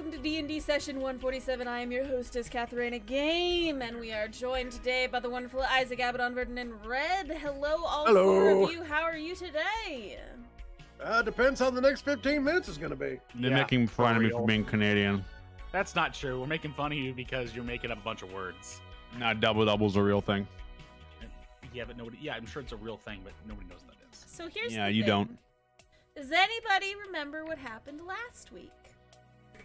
welcome to D&D session 147. I am your hostess, Katharina Game, and we are joined today by the wonderful Isaac, Abaddon, Verdon, and Red. Hello, all four of you. How are you today? Depends how the next 15 minutes is going to be. They're making fun of me for being Canadian. That's not true. We're making fun of you because you're making up a bunch of words. Not double-double's a real thing. Yeah, but nobody. Yeah, I'm sure it's a real thing, but nobody knows what that is. So here's Yeah, the you thing. don't. Does anybody remember what happened last week?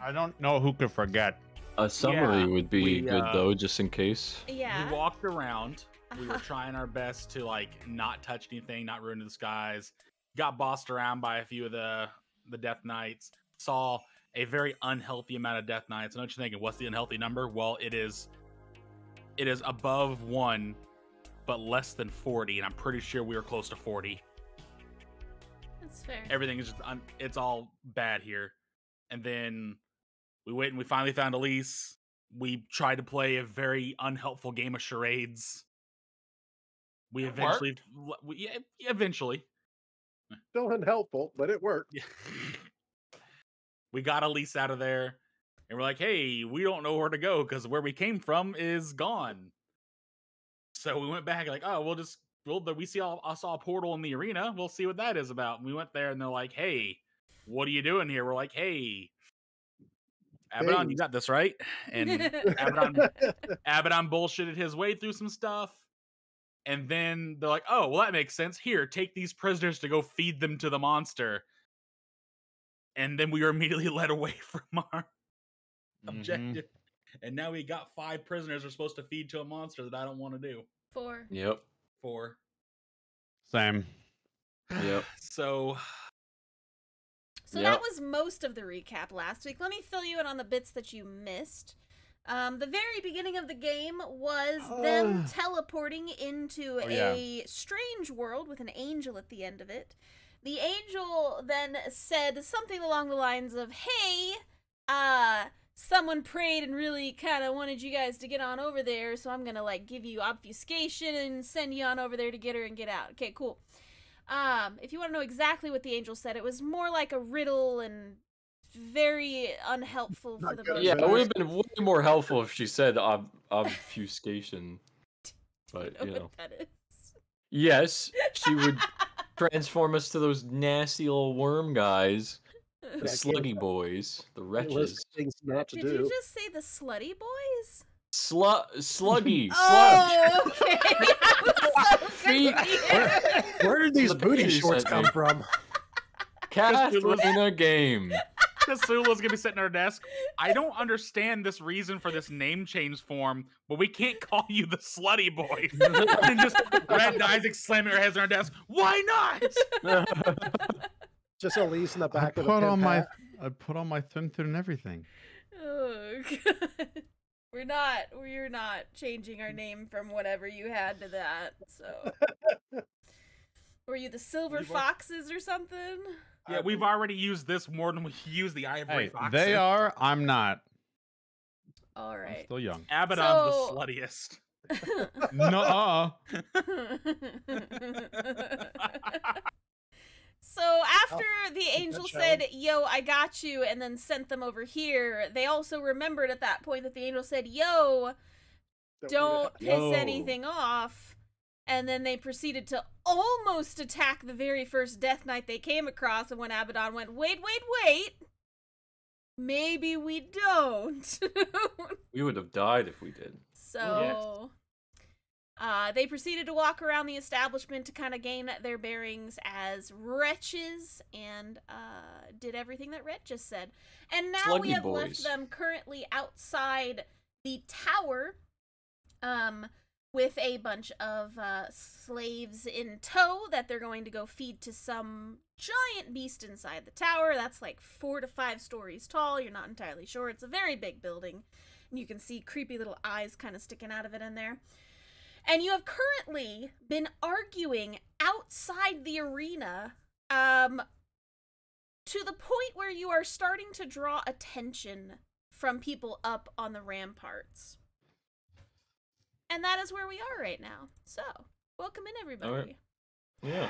I don't know who could forget. A summary Yeah, would be good we, though, just in case. Yeah. We walked around. We were trying our best to like not touch anything, not ruin the skies. Got bossed around by a few of the Death Knights. Saw a very unhealthy amount of Death Knights. I know what you're thinking. What's the unhealthy number? Well, it is above 1, but less than 40, and I'm pretty sure we were close to 40. That's fair. Everything is just it's all bad here. And then we went and we finally found Elise. We tried to play a very unhelpful game of charades. We eventually, eventually. Still unhelpful, but it worked. Yeah. We got Elise out of there, and we're like, hey, we don't know where to go because where we came from is gone. So we went back like, oh, we saw a portal in the arena. We'll see what that is about. And we went there, and they're like, hey, what are you doing here? We're like, hey, Abaddon, you got this, right? And Abaddon bullshitted his way through some stuff. And then they're like, oh, well, that makes sense. Here, take these prisoners to go feed them to the monster. And then we were immediately led away from our objective. And now we got 5 prisoners we're supposed to feed to a monster that I don't want to do. 4. Yep. 4. Same. Yep. So that was most of the recap last week. Let me fill you in on the bits that you missed. The very beginning of the game was them teleporting into a strange world with an angel at the end of it. The angel then said something along the lines of, hey, someone prayed and really kind of wanted you guys to get on over there, so I'm going to, like, give you obfuscation and send you on over there to get her and get out. Okay, cool. If you want to know exactly what the angel said, it was more like a riddle and very unhelpful for the most Yeah, part. it would have been way more helpful if she said obfuscation. But, you know. What that is. Yes, she would transform us to those nasty little worm guys. The sluggy boys. The wretches. Things not to Did do. you just say the slutty boys? Sluggy. Oh, okay. I was so Feet. confused. Where did these The booty picture you shorts sent come me. from? Katharina Game. Kasula's gonna be sitting at her desk. I don't understand this reason for this name change form, but we can't call you the slutty boy. And just Red Isaac slamming her heads on her desk. Why not? Just Elise in the I back of the put on pimp my thing and everything. Oh, God. We're not changing our name from whatever you had to that, so. Were you the Silver Foxes or something? Yeah, we've already used this more than we used the Ivory Hey, Fox. they are. I'm not. All I'm right. still young. Abaddon's So- the sluttiest. No. So after the angel said, yo, I got you, and then sent them over here, they also remembered at that point that the angel said, yo, don't piss anything off. And then they proceeded to almost attack the very first Death Knight they came across, and when Abaddon went, wait, maybe we don't. We would have died if we did. So, they proceeded to walk around the establishment to kind of gain their bearings as wretches, and did everything that Red just said. And now we Sluggy have boys. left them currently outside the tower, with a bunch of slaves in tow that they're going to go feed to some giant beast inside the tower. That's like 4 to 5 stories tall. You're not entirely sure. It's a very big building. And you can see creepy little eyes kind of sticking out of it in there. And you have currently been arguing outside the arena to the point where you are starting to draw attention from people up on the ramparts. And that is where we are right now. So, welcome in, everybody. All right. Yeah.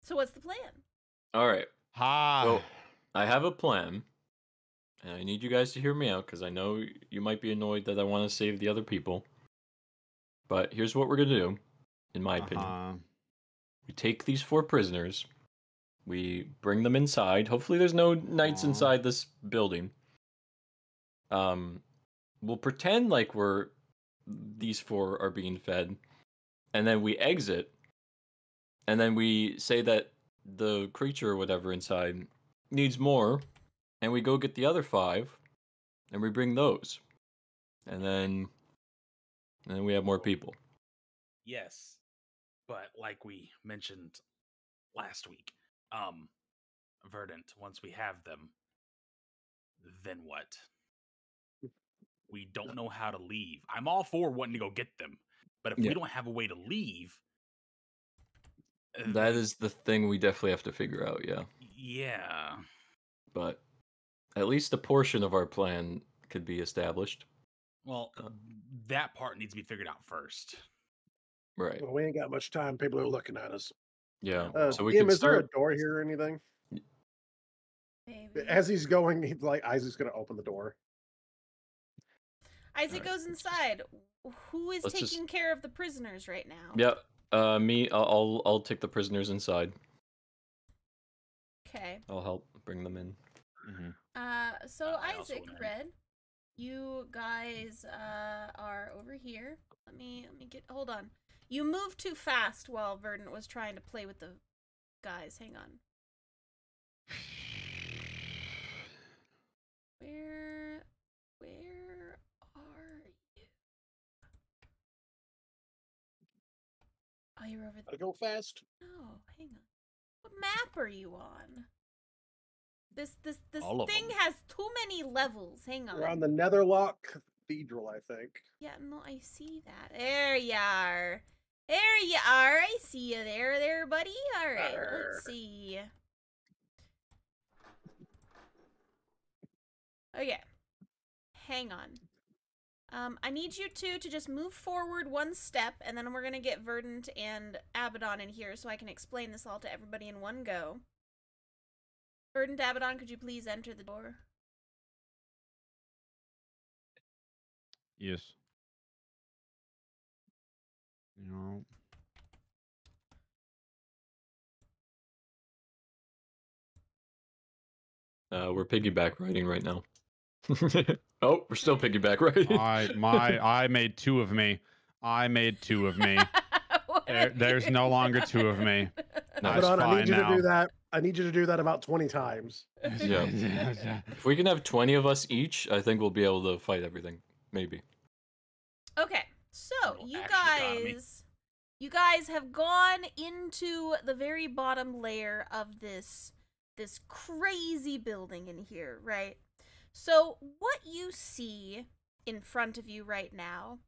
So what's the plan? All right. Ha. Well, I have a plan, and I need you guys to hear me out because I know you might be annoyed that I want to save the other people. But here's what we're gonna do, in my opinion. We take these 4 prisoners, we bring them inside. Hopefully, there's no knights inside this building. We'll pretend like these 4 are being fed, and then we exit, and then we say that the creature or whatever inside needs more, and we go get the other 5, and we bring those, and then we have more people. Yes, but like we mentioned last week, Verdant, once we have them, then what? We don't know how to leave. I'm all for wanting to go get them, but if we don't have a way to leave, that is the thing we definitely have to figure out. Yeah. But at least a portion of our plan could be established. Well, that part needs to be figured out first. Right. Well, we ain't got much time. People are looking at us. Yeah. So we is there a door here or anything? Maybe. As he's going, he's like, Isaac's going to open the door. Isaac goes inside. Who is taking care of the prisoners right now? Yeah. Me. I'll take the prisoners inside. Okay. I'll help bring them in. So Isaac, Red, you guys are over here. Let me get. Hold on. You moved too fast while Verdant was trying to play with the guys. Hang on. Where are you? Oh, you're over there. Gotta go fast. No, hang on. What map are you on? This thing has too many levels. Hang on. We're on the Netherlock Cathedral, I think. Yeah, no, I see that. There you are. There you are. I see you there, buddy. All right, let's see. Okay. Hang on. I need you two to just move forward 1 step, and then we're going to get Verdant and Abaddon in here so I can explain this all to everybody in one go. Verdant, Abaddon, could you please enter the door? Yes. No. We're piggyback riding right now. Oh, we're still piggyback riding. I made 2 of me. I made 2 of me. There's no longer 2 of me. That's Abaddon, I need you now. to do that. I need you to do that about 20 times. Yeah. If we can have 20 of us each, I think we'll be able to fight everything. Maybe. Okay, so you guys have gone into the very bottom layer of this crazy building in here, right? So what you see in front of you right now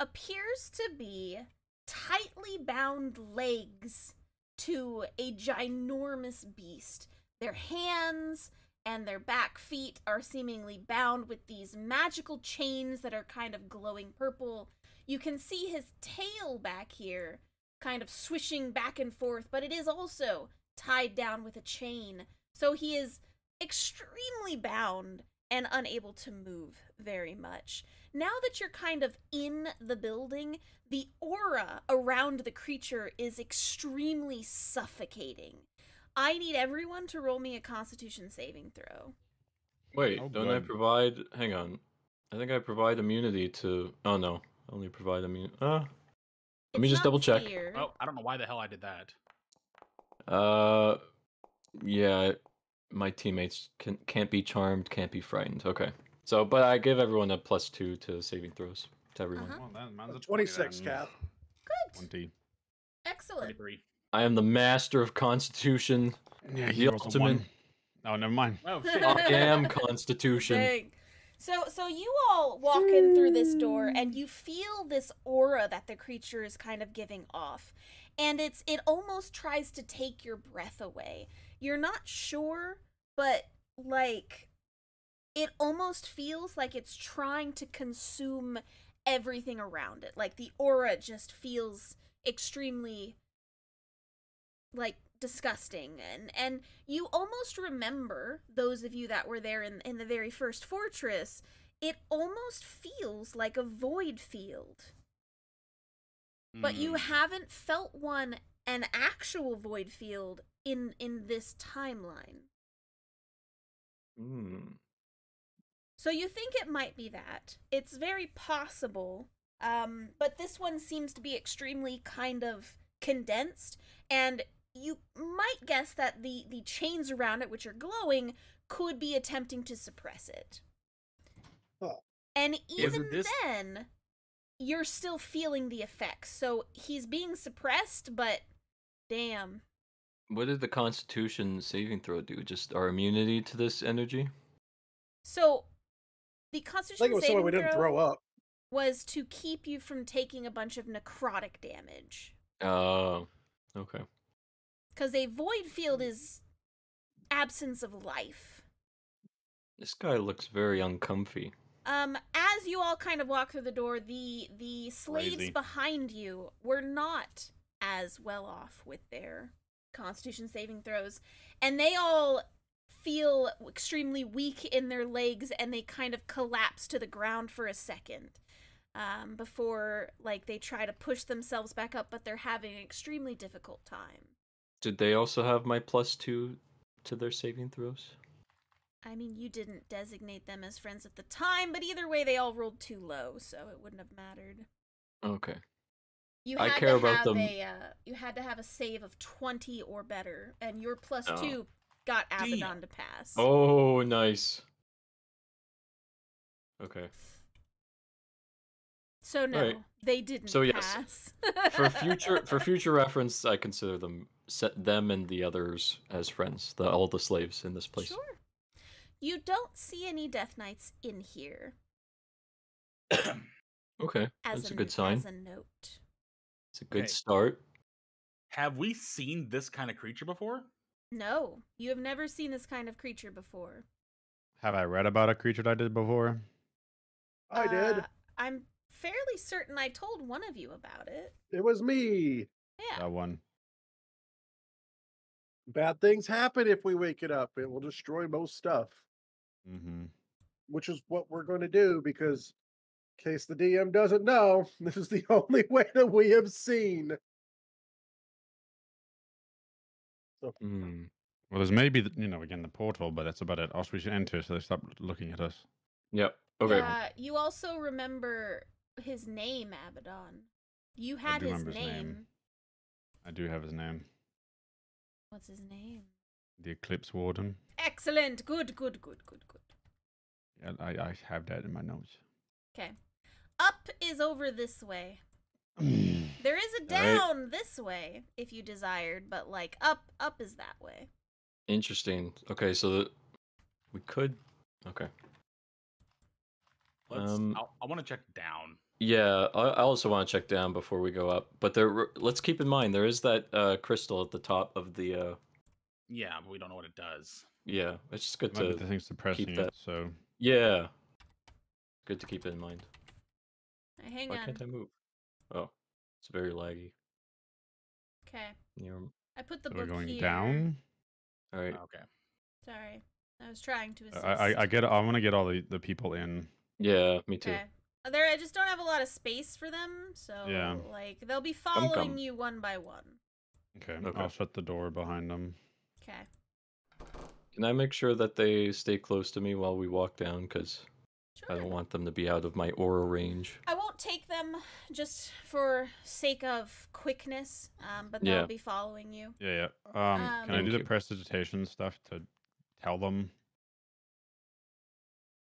appears to be tightly bound legs to a ginormous beast. Their hands and their back feet are seemingly bound with these magical chains that are kind of glowing purple. You can see his tail back here kind of swishing back and forth, but it is also tied down with a chain. So he is extremely bound and unable to move very much. Now that you're kind of in the building, the aura around the creature is extremely suffocating. I need everyone to roll me a Constitution saving throw. Wait, don't I provide... Hang on. I think I provide immunity to... Oh, no. I only provide immunity... let me just double check. Oh, I don't know why the hell I did that. Yeah, my teammates can't be charmed, can't be frightened. Okay. So, but I give everyone a +2 to saving throws. To everyone. Well, mine's a 26, Kath. Good. 20. Excellent. 23. I am the master of Constitution. Yeah, the he rolls a ultimate. 1. Oh, never mind. Oh, shit. I am Constitution. Dang. So you all walk in through this door, and you feel this aura that the creature is kind of giving off. And it almost tries to take your breath away. You're not sure, but, like, it almost feels like it's trying to consume everything around it. Like, the aura just feels extremely, like, disgusting, and you almost remember, those of you that were there in the very first fortress, it almost feels like a void field. But you haven't felt an actual void field in this timeline. So you think it might be that. It's very possible, but this one seems to be extremely kind of condensed, and you might guess that the chains around it, which are glowing, could be attempting to suppress it. Oh. And even then, you're still feeling the effects. So he's being suppressed, but damn. What did the Constitution saving throw do? Just our immunity to this energy? So the I think Constitution it was someone we saving didn't throw throw up. was to keep you from taking a bunch of necrotic damage. Oh, okay. Because a void field is absence of life. This guy looks very uncomfy. As you all kind of walk through the door, the slaves Lazy. behind you were not as well off with their Constitution saving throws, and they all feel extremely weak in their legs, and they kind of collapse to the ground for a second, before, like, they try to push themselves back up, but they're having an extremely difficult time. Did they also have my +2 to their saving throws? I mean, you didn't designate them as friends at the time, but either way, they all rolled too low, so it wouldn't have mattered. Okay. You I had care to about have them- you had to have a save of 20 or better, and your +2 Oh. got Damn. Abaddon to pass. Oh, nice. Okay. So no, Alright. they didn't So, yes. pass. For future reference, I consider them and the others as friends. All the slaves in this place. Sure. You don't see any Death Knights in here. Okay, As that's a good sign. As a note. It's a good Okay. start. Have we seen this kind of creature before? No, you have never seen this kind of creature before. Have I read about a creature I did before? I did. I'm fairly certain I told one of you about it. It was me. Yeah. That one. Bad things happen if we wake it up. It will destroy most stuff, Mm-hmm. which is what we're going to do because, in case the DM doesn't know, this is the only way that we have seen. So, Hmm. Well, there's maybe, again, the portal, but that's about it. Also, we should enter, so they stop looking at us. Yep. Okay. Yeah, you also remember his name, Abaddon. You had do his remember his name. name. I do have his name. What's his name? The Eclipse Warden. Excellent. Good. Yeah, I have that in my notes. Okay. Up is over this way. Mm. There is a Alright. down this way if you desired, but like up is that way. Interesting. Okay, so we could. Okay. I want to check down. Yeah, I also want to check down before we go up. But let's keep in mind there is that crystal at the top of the. Yeah, but we don't know what it does. Yeah, it's just good Might be to the thing suppressing keep it, that. so... Yeah. Good to keep it in mind. Hang Why on. can't I move? Oh, it's very laggy. Okay. I put the So book we're going here. down? All right. Okay. Sorry. I was trying to assist. I want to get all the people in. Yeah, me too. Okay. I just don't have a lot of space for them, so Yeah. like they'll be following come. you one by one. Okay, Okay. I'll shut the door behind them. Okay. Can I make sure that they stay close to me while we walk down? Because I Sure. don't want them to be out of my aura range. I won't take them just for sake of quickness, but Yeah. they'll be following you. Yeah. Can I Thank do the you. prestidigitation stuff to tell them?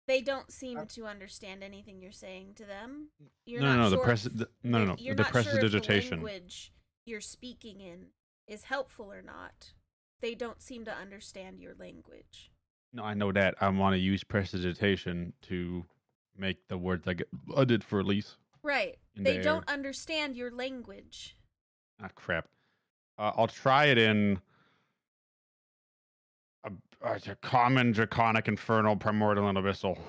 They don't seem to understand anything you're saying to them. You're No, not the sure press. if- No. You're The not sure if the prestidigitation. language you're speaking in is helpful or not. They don't seem to understand your language. No, I know that. I want to use prestidigitation to make the words I get blooded for Elise. Right. In They the don't air. understand your language. Ah, crap. I'll try it in a common, draconic, infernal, primordial, and abyssal.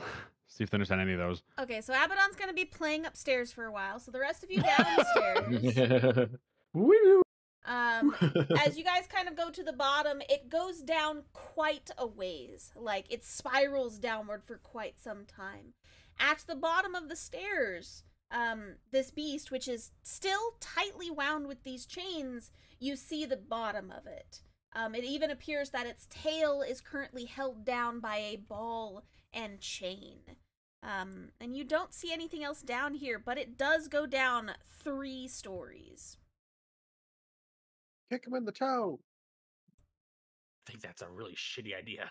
See if they understand any of those. Okay, so Abaddon's gonna be playing upstairs for a while, so the rest of you downstairs. Woo! As you guys kind of go to the bottom, it goes down quite a ways. Like, it spirals downward for quite some time. At the bottom of the stairs, this beast, which is still tightly wound with these chains, you see the bottom of it. It even appears that its tail is currently held down by a ball and chain. And you don't see anything else down here, but it does go down 3 stories. Kick him in the toe. I think that's a really shitty idea.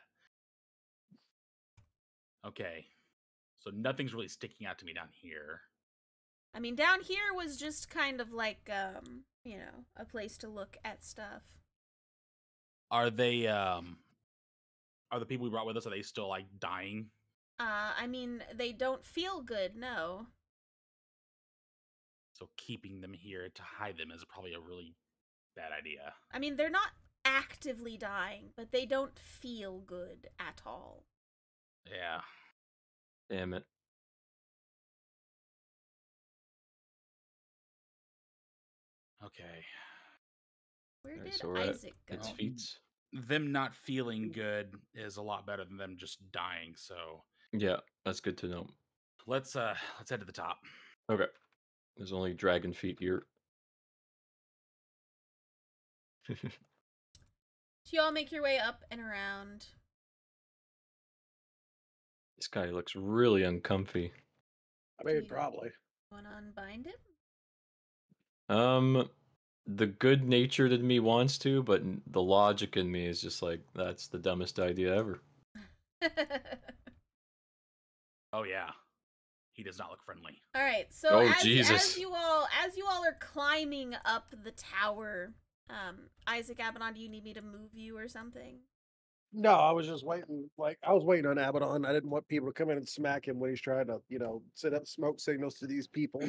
Okay. So nothing's really sticking out to me down here. I mean, down here was just kind of like, you know, a place to look at stuff. Are they, are the people we brought with us, are they still, like, dying? I mean, they don't feel good, no. So keeping them here to hide them is probably a really bad idea. I mean, they're not actively dying, but they don't feel good at all. Yeah. Damn it. Okay. Where Alright, did so we're at Isaac go? its feet. Them not feeling good is a lot better than them just dying, so Yeah, that's good to know. let's head to the top. Okay. There's only dragon feet here. So you all make your way up and around. This guy looks really uncomfy. I mean, probably. Want to unbind him? The good natured in me wants to, but the logic in me is just like, that's the dumbest idea ever. Oh yeah. He does not look friendly. All right, so Oh, as Jesus. you all are climbing up the tower, Isaac, Abaddon, do you need me to move you or something? No, I was just waiting. Like, I was waiting on Abaddon. I didn't want people to come in and smack him when he's trying to, you know, set up smoke signals to these people.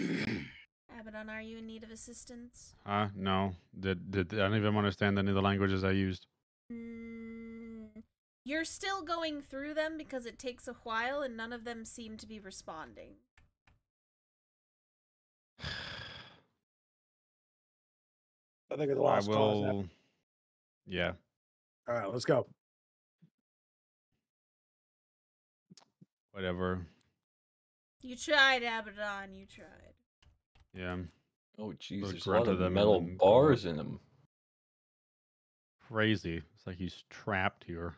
Abaddon, are you in need of assistance? No. I don't even understand any of the languages I used. You're still going through them because it takes a while and none of them seem to be responding. I think it's a lost cause. Yeah. All right, let's go. Whatever. You tried, Abaddon, you tried. Yeah. Oh, jeez, Look there's a lot into of them metal and go bars up. in him. Crazy. It's like he's trapped here.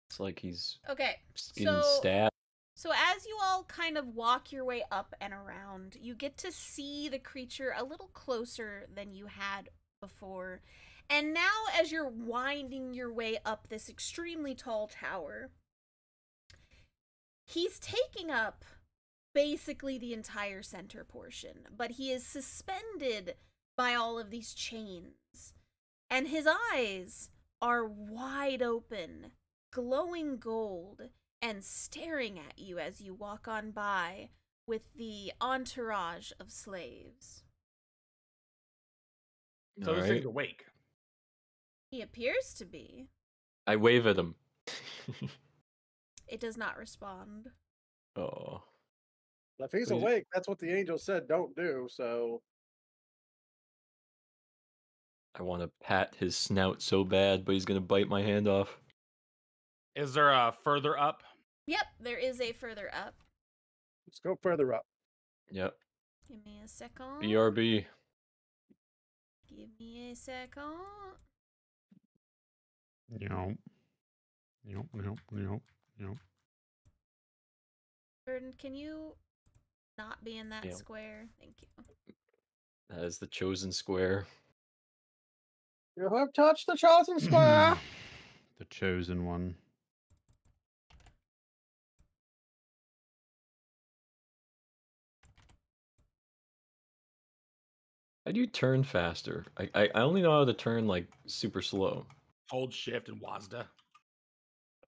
It's like he's Okay, getting stabbed. So as you all kind of walk your way up and around, you get to see the creature a little closer than you had before. And now as you're winding your way up this extremely tall tower, he's taking up basically the entire center portion, but he is suspended by all of these chains. And his eyes are wide open, glowing gold, and staring at you as you walk on by with the entourage of slaves. So this thing's awake. He appears to be. I wave at him. It does not respond. Oh. If he's Please. awake, that's what the angel said don't do, so. I want to pat his snout so bad, but he's going to bite my hand off. Is there a further up? Yep, there is a further up. Let's go further up. Yep. Give me a second. BRB. Give me a second. Nope. Burden, can you not be in that Yeah. square? Thank you. That is the chosen square. You have touched the chosen square. The chosen one. How do you turn faster? I only know how to turn like super slow. Hold shift and WASDA.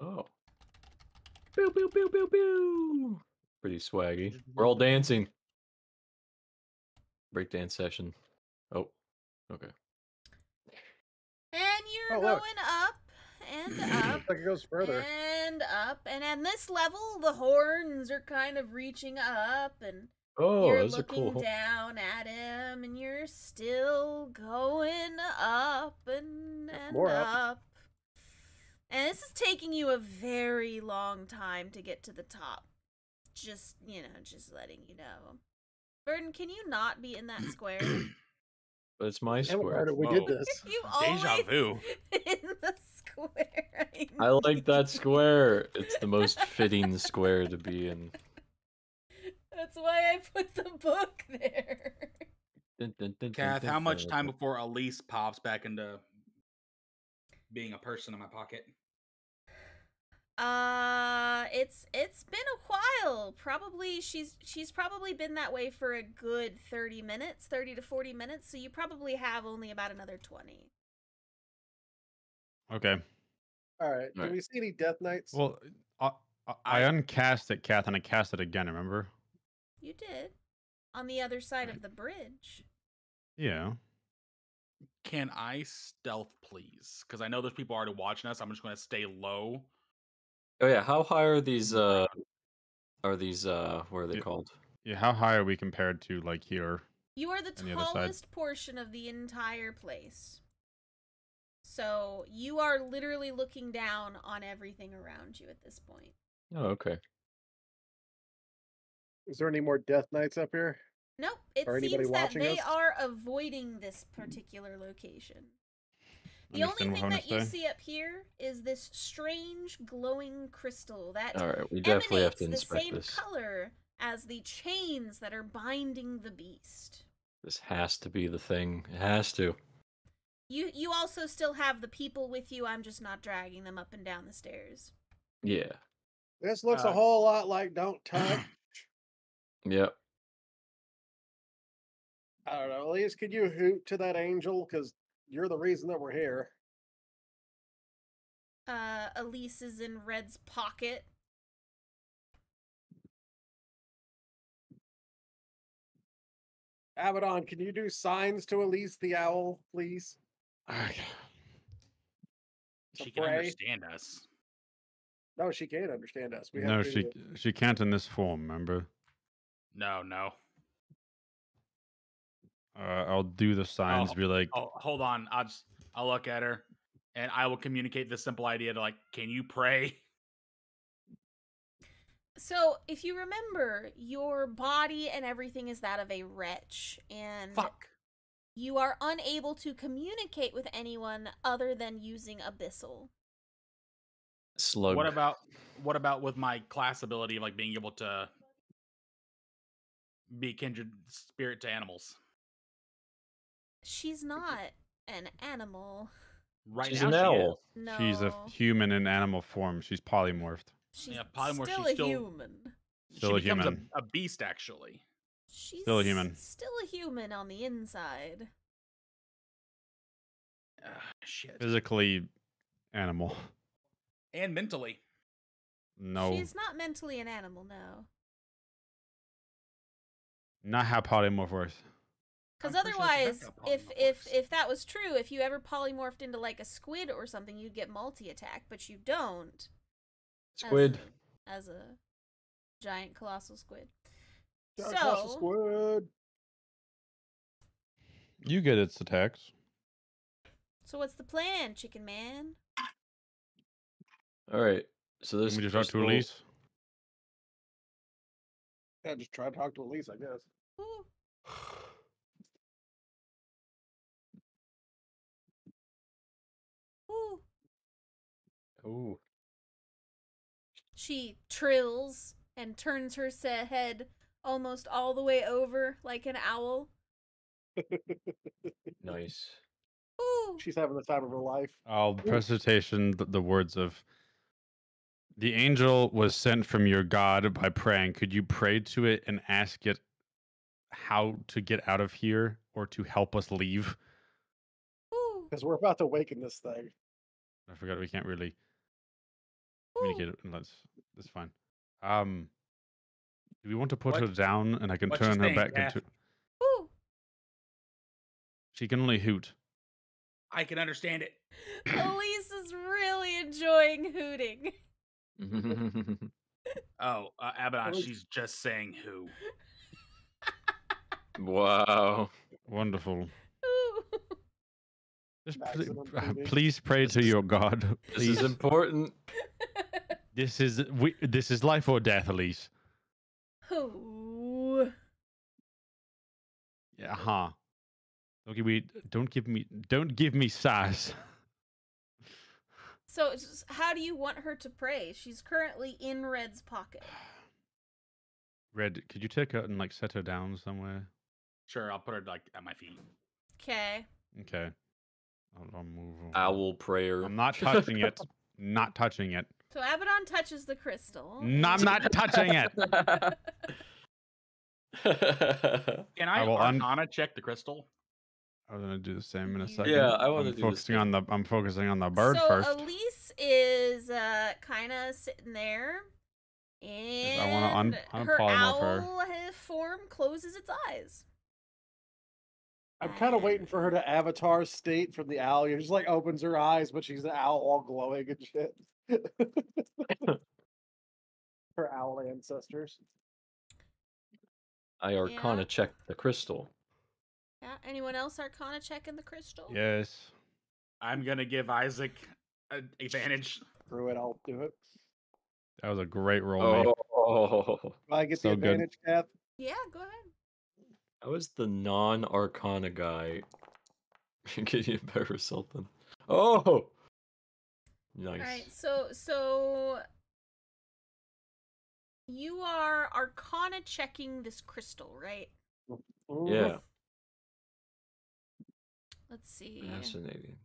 Oh. Pew pew pew pew pew. Pretty swaggy. We're all dancing. Breakdance session. Oh. Okay. And you're Oh, going look. up and up Like it goes further. and up. And at this level, the horns are kind of reaching up and Oh, You're those are looking cool. down at him, and you're still going up and More up. up. And this is taking you a very long time to get to the top. Just, just letting you know. Burden, can you not be in that square? But it's my Damn it, square. Carter, we did Whoa. this. You Deja always vu. in the square. I like that square. It's the most fitting square to be in. That's why I put the book there. Kath, how much time before Elise pops back into being a person in my pocket? It's been a while. Probably she's probably been that way for a good 30 minutes, 30 to 40 minutes, so you probably have only about another 20. Okay. All right. Do Right. we see any Death Knights? Well, I uncast it, Kath, and I cast it again. Remember? You did. On the other side of the bridge. Yeah. Can I stealth, please? Because I know there's people already watching us. I'm just going to stay low. Oh yeah, how high are these? What are they Yeah. called? Yeah. How high are we compared to like here? You are the On the other side. tallest portion of the entire place. So you are literally looking down on everything around you at this point. Oh, okay. Is there any more Death Knights up here? Nope, it Or anybody seems that watching they us? are avoiding this particular location. The only Understand thing what that you I'm saying? see up here is this strange glowing crystal that All right, we definitely have emanates to the inspect same this. color as the chains that are binding the beast. This has to be the thing. It has to. You also still have the people with you. I'm just not dragging them up and down the stairs. Yeah. This looks a whole lot like Don't Touch. Yep. I don't know. Elise, could you hoot to that angel? Because you're the reason that we're here. Elise is in Red's pocket. Abaddon, can you do signs to Elise the owl, please? She can pray? understand us. No, she can't understand us. We have No, to. she can't in this form. Remember? No. I'll do the signs. Be like, Oh, hold on. I'll look at her, and I will communicate this simple idea to can you pray? So, if you remember, your body and everything is that of a wretch, and Fuck. you are unable to communicate with anyone other than using Abyssal. Slug. What about with my class ability of being able to be kindred spirit to animals? She's not an animal. Right She's now, an she owl. is. No. she's a human in animal form. She's polymorphed. She's polymorph, still she's a still- human. Still a She becomes human. a beast, actually. She's Still a human. Still a human on the inside. Shit. Physically animal. And mentally. No. She's not mentally an animal, no. Not how polymorph works. Because I'm pretty sure otherwise, that's how if polymorph works. if that was true, if you ever polymorphed into a squid or something, you'd get multi-attack, but you don't. Squid. As a giant colossal squid. Giant colossal So, squid. You get its attacks. so what's the plan, Chicken Man? All right. So this Can we just talk to crystal- Elise? Yeah, just try to talk to Elise, I guess. Ooh. Ooh. Ooh. She trills and turns her head almost all the way over like an owl. Nice. Ooh. She's having the time of her life. I'll presentation the words of the angel was sent from your God by praying. Could you pray to it and ask it how to get out of here or to help us leave? Ooh. Because we're about to awaken this thing. I forgot we can't really Ooh. communicate it unless that's fine. Do we want to put What- her down and I can what you turn her saying, back Kath? into Ooh. she can only hoot. I can understand it. Elise is really enjoying hooting. Oh, Abaddon, Elise- she's just saying who. Wow. Wonderful. Ooh. Just Maximum TV. please pray to This is- your God. This Please. is important. This is life or death, Elise. Ooh. Yeah, huh. Don't give me sass. So, how do you want her to pray? She's currently in Red's pocket. Red, could you take her and like set her down somewhere? Sure, I'll put her like at my feet. Okay. Okay. I'll move over. Owl prayer. I'm not touching it. Not touching it. So Abaddon touches the crystal. No, I'm not touching it. Can I I will Arcana check the crystal? I was gonna do the same in a second. Yeah, I want to I'm do focusing this. on the I'm focusing on the bird so first. Elise is kind of sitting there, I wanna and her unpolymorph her. owl form closes its eyes. I'm kind of waiting for her to avatar state from the owl. She just like opens her eyes, but she's an owl all glowing and shit. Her owl ancestors. I Arcana Yeah. check the crystal. Yeah. Anyone else Arcana checking the crystal? Yes. I'm gonna give Isaac an advantage. Screw it, I'll do it. That was a great roll, mate. Oh, Do I get So the good. advantage, Kath? Yeah. Go ahead. I was the non-Arcana guy. Get you a better result than. Oh, nice. All right. So you are Arcana checking this crystal, right? Yeah, Let's see. fascinating.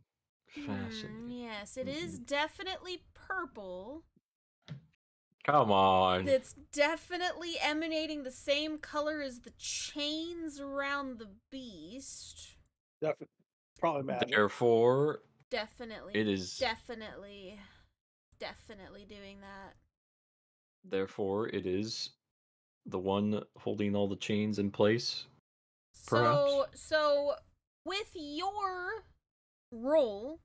Hmm, Fascinating. yes, it is definitely purple. Come on. It's definitely emanating the same color as the chains around the beast. Definitely. Probably magic. Therefore, Definitely. it is. Definitely doing that. Therefore, it is the one holding all the chains in place. So with your roll,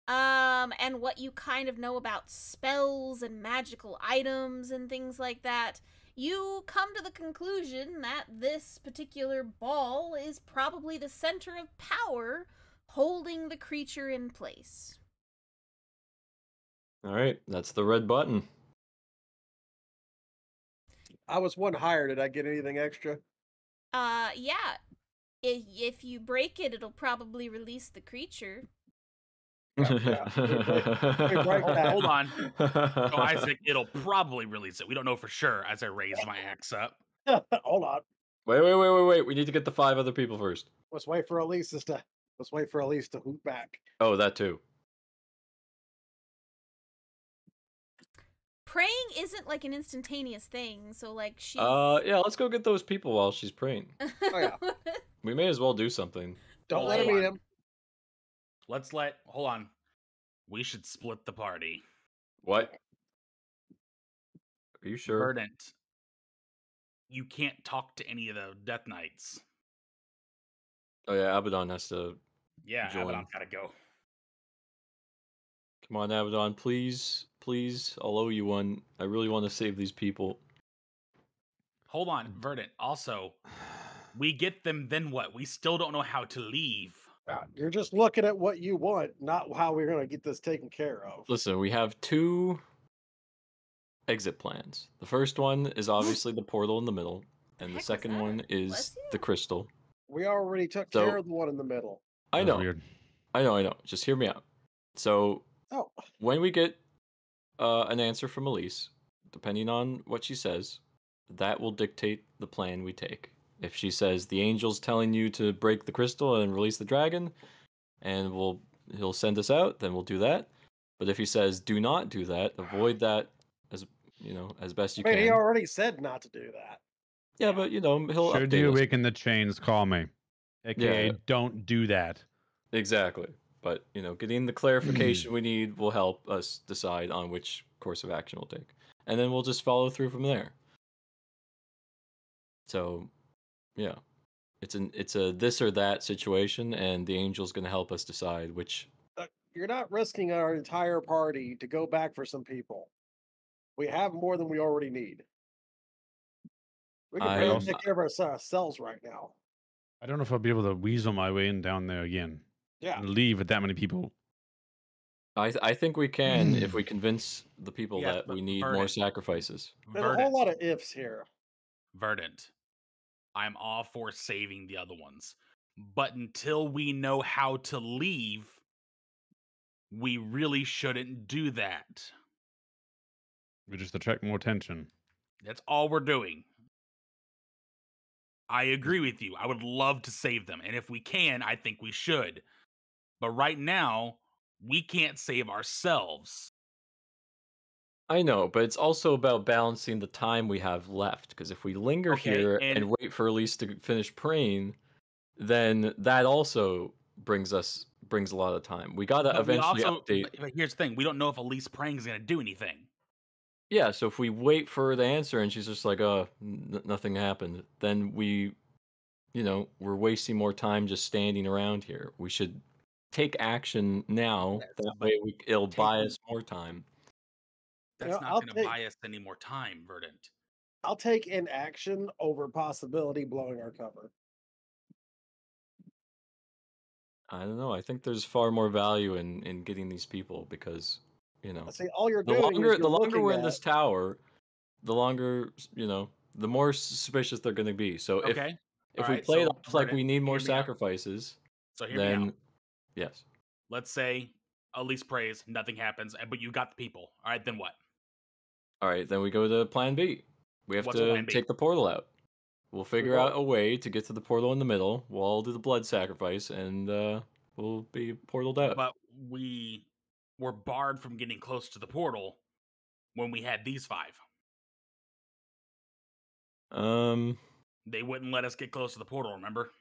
and what you kind of know about spells and magical items and things like that, you come to the conclusion that this particular ball is probably the center of power holding the creature in place. All right, that's the red button. I was one higher. Did I get anything extra? Yeah. If you break it, it'll probably release the creature. Right back. Hold on. So Isaac, it'll probably release it. We don't know for sure. As I raise my axe up. Hold on. Wait. We need to get the 5 other people first. Let's wait for Elise to hoot back. Oh, that too. Praying isn't like an instantaneous thing, so like she's Yeah, let's go get those people while she's praying. Oh, yeah. We may as well do something. Don't Hold let him on. eat him. Hold on. We should split the party. What? Are you sure? Verdant, you can't talk to any of the Death Knights. Oh yeah, Abaddon has to. Yeah, Join. Abaddon's gotta go. Come on, Abaddon, please. I'll owe you one. I really want to save these people. Hold on, Verdant. Also, we get them, then what? We still don't know how to leave. You're just looking at what you want, not how we're going to get this taken care of. Listen, we have 2 exit plans. The first one is obviously the portal in the middle, and the heck was second that? one is Bless you? the crystal. We already took So- care of the one in the middle. I That was know. Weird. I know. Just hear me out. So Oh, when we get an answer from Elise, depending on what she says, that will dictate the plan we take. If she says the angel's telling you to break the crystal and release the dragon, and he'll send us out, then we'll do that. But if he says do not do that, avoid that as best you I mean, can. he already said not to do that. Yeah, but he'll Should update you us. awaken the chains, call me. AKA, Yeah. don't do that. Exactly. But, getting the clarification we need will help us decide on which course of action we'll take. And then we'll just follow through from there. So, yeah. It's a this or that situation, and the angel's going to help us decide which. You're not risking our entire party to go back for some people. We have more than we already need. We can I barely also- take care of ourselves right now. I don't know if I'll be able to weasel my way in down there again Yeah. and leave with that many people. I think we can if we convince the people Yes, that but we need more Verdant, sacrifices. There's a whole Verdant, lot of ifs here. Verdant. I'm all for saving the other ones. But until we know how to leave, we really shouldn't do that. We just attract more attention. That's all we're doing. I agree with you. I would love to save them. And if we can, I think we should. But right now, we can't save ourselves. I know, but it's also about balancing the time we have left. Because if we linger Okay, here and- and wait for Elise to finish praying, then that also brings a lot of time. We gotta But we eventually also, update. but here's the thing. We don't know if Elise praying is going to do anything. Yeah, so if we wait for her to answer and she's just like, nothing happened, then we're wasting more time just standing around here. We should take action now. Yes, That but way it'll buy taking- us more time. That's not I'll going to take- buy us any more time, Verdant. I'll take inaction over possibility blowing our cover. I don't know. I think there's far more value in getting these people because, See, all you're the doing longer is you're we're looking in at this tower, the longer, the more suspicious they're going to be. So Okay. if All we right, play it so, off like we Verdant, need more hear me out. sacrifices, So hear me out. then yes. Let's say Elise prays, nothing happens, but you got the people. All right, then what? All right, then we go to plan B. We have What's to plan B? take the portal out. We'll figure go- out a way to get to the portal in the middle. We'll all do the blood sacrifice, and we'll be portaled out. But we were barred from getting close to the portal when we had these 5. They wouldn't let us get close to the portal, remember?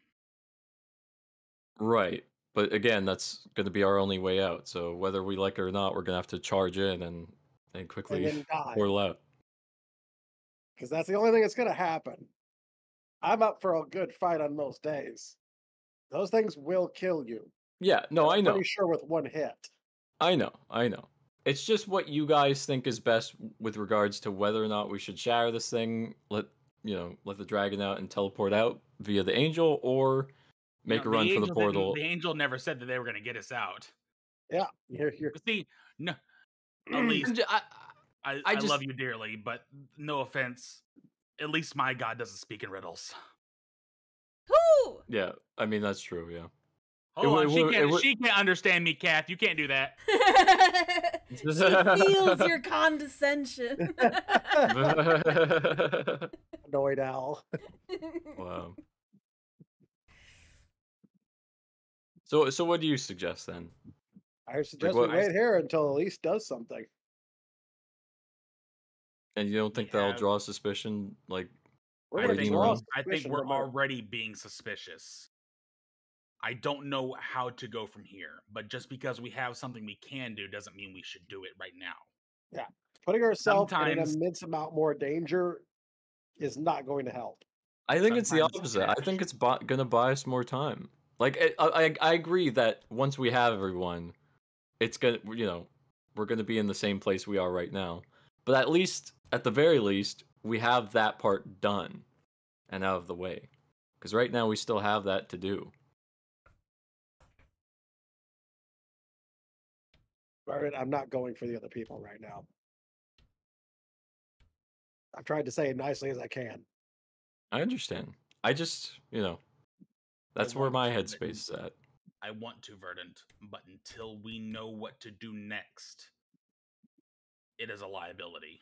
Right. But again, that's going to be our only way out. So whether we like it or not, we're going to have to charge in and quickly and then die. portal out. Because that's the only thing that's going to happen. I'm up for a good fight on most days. Those things will kill you. Yeah, no, I I'm know. pretty sure with one hit. I know. It's just what you guys think is best with regards to whether or not we should shatter this thing, let the dragon out and teleport out via the angel, or make a run for the portal. The angel never said that they were going to get us out. Yeah, you're But see, no, at least I I just- love you dearly, but no offense, at least my God doesn't speak in riddles. Whoo! Yeah, I mean that's true. Yeah. Hold on, it would- she can't understand me, Kath. You can't do that. She feels your condescension. annoyed owl. Wow. So what do you suggest then? I suggest what- we wait here until Elise does something. And you don't think We that'll have- draw suspicion? Like, We're I going to waiting think, draw around. I think suspicion we're no matter- already being suspicious. I don't know how to go from here, but just because we have something we can do doesn't mean we should do it right now. Putting ourselves in an Sometimes- immense amount more danger is not going to help. I think it's the Sometimes opposite. I cash. think it's gonna buy us more time. Like, I agree that once we have everyone, it's gonna we're gonna be in the same place we are right now. But at the very least, we have that part done and out of the way. Because right now we still have that to do. Right? I'm not going for the other people right now. I've tried to say it nicely as I can. I understand. I just, that's where want my to, headspace is at. I want to, Verdant, but until we know what to do next, it is a liability.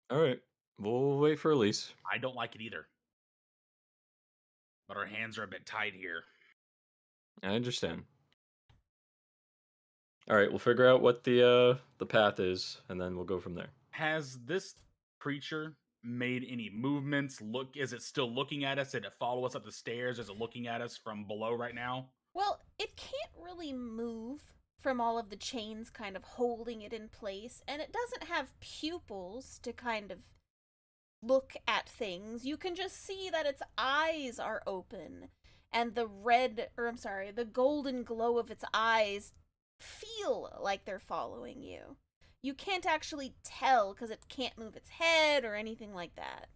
All right, we'll wait for Elise. I don't like it either. But our hands are a bit tied here. I understand. All right, we'll figure out what the path is, and then we'll go from there. Has this creature made any movements? Is it still looking at us? Did it follow us up the stairs? Is it looking at us from below right now? Well, it can't really move from all of the chains kind of holding it in place, and it doesn't have pupils to kind of look at things. You can just see that its eyes are open, and the golden glow of its eyes feel like they're following you. you can't actually tell because it can't move its head or anything like that.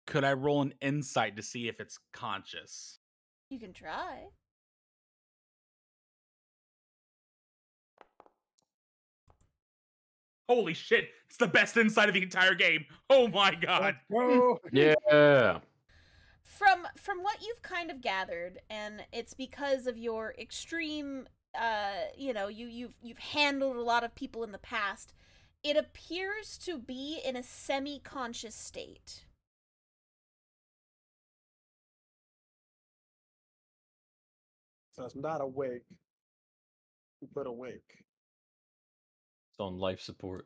Could I roll an insight to see if it's conscious? You can try. Holy shit! It's the best insight of the entire game. Oh my god! Whoa. Yeah. From what you've kind of gathered, and it's because of your extreme, you've handled a lot of people in the past. It appears to be in a semi-conscious state. So it's not awake, but awake. It's on life support.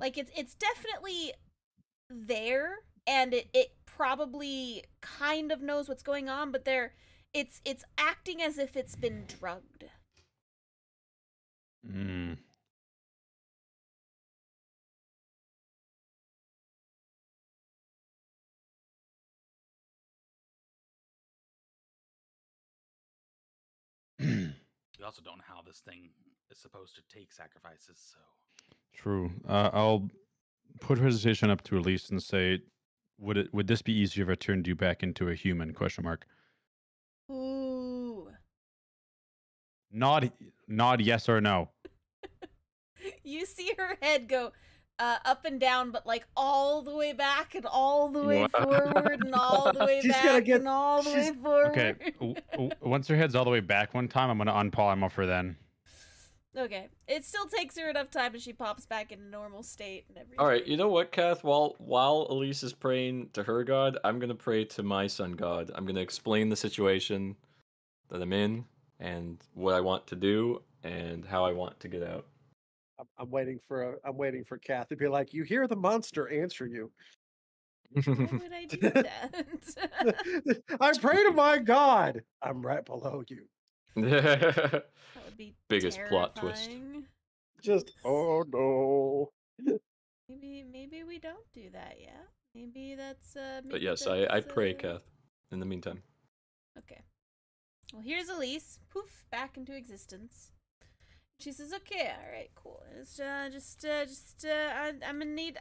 Like it's definitely there, and it probably kind of knows what's going on, but it's acting as if it's been drugged. Mm. We also don't know how this thing is supposed to take sacrifices, so. True. I'll put hesitation up to Elise and say, would this be easier if I turned you back into a human? Question mark. Ooh. Nod yes or no. You see her head go up and down, but like all the way back and all the way Wow. forward and all the way She's gonna back get- and all the way she's- forward. Okay. Once her head's all the way back one time, I'm gonna unpolymorph her then. Okay. It still takes her enough time, and she pops back in a normal state and everything. All right, you know what, Kath? While Elise is praying to her god, I'm gonna pray to my sun god. I'm gonna explain the situation that I'm in and what I want to do and how I want to get out. I'm waiting for Kath to be like, you hear the monster answer you. Why would I do that? I pray to my god. I'm right below you. That would be Biggest plot twist. terrifying. Just oh no. Maybe we don't do that yet. Maybe that's But maybe yes, I that's, pray, Kath. In the meantime. Okay. Well, here's Elise. Poof, back into existence. She says, "Okay, all right, cool. It's I'm gonna need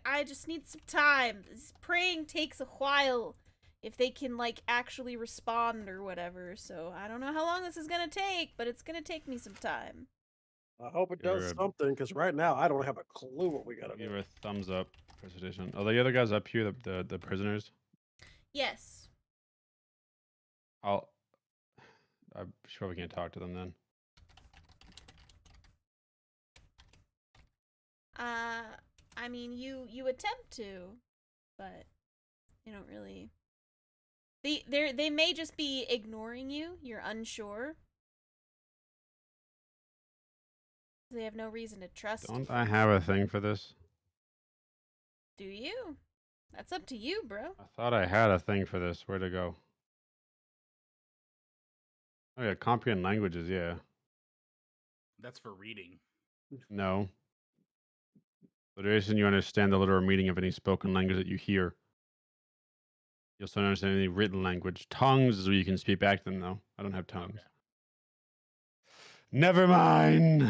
I just need some time. This praying takes a while if they can like actually respond or whatever. So I don't know how long this is gonna take, but it's gonna take me some time." I hope it does Good. something, because right now I don't have a clue what we gotta Give do. her a thumbs up. Presentation. Oh, the other guys up here, the prisoners. Yes. I'm sure we can't talk to them then. I mean, you attempt to, but you don't really. They may just be ignoring you. You're unsure. They have no reason to trust you. Don't I have a thing for this? Do you? That's up to you, bro. I thought I had a thing for this. Where'd it go? Oh yeah, comprehend languages. Yeah. That's for reading. No. Literation, you understand the literal meaning of any spoken language that you hear. You also don't understand any written language. Tongues is where you can speak back to them, though. I don't have tongues. Okay. Never mind.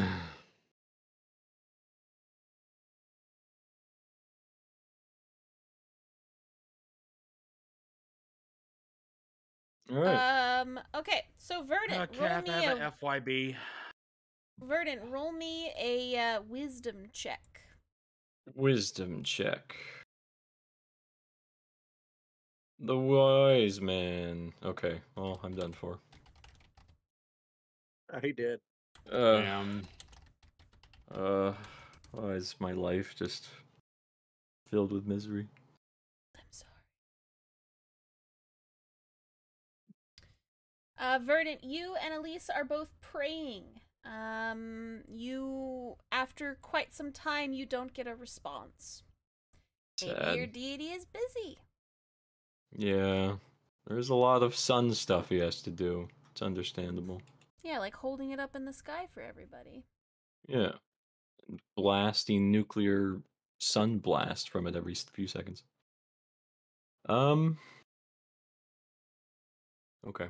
All right. Okay, so Verdant, roll Kath, me I have a a FYB. Verdant, roll me a wisdom check. Wisdom check. The wise man. Okay, well, I'm done for. He did. Damn. Why is my life just filled with misery? I'm sorry. Verdant, you and Elise are both praying. You, after quite some time, you don't get a response. Maybe your Sad. deity is busy. Yeah, there's a lot of sun stuff he has to do. It's understandable. Yeah, like holding it up in the sky for everybody. Yeah, blasting nuclear sun blast from it every few seconds. Okay.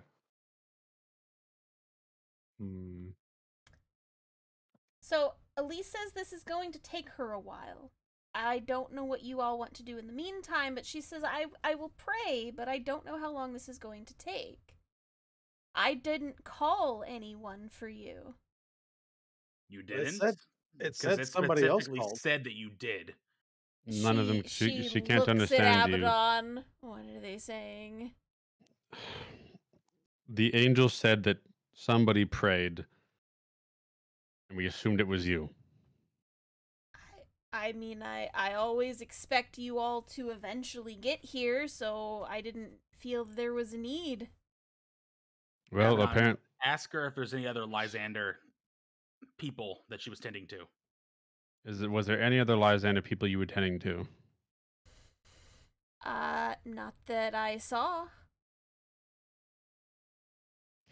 So Elise says this is going to take her a while. I don't know what you all want to do in the meantime, but she says I will pray, but I don't know how long this is going to take. I didn't call anyone for you. You It didn't? said, it Because said it somebody else specifically called. said that you did. None of them. She She can't looks understand at you. Abaddon. What are they saying? The angel said that somebody prayed, and we assumed it was you. I mean, I always expect you all to eventually get here, so I didn't feel there was a need. Well, Abaddon, apparently, ask her if there's any other Lysander people that she was tending to. was there any other Lysander people you were tending to? Not that I saw.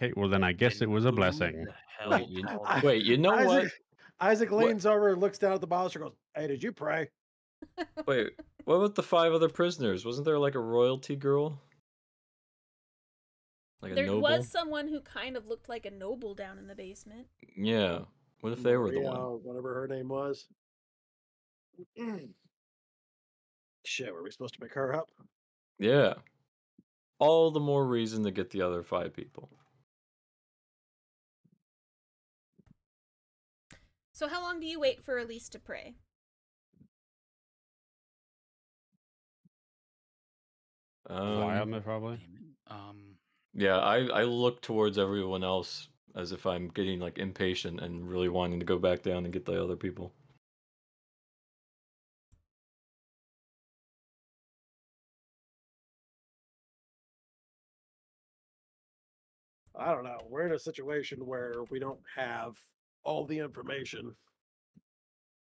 Okay, well then I guess it was a Who blessing. the hell Wait, you, called I- her? wait, you know Isaac, what? Isaac What- leans over and looks down at the monster and goes, "Hey, did you pray?" Wait, what about the 5 other prisoners? Wasn't there like a royalty girl? Like a There noble? was someone who kind of looked like a noble down in the basement. Yeah. What if they were the Maria, one? whatever her name was. Shit, were we supposed to pick her up? Yeah. All the more reason to get the other 5 people. So how long do you wait for Elise to pray? Fly on there, probably. Yeah, I look towards everyone else as if I'm getting like impatient and really wanting to go back down and get the other people. I don't know. We're in a situation where we don't have all the information.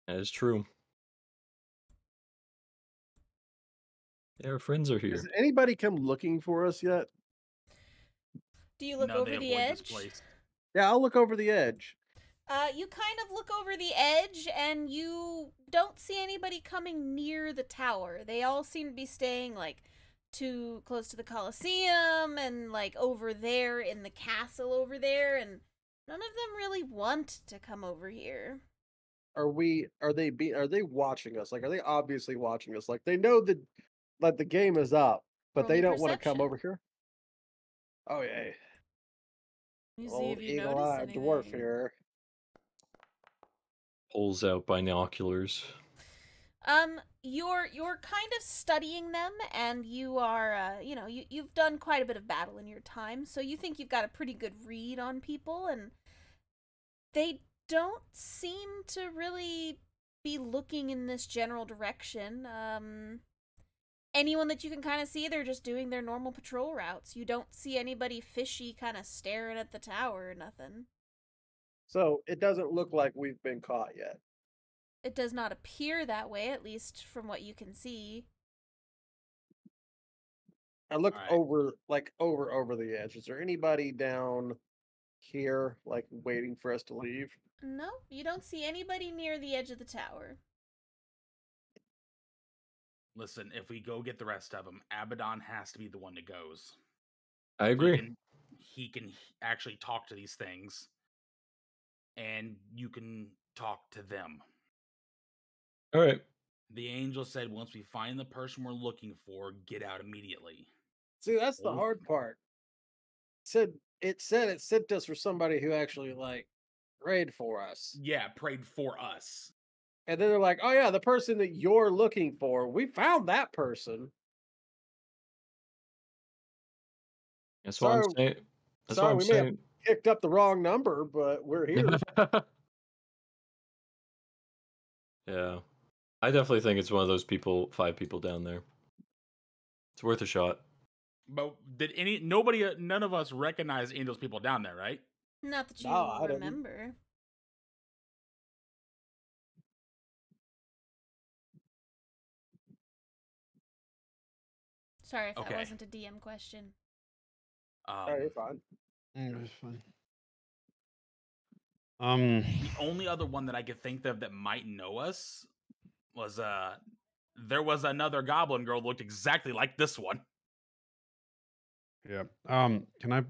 That is true. Yeah, our friends are here. Has anybody come looking for us yet? Do you look No, over they the avoid this edge? place. Yeah, I'll look over the edge. You kind of look over the edge and you don't see anybody coming near the tower. They all seem to be staying like too close to the Colosseum and like over there in the castle over there, and none of them really want to come over here. Are they watching us? Like, are they obviously watching us? Like, they know that the game is up, but Roll they me don't want to come perception. over here. Oh yeah, You see old if you notice eagle-eyed dwarf anything. here. Pulls out binoculars. You're kind of studying them, and you are, you've done quite a bit of battle in your time, so you think you've got a pretty good read on people, and they don't seem to really be looking in this general direction. Anyone that you can kind of see, they're just doing their normal patrol routes. You don't see anybody fishy kind of staring at the tower or nothing. So it doesn't look like we've been caught yet. It does not appear that way, at least from what you can see. I look Alright. over the edge. Is there anybody down here, like waiting for us to leave? No, you don't see anybody near the edge of the tower. Listen, if we go get the rest of them, Abaddon has to be the one that goes. I He agree. can actually talk to these things, and you can talk to them. All right. The angel said, once we find the person we're looking for, get out immediately. See, that's the Oh. hard part. It said it sent us for somebody who actually like prayed for us. Yeah, prayed for us. And then they're like, "Oh yeah, the person that you're looking for, we found that person." That's what I'm Sorry- saying. That's sorry, what I'm we may have saying. Picked up the wrong number, but we're here. Yeah. I definitely think it's one of those 5 people down there. It's worth a shot. But none of us recognize any of those people down there, right? Not that you No, I didn't. remember. Sorry if that Okay. wasn't a DM question. Oh, you're fine. It was fun. The only other one that I could think of that might know us was there was another goblin girl that looked exactly like this one. Yeah. Can I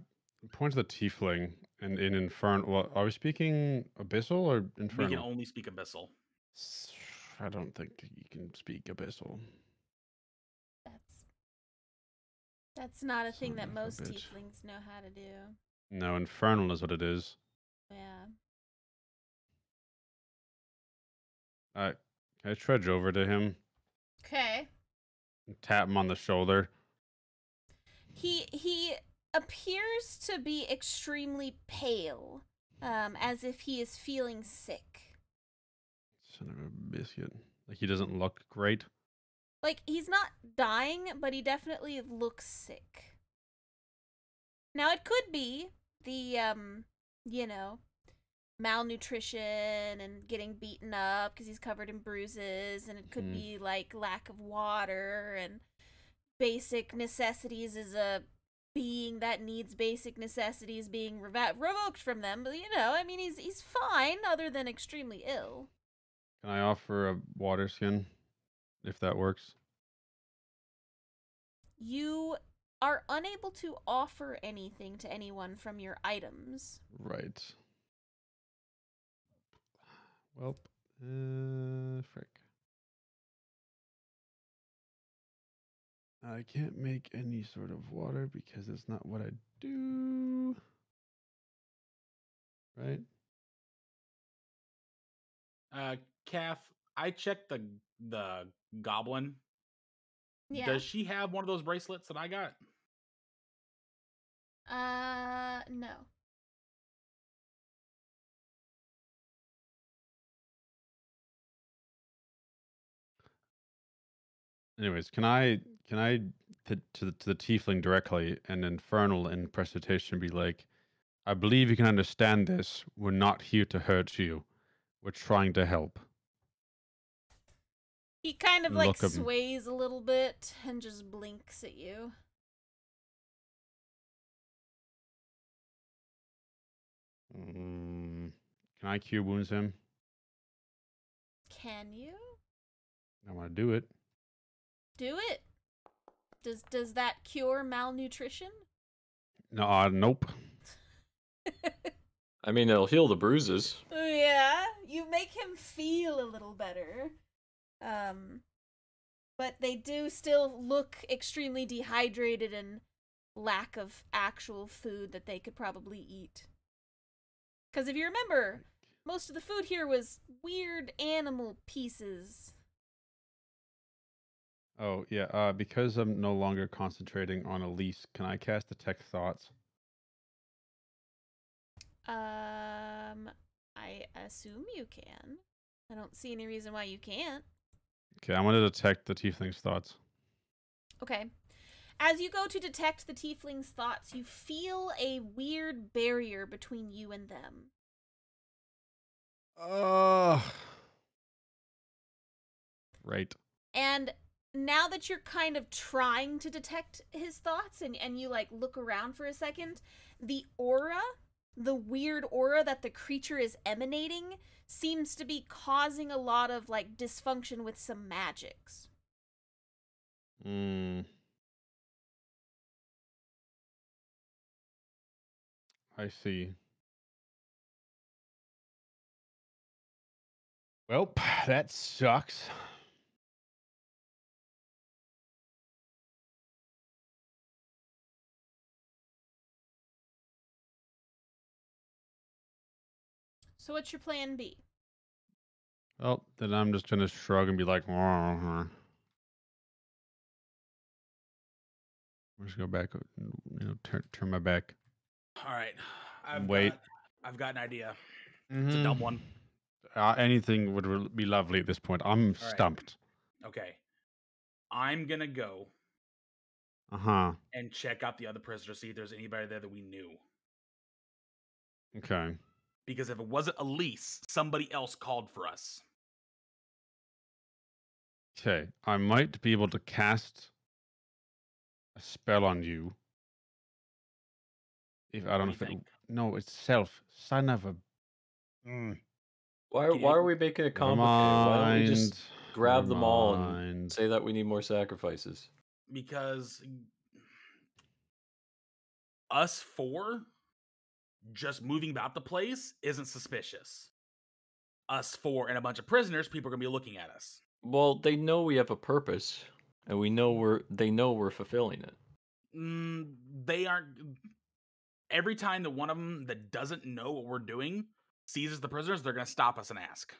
point to the tiefling And in Infernal, well, are we speaking Abyssal or We Infernal? can only speak Abyssal. I don't think you can speak Abyssal. That's not a thing that Son of a most bitch. tieflings know how to do. No, Infernal is what it is. Yeah. Can I trudge over to him Okay. and tap him on the shoulder? He appears to be extremely pale, as if he is feeling sick. Son of a biscuit. Like he doesn't look great. Like, he's not dying, but he definitely looks sick. Now, it could be the, you know, malnutrition and getting beaten up because he's covered in bruises, and it could be, like, lack of water and basic necessities as a being that needs basic necessities being revoked from them. But, you know, I mean, he's fine, other than extremely ill. Can I offer a water skin, if that works? You are unable to offer anything to anyone from your items. Right. Well, frick. I can't make any sort of water because it's not what I do. Right? Calf, I checked the goblin. Yeah. Does she have one of those bracelets that I got? No. Anyways, can I to the tiefling directly and Infernal in precipitation be like, I believe you can understand this. We're not here to hurt you. We're trying to help. He kind of like Look 'em. sways a little bit and just blinks at you. Can I cure wounds him? Can you? I want to do it. Do it. Does that cure malnutrition? No, nope. I mean, it'll heal the bruises. Yeah, you make him feel a little better. But they do still look extremely dehydrated and lack of actual food that they could probably eat. Because if you remember, most of the food here was weird animal pieces. Oh yeah. Because I'm no longer concentrating on Elise, can I cast Detect Thoughts? I assume you can. I don't see any reason why you can't. Okay, I'm gonna detect the tiefling's thoughts. Okay. As you go to detect the tiefling's thoughts, you feel a weird barrier between you and them. Right. And now that you're kind of trying to detect his thoughts and you like look around for a second, the aura, the weird aura that the creature is emanating seems to be causing a lot of like dysfunction with some magics. I see. Well, that sucks. So what's your plan B? Well, then I'm just gonna shrug and be like, just go back, turn my back. All right. Wait. I've got an idea. It's a dumb one. Anything would be lovely at this point. I'm right. stumped. Okay. I'm gonna go and check out the other prisoners, see if there's anybody there that we knew. Okay. Because if it wasn't Elise, somebody else called for us. Okay. I might be able to cast a spell on you. If I don't know if it. No, it's self. Son of a. Why are we making it complicated? Why don't we just grab them all and say that we need more sacrifices? Because us four just moving about the place isn't suspicious. Us four and a bunch of prisoners, people are gonna be looking at us. Well, they know we have a purpose, and they know we're fulfilling it. They aren't. Every time that one of them that doesn't know what we're doing seizes the prisoners, they're gonna stop us and ask.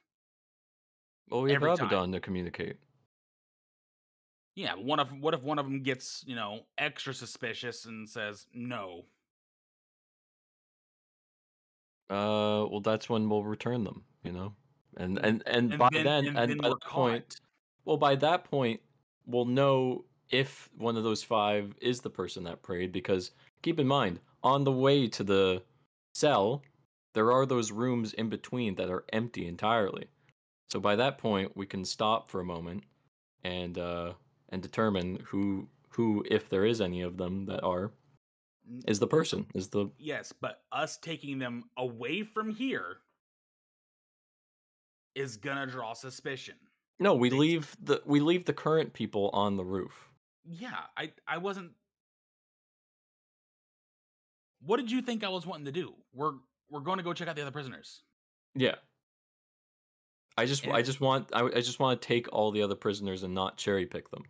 Well, we have Every time. Abaddon to communicate. Yeah, what if one of them gets, extra suspicious and says no? Well, that's when we'll return them, and And by then by we're that point, well, by that point, we'll know if one of those 5 is the person that prayed. Because keep in mind, on the way to the cell, there are those rooms in between that are empty entirely. So by that point, we can stop for a moment and determine who, if there is any of them that are, is the person, is the Yes, but us taking them away from here is gonna draw suspicion. No, we leave the current people on the roof. Yeah, I wasn't. What did you think I was wanting to do? We're going to go check out the other prisoners. Yeah. I just want to take all the other prisoners and not cherry pick them.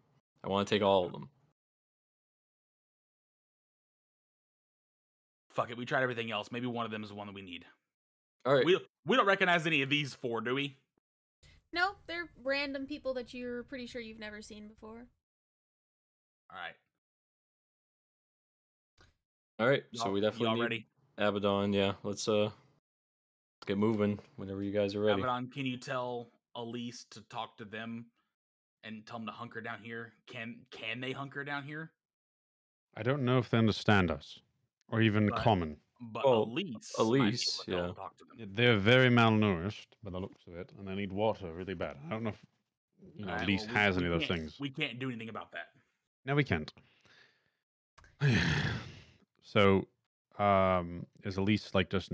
I want to take all of them. Fuck it, we tried everything else. Maybe one of them is the one that we need. All right. We don't recognize any of these 4, do we? No, they're random people that you're pretty sure you've never seen before. All right. So we definitely y'all need ready? Abaddon. Yeah, let's get moving whenever you guys are ready. Abaddon, can you tell Elise to talk to them and tell them to hunker down here? Can they hunker down here? I don't know if they understand us, or even common. But Well, Elise, Elise, might be able to yeah. talk to them. They're very malnourished, by the looks of it, and they need water really bad. I don't know if Alright, Elise well, has we any of those can't- things. We can't do anything about that. No, we can't. So, is Elise just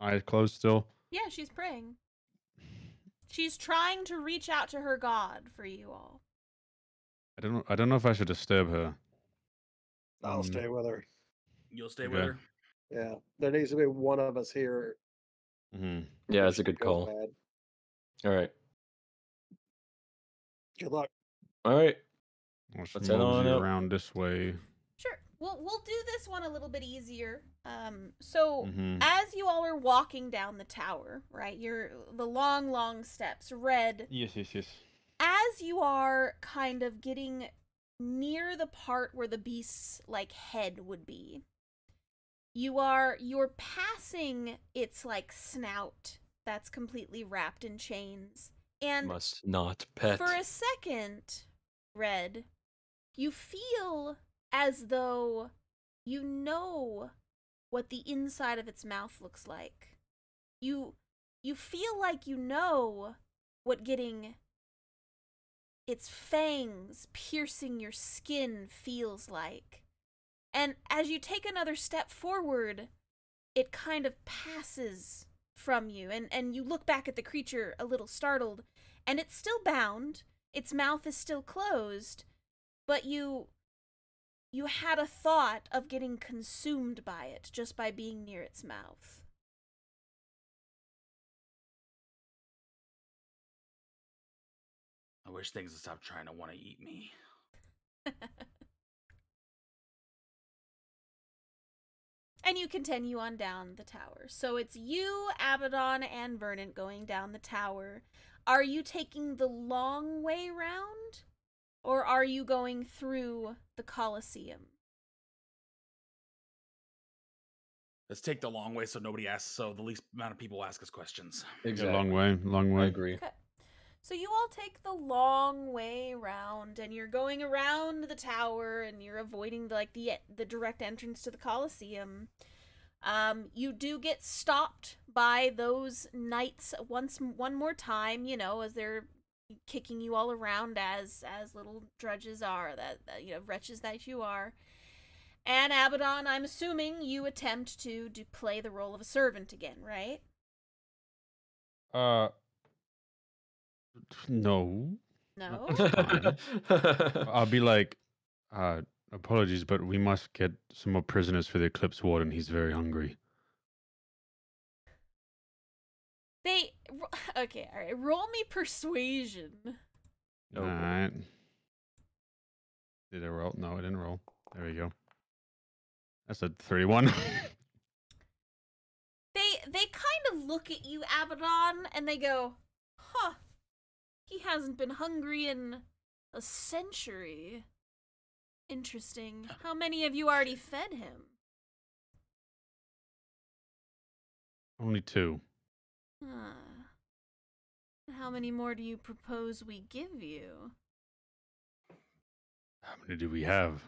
eyes closed still? Yeah, she's praying. She's trying to reach out to her god for you all. I don't know if I should disturb her. I'll stay with her. You'll stay with Okay. her? Yeah, there needs to be one of us here. Mm-hmm. Yeah, if that's a shit good goes call. bad. All right. Good luck. All right. Let's Let's head on mosey up. around this way. Sure. We'll do this one a little bit easier. So Mhm. as you all are walking down the tower, right? You're the long steps, Red. Yes. As you are kind of getting near the part where the beast's head would be, you're passing its snout that's completely wrapped in chains. And Must not pet. for a second, Red, you feel as though you know what the inside of its mouth looks like. You feel like you know what getting its fangs piercing your skin feels like. And as you take another step forward, it kind of passes from you, and you look back at the creature a little startled, and it's still bound, its mouth is still closed, but you had a thought of getting consumed by it just by being near its mouth. I wish things would stop trying to want to eat me. And you continue on down the tower. So it's you, Abaddon, and Vernon going down the tower. Are you taking the long way round? Or are you going through the Colosseum? Let's take the long way so nobody asks, so the least amount of people ask us questions. Exactly. Long way. I agree. Okay. So you all take the long way round, and you're going around the tower, and you're avoiding the direct entrance to the Colosseum. You do get stopped by those knights one more time, as they're kicking you all around as little drudges are, that wretches that you are. And Abaddon, I'm assuming you attempt to play the role of a servant again, right? No. No? I'll be like, apologies, but we must get some more prisoners for the Eclipse Warden. He's very hungry. Okay, all right. Roll me persuasion. Oh, All boy. right. Did I roll? No, I didn't roll. There we go. That's a 3-1. They kind of look at you, Abaddon, and they go, "Huh. He hasn't been hungry in a century. Interesting. How many of you already fed him?" Only 2. How many more do you propose we give you? How many do we have?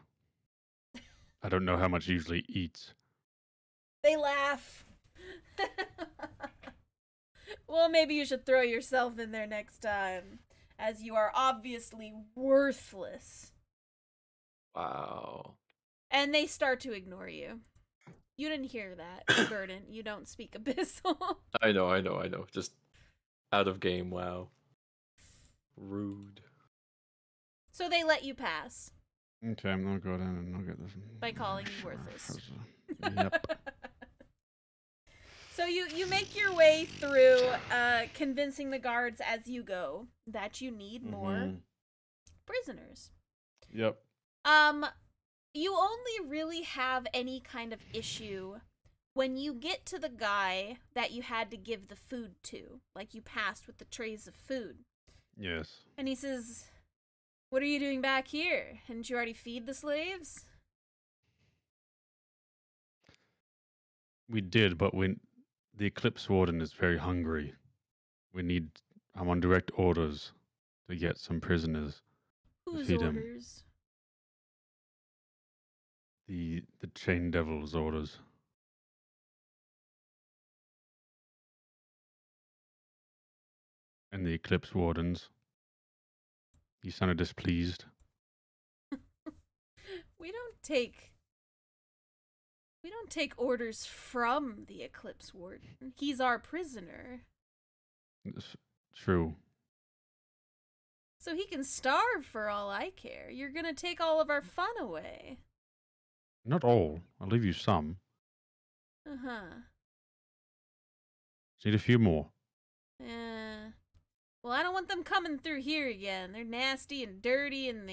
I don't know how much he usually eats. They laugh. Well, maybe you should throw yourself in there next time, as you are obviously worthless. Wow. And they start to ignore you. You didn't hear that, Burden. You don't speak Abyssal. I know. Just out of game. Wow. Rude. So they let you pass Okay, I'm gonna go down and I'll get this. by calling you worthless. Yep. So you make your way through, convincing the guards as you go that you need more Mhm. prisoners. Yep. You only really have any kind of issue when you get to the guy that you had to give the food to, like you passed with the trays of food. Yes. And he says, "What are you doing back here? Didn't you already feed the slaves?" We did, but the Eclipse Warden is very hungry. I'm on direct orders to get some prisoners to Whose feed him. orders? The Chain Devil's orders. And the Eclipse Warden's. He sounded displeased. We don't take orders from the Eclipse Warden. He's our prisoner. It's true. So he can starve for all I care. You're gonna take all of our fun away. Not all. I'll leave you some. Uh-huh. Just need a few more. Well, I don't want them coming through here again. They're nasty and dirty and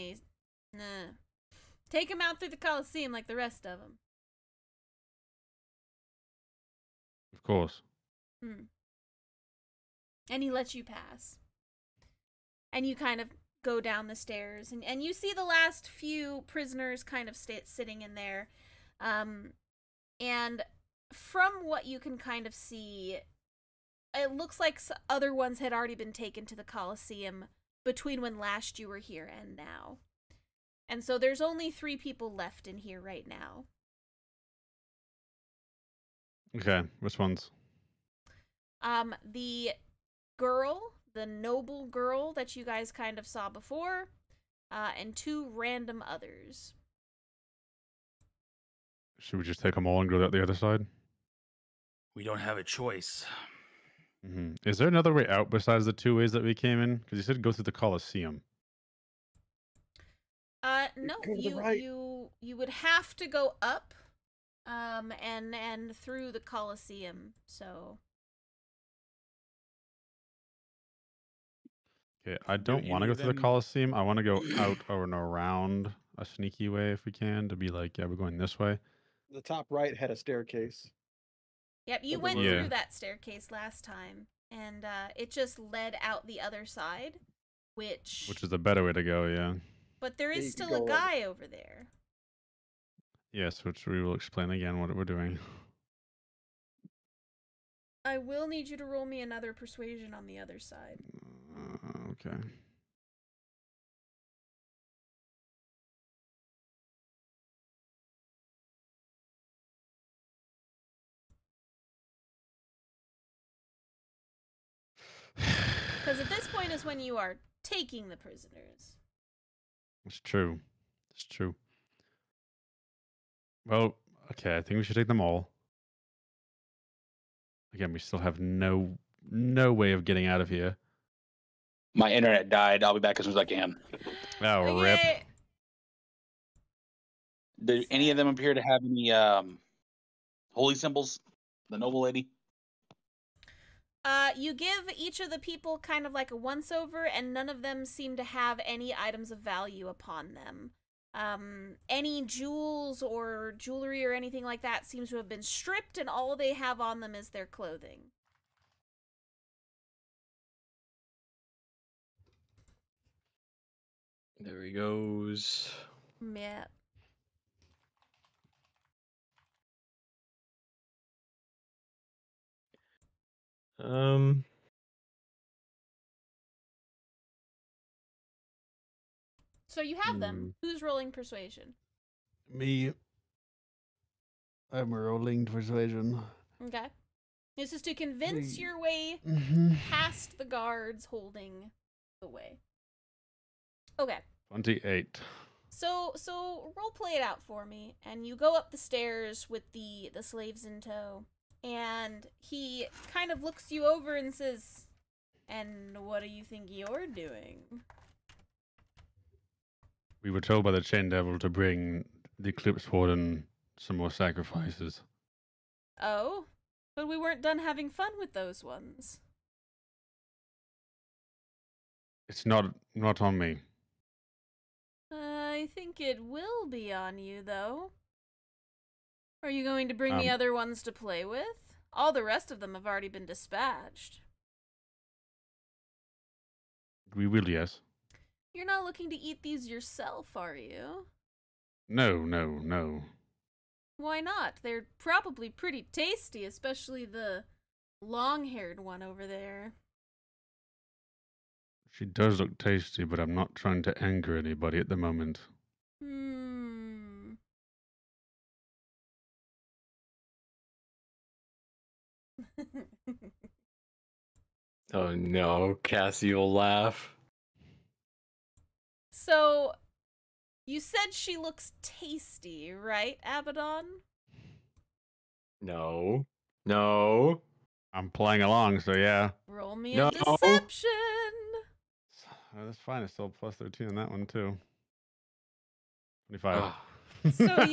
Nah. Take them out through the Coliseum like the rest of them. Of course. And he lets you pass. And you kind of go down the stairs. And you see the last few prisoners kind of sitting in there. And from what you can kind of see, it looks like other ones had already been taken to the Coliseum between when last you were here and now. And so there's only 3 people left in here right now. Okay, which ones? The girl, the noble girl that you guys kind of saw before, and 2 random others. Should we just take them all and go out the other side? We don't have a choice. Is there another way out besides the 2 ways that we came in? Because you said go through the Coliseum. No, Go to the right. you would have to go up, and through the Coliseum. So Okay, I Do don't want to any go of through the them- Coliseum. I want to go out or and around a sneaky way if we can to be like, yeah, we're going this way. The top right had a staircase. yep, you Okay, went yeah. through that staircase last time, and it just led out the other side, which Which is the better way to go, yeah. but there Yeah, is you could still a go over. guy over there. Yes, which we will explain again what we're doing. I will need you to roll me another persuasion on the other side. Okay. Because at this point is when you are taking the prisoners. It's true. It's true. Well, okay, I think we should take them all. Again, we still have no way of getting out of here. My internet died. I'll be back as soon as I can. Oh, rip. Okay. Do any of them appear to have any holy symbols? The noble lady? You give each of the people kind of like a once-over, and none of them seem to have any items of value upon them. Any jewels or jewelry or anything like that seems to have been stripped, and all they have on them is their clothing. There he goes. Yeah. So you have them. Who's rolling persuasion? Me. I'm rolling persuasion. Okay. This is to convince Hey. your way past the guards holding the way. Okay. 28. So role play it out for me, and you go up the stairs with the slaves in tow, and he kind of looks you over and says, "And what do you think you're doing?" We were told by the Chain Devil to bring the Eclipse Warden some more sacrifices. Oh, but we weren't done having fun with those ones. It's not on me. I think it will be on you, though. Are you going to bring the other ones to play with? All the rest of them have already been dispatched. We will, yes. You're not looking to eat these yourself, are you? No. Why not? They're probably pretty tasty, especially the long-haired one over there. She does look tasty, but I'm not trying to anger anybody at the moment. Oh no, Cassie will laugh. So, you said she looks tasty, right, Abaddon? No. I'm playing along, so yeah. Roll me No. a deception. That's fine. It's still plus 13 on that one, too. 25. Ugh. So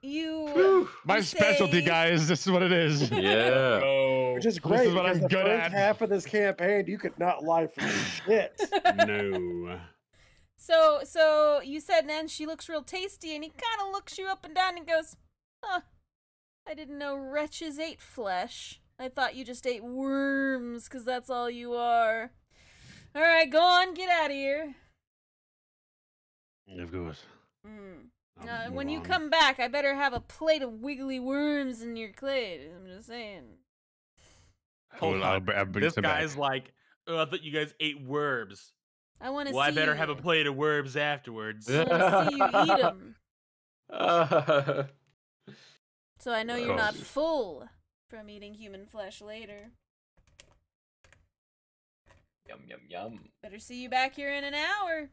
you My you specialty, say- guys. This is what it is. Yeah. Which is This great is what because I'm the good first at. half of this campaign, you could not lie for shit. No. So you said, and she looks real tasty, and he kind of looks you up and down and goes, "Huh, I didn't know wretches ate flesh. I thought you just ate worms, because that's all you are. All right, go on, get out of here." Of course. When you come back, I better have a plate of wiggly worms in your plate. I'm just saying. Hold I'll on. bring This some guy's back. like, oh, I thought you guys ate worms. I want to Well, see I better have a plate of worms afterwards. I want to see you eat them. So I know you're not Course. full from eating human flesh later. Yum yum yum. Better see you back here in an hour.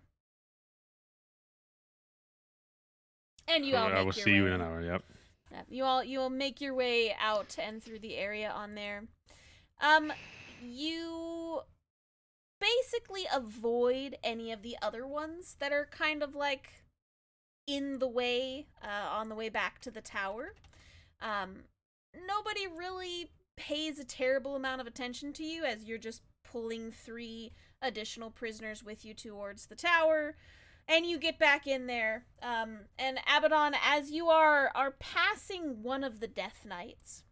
And you all make I will your see way. you in an hour, yep. Yeah, you will make your way out and through the area on there. You basically avoid any of the other ones that are kind of like in the way, on the way back to the tower. Nobody really pays a terrible amount of attention to you as you're just pulling 3 additional prisoners with you towards the tower. And you get back in there, and Abaddon, as you are passing one of the Death Knights,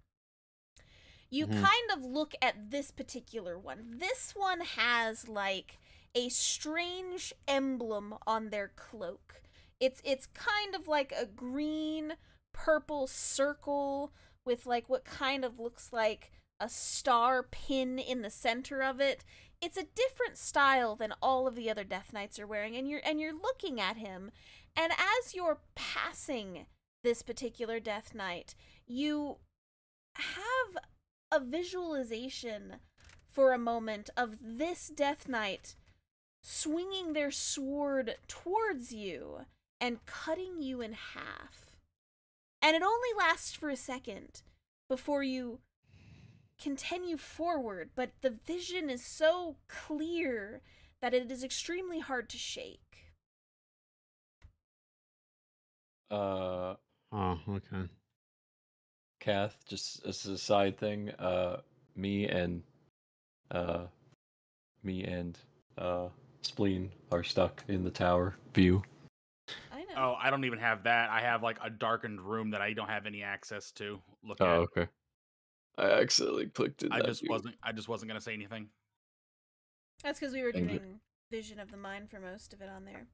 you kind of look at this particular one. This one has, like, a strange emblem on their cloak. It's kind of like a green-purple circle with, like, what kind of looks like a star pin in the center of it. It's a different style than all of the other Death Knights are wearing, and you're looking at him, and as you're passing this particular Death Knight, you have a visualization for a moment of this Death Knight swinging their sword towards you and cutting you in half. And it only lasts for a second before you continue forward, but the vision is so clear that it is extremely hard to shake. Oh, okay. Kath, just as a side thing, me and me and Spleen are stuck in the tower view. I know. Oh, I don't even have that. I have like a darkened room that I don't have any access to look Oh, at. okay. I accidentally clicked in I that just view. wasn't gonna say anything. That's because we were Thank you. doing Vision of the Mind for most of it on there.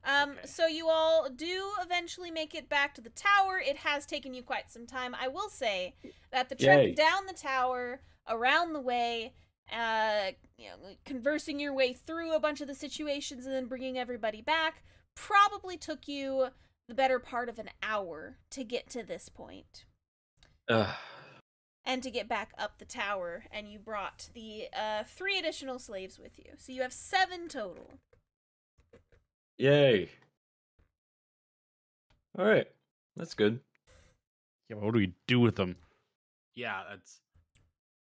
Okay. So you all do eventually make it back to the tower. It has taken you quite some time. I will say that the trek Yay. down the tower, around the way, conversing your way through a bunch of the situations and then bringing everybody back, probably took you the better part of an hour to get to this point. And to get back up the tower, and you brought the 3 additional slaves with you. So you have 7 total. Yay. All right. That's good. Yeah, what do we do with them? Yeah, that's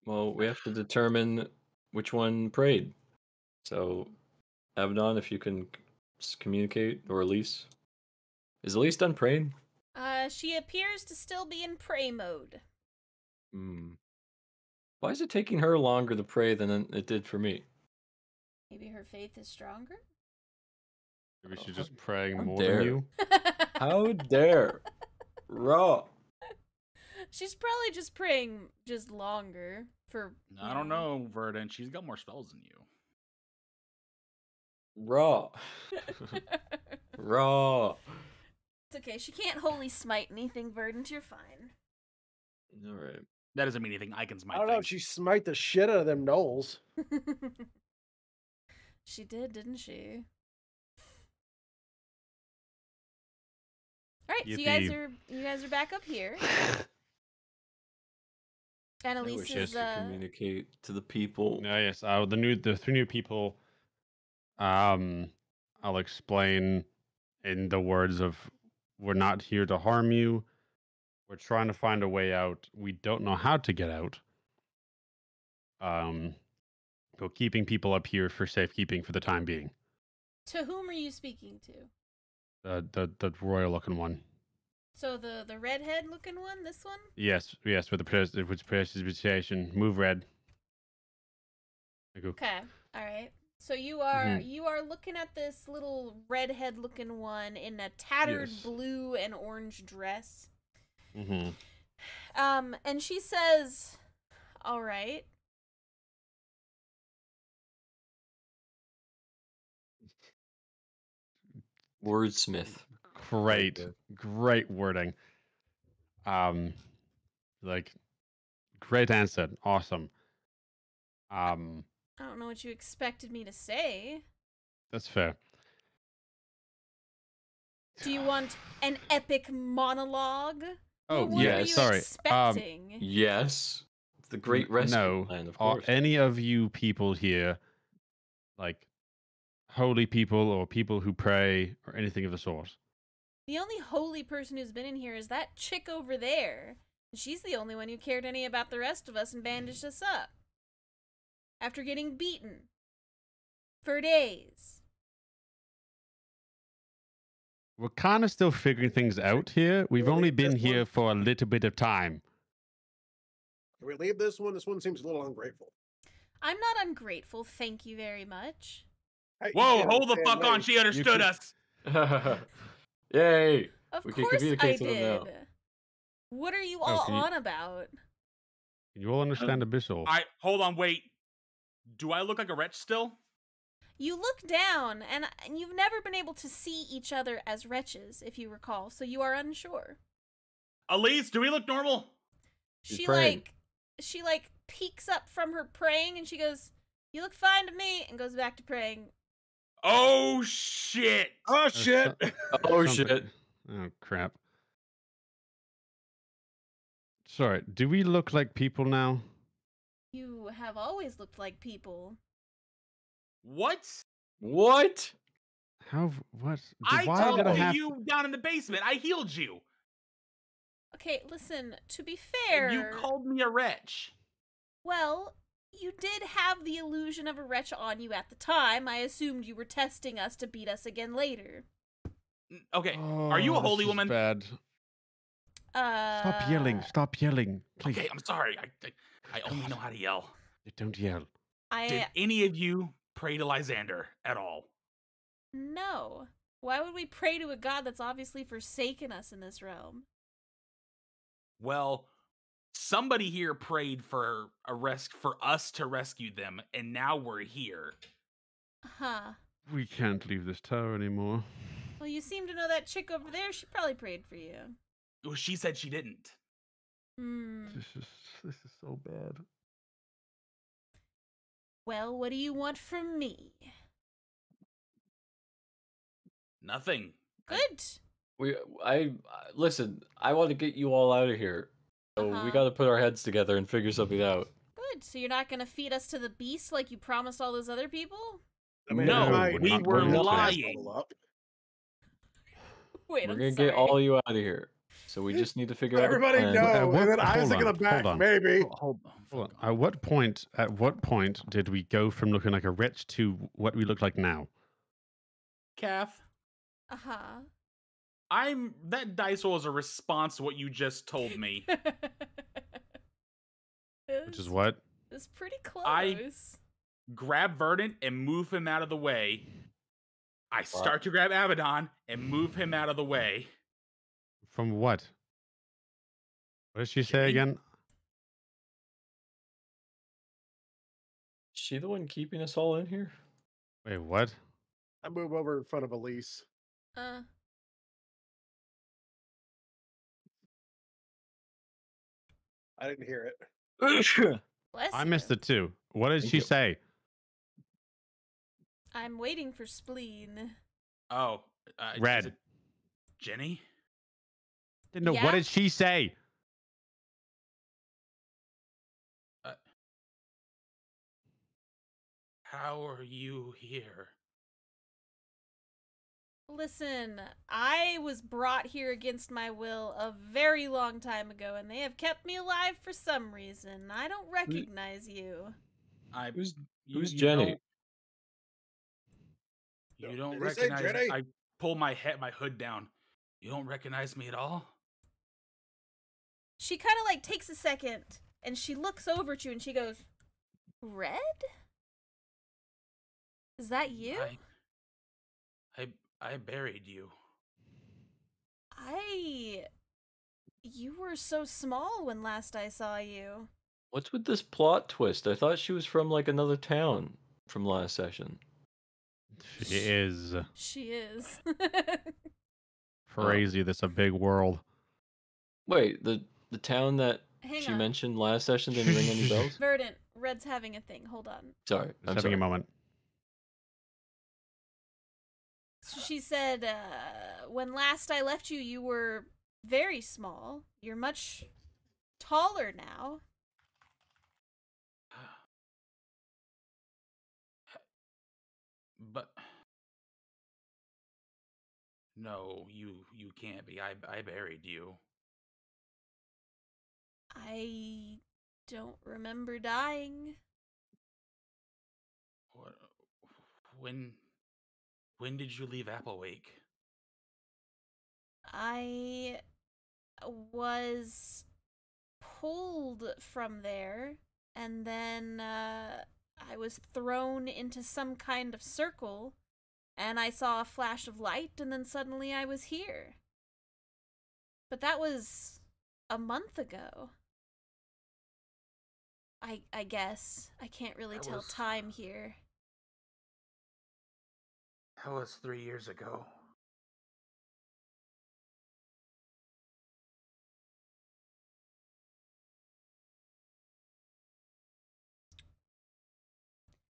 Well, we have to determine which one prayed. So, Abaddon, if you can communicate, or Elise. Is Elise done praying? She appears to still be in prey mode. Hmm. Why is it taking her longer to pray than it did for me? Maybe her faith is stronger? Maybe she's just praying how more dare. than you. How dare? Raw. She's probably just praying just longer for. I don't know, Verdant. She's got more spells than you. Raw. Raw. It's okay. She can't holy smite anything, Verdant. You're fine. All right. That doesn't mean anything. I can smite I don't know. things. She smite the shit out of them gnolls. She did, didn't she? All right, so you guys are back up here. And I Elise wish I is could communicate to the people. Yes. The 3 new people. I'll explain in the words of, "We're not here to harm you. We're trying to find a way out. We don't know how to get out. We're keeping people up here for safekeeping for the time being." To whom are you speaking to? The royal looking one. So the redhead looking one, this one? Yes, with the precipitation. Move red. Okay. All right. So you are looking at this little redhead looking one in a tattered Yes. blue and orange dress. Mm-hmm. And she says, "All right." Wordsmith. Great wording. Like, great answer. Awesome. I don't know what you expected me to say. That's fair. Do you want an epic monologue? Oh, what yeah, were you sorry. expecting? Yes. The Great Rescue No. Plan, of Are course. any of you people here, like, holy people or people who pray or anything of the sort? The only holy person who's been in here is that chick over there. She's the only one who cared any about the rest of us and bandaged us up. After getting beaten. For days. We're kind of still figuring things out here. We've We'll only leave been this here one. for a little bit of time. Can we leave this one? This one seems a little ungrateful. I'm not ungrateful, thank you very much. Hey, you Whoa, can't hold the understand fuck on. me. She understood can- us. Yay. Of We can course I communicate to them did. now. What are you Oh, all can you- on about? Can you all understand Abyssal? Hold on, wait. Do I look like a wretch still? You look down, and you've never been able to see each other as wretches, if you recall, so you are unsure. Elise, do we look normal? She's She praying. like peeks up from her praying, and she goes, "You look fine to me," and goes back to praying. Oh shit! Oh shit! Oh, Something- shit. Oh, crap. Sorry, do we look like people now? You have always looked like people. What? What? What? I Why talked did I to have you down in the basement. I healed you. Okay, listen, to be And fair, you called me a wretch. well, you did have the illusion of a wretch on you at the time. I assumed you were testing us to beat us again later. Okay, are you a Oh, this holy is woman? Bad. Stop yelling. Stop yelling. Please. Okay, I'm sorry. I only know how to yell. Don't yell. Did any of you pray to Lysander at all? No. Why would we pray to a god that's obviously forsaken us in this realm? Well, somebody here prayed for for us to rescue them, and now we're here. Huh. We can't leave this tower anymore. Well, you seem to know that chick over there. She probably prayed for you. Well, she said she didn't. Hmm. This is so bad. Well, what do you want from me? Nothing. Good. Listen. I want to get you all out of here, so we got to put our heads together and figure something out. Good. So you're not gonna feed us to the beast like you promised all those other people? I mean, No, we're we not were going to. lying. Wait, We're I'm gonna sorry. get all you out of here. So we just need to figure out. Everybody a plan. know, and then hold Isaac in the on, back, hold on. maybe. Hold on. At what point did we go from looking like a wretch to what we look like now? Kath, Uh-huh. that dice roll is a response to what you just told me. Which is what? It's pretty close. I grab Verdant and move him out of the way. I start to grab Abaddon and move him out of the way. From what? What did she say Jimmy? again? Is she the one keeping us all in here? Wait, what? I move over in front of Elise. I didn't hear it. Bless I you. missed it too. What did Thank she you. say? I'm waiting for spleen. Oh, Red. is it Jenny? No, Yeah? what did she say? How are you here? Listen, I was brought here against my will a very long time ago, and they have kept me alive for some reason. I don't recognize you. Who's Jenny? You don't Did he say recognize Jenny? I pull my hood down. You don't recognize me at all? She kind of like takes a second, and she looks over at you, and she goes, Red? Is that you? I buried you. You were so small when last I saw you. What's with this plot twist? I thought she was from like another town from last session. She is She is. crazy. That's a big world. Wait, the town that Hang she on. mentioned last session didn't ring any bells? Verdant, Red's having a thing. Hold on. Sorry, Just I'm having sorry. a moment. So she said, when last I left you, you were very small. You're much taller now. But no, you can't be. I buried you. I don't remember dying. What, when did you leave Applewake? I was pulled from there, and then I was thrown into some kind of circle, and I saw a flash of light, and then suddenly I was here. But that was a month ago. I guess. I can't really tell time here. That was 3 years ago.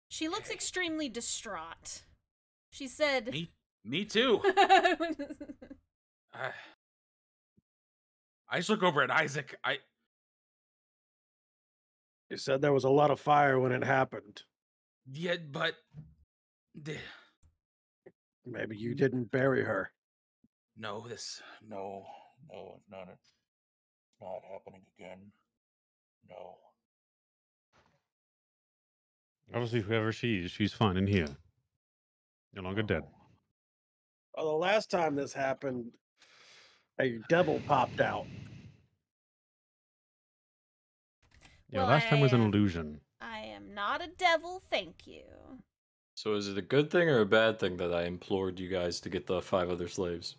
She looks extremely distraught. She said... Me too. I just look over at Isaac. You said there was a lot of fire when it happened. Yeah, but Maybe you didn't bury her. no, it's not happening again. No. Obviously, whoever she is, she's fine in here. No longer dead. Well, the last time this happened, a devil popped out. Yeah, Well, last time was an illusion. I am not a devil, thank you. So is it a good thing or a bad thing that I implored you guys to get the 5 other slaves?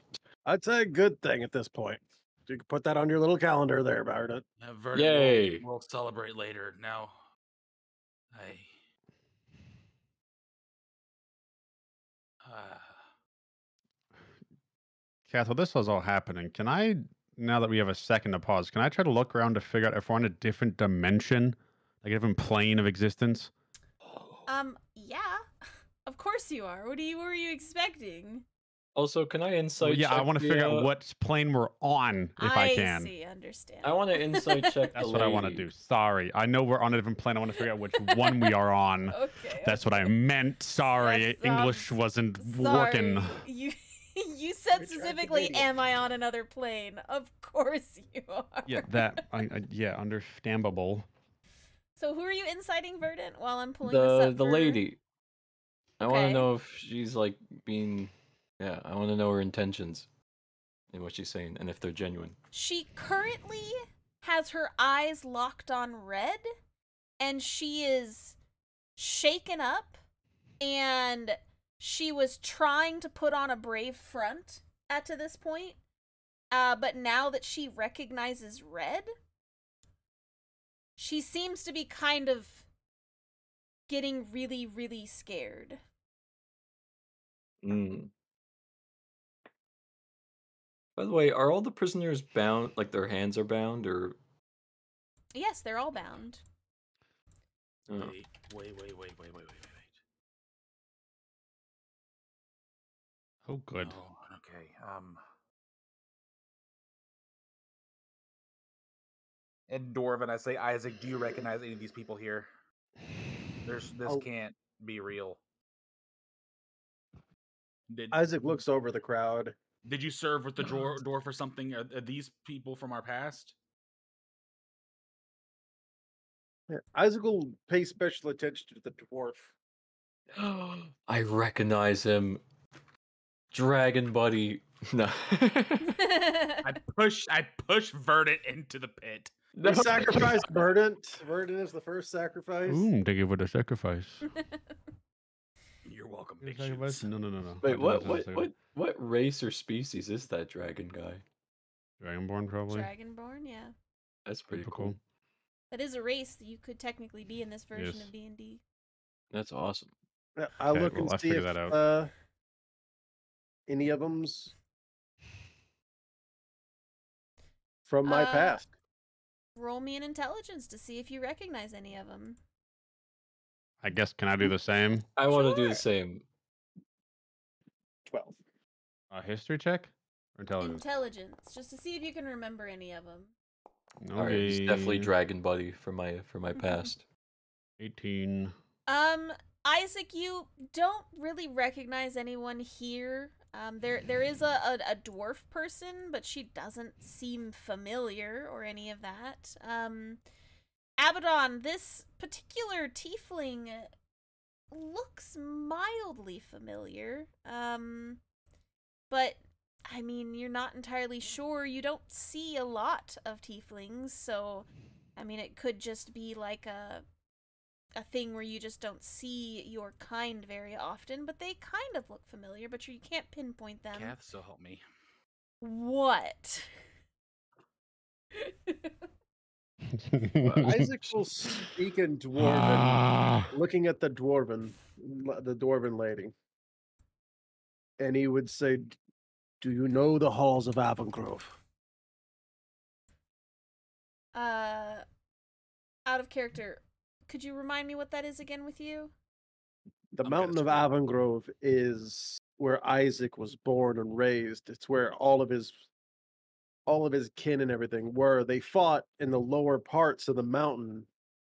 I'd say a good thing at this point. You can put that on your little calendar there, Barnett. Verdant, Yay! we'll celebrate later. Now, I. Kath, while this was all happening, can I, now that we have a second to pause, can I try to look around to figure out if we're on a different dimension, like a different plane of existence? Yeah. Of course you are. What were you expecting? Also, can I insight Yeah, I check want to figure out what plane we're on, if I can. see, understand. I want to insight check That's the what I want to lady. do. Sorry. I know we're on a different plane. I want to figure out which one we are on. Okay. That's what I meant. Sorry. That's, English wasn't working. You you said We tried to specifically, meet you. am I on another plane? Of course you are. Yeah, that. Yeah, understandable. So who are you inciting, Verdant, while I'm pulling this up The for... lady. I want Okay. to know if she's like being. Yeah, I want to know her intentions and what she's saying, and if they're genuine. She currently has her eyes locked on red, and she is shaken up, and she was trying to put on a brave front to this point, but now that she recognizes red, she seems to be kind of getting really, really scared. Mm. By the way, are all the prisoners bound? Like their hands are bound, or? Yes, they're all bound. Oh. Wait. Oh, good. Oh, okay. In Dwarven, I say, Isaac, do you recognize any of these people here? This Oh. can't be real. Isaac looks over the crowd. Did you serve with the dwarf or something? Are these people from our past? Yeah, Isaac will pay special attention to the dwarf. I recognize him. Dragon buddy. No. I push Verdant into the pit. We sacrificed Verdant. Verdant is the first sacrifice. Ooh, thank you for the sacrifice. You're welcome, Your big sacrifice? shoots. No. I Wait, did what? not do the sacrifice. What race or species is that dragon guy? Dragonborn, probably. Dragonborn, yeah. That's pretty Typical. cool. That is a race that you could technically be in this version Yes. of D&D. That's awesome. Yeah, I'll Okay, look well, and I see figured if that out. any of them's from my past. Roll me an intelligence to see if you recognize any of them. I guess, can I do the same? I want to do Sure. the same. 12. A history check? Or intelligence? Intelligence, just to see if you can remember any of them. All right, he's definitely Okay. dragon buddy for my past. 18. Isaac, you don't really recognize anyone here. There is a dwarf person, but she doesn't seem familiar or any of that. Abaddon, this particular tiefling looks mildly familiar. But I mean, you're not entirely sure. You don't see a lot of tieflings, so I mean, it could just be like a thing where you just don't see your kind very often, but they kind of look familiar, but you can't pinpoint them. Kath, so help me. What? Isaac will speak in Dwarven, looking at the Dwarven lady. And he would say, do you know the halls of Avengrove? Out of character, could you remind me what that is again with you? The I'm mountain of gonna Avengrove is where Isaac was born and raised. It's where all of his kin and everything were. They fought in the lower parts of the mountain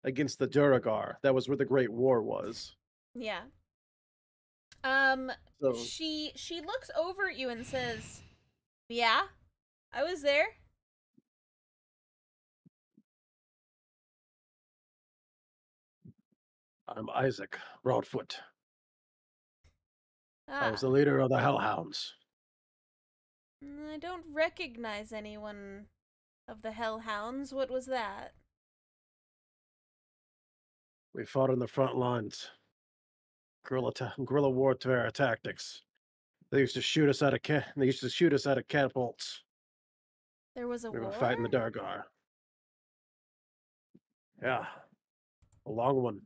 against the Duragar. That was where the Great War was. Yeah. So She looks over at you and says, "Yeah, I was there." I'm Isaac Broadfoot. I Ah, was the leader of the Hellhounds. I don't recognize anyone of the Hellhounds. What was that? We fought in the front lines. Guerrilla warfare tactics. They used to shoot us out of catapults. There was a We were war? fighting the Dargar. Yeah, a long one.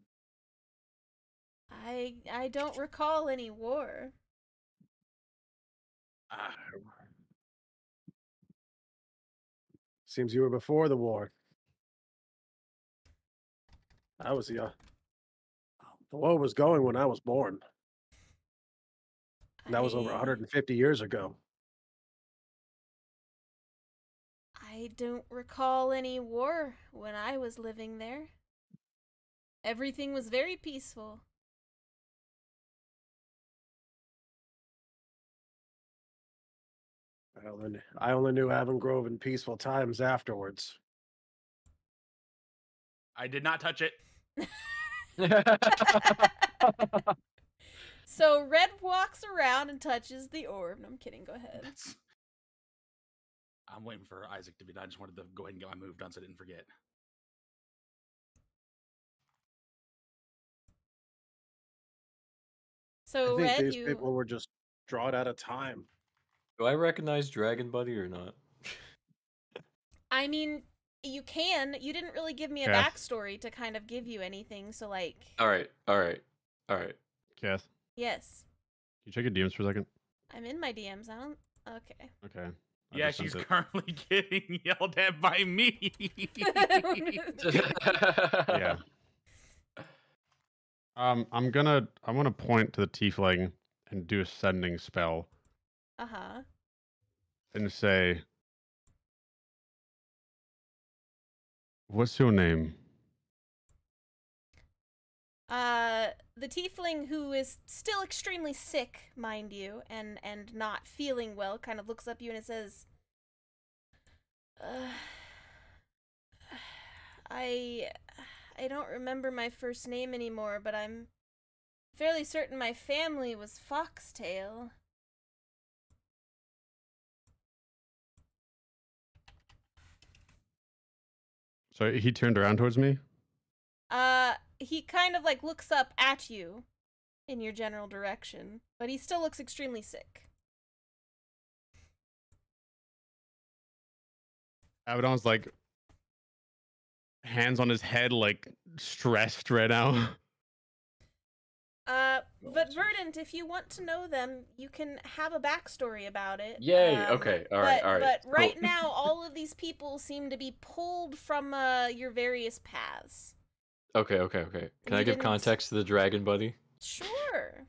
I don't recall any war. Ah, seems you were before the war. I was young. The war was going when I was born. And that was over I- 150 years ago. I don't recall any war when I was living there. Everything was very peaceful. I only knew Avongrove in peaceful times afterwards. I did not touch it. So Red walks around and touches the orb. No, I'm kidding. Go ahead. I'm waiting for Isaac to be done. I just wanted to go ahead and get my move done so I didn't forget. So I think Red, these people were just drawn out of time. Do I recognize Dragon Buddy or not? I mean, you can. You didn't really give me a Yes. backstory to kind of give you anything, so like. All right. Kath, Yes. can you check your DMs for a second? I'm in my DMs. I don't. Okay. Okay. I Yeah, just sent she's it. currently getting yelled at by me. Yeah. I'm gonna point to the tiefling and do a sending spell Uh-huh. and say, "What's your name?" The tiefling, who is still extremely sick, mind you, and not feeling well, kind of looks up at you and it says, I don't remember my first name anymore, but I'm fairly certain my family was Foxtail. So he turned around towards me. He kind of like looks up at you in your general direction, but he still looks extremely sick. Abaddon's like hands on his head, like stressed right now. But Verdant, if you want to know them, you can have a backstory about it. Yay, okay, all right. But Cool. right now, all of these people seem to be pulled from your various paths. Okay. Can You I give didn't- context to the Dragon Buddy? Sure.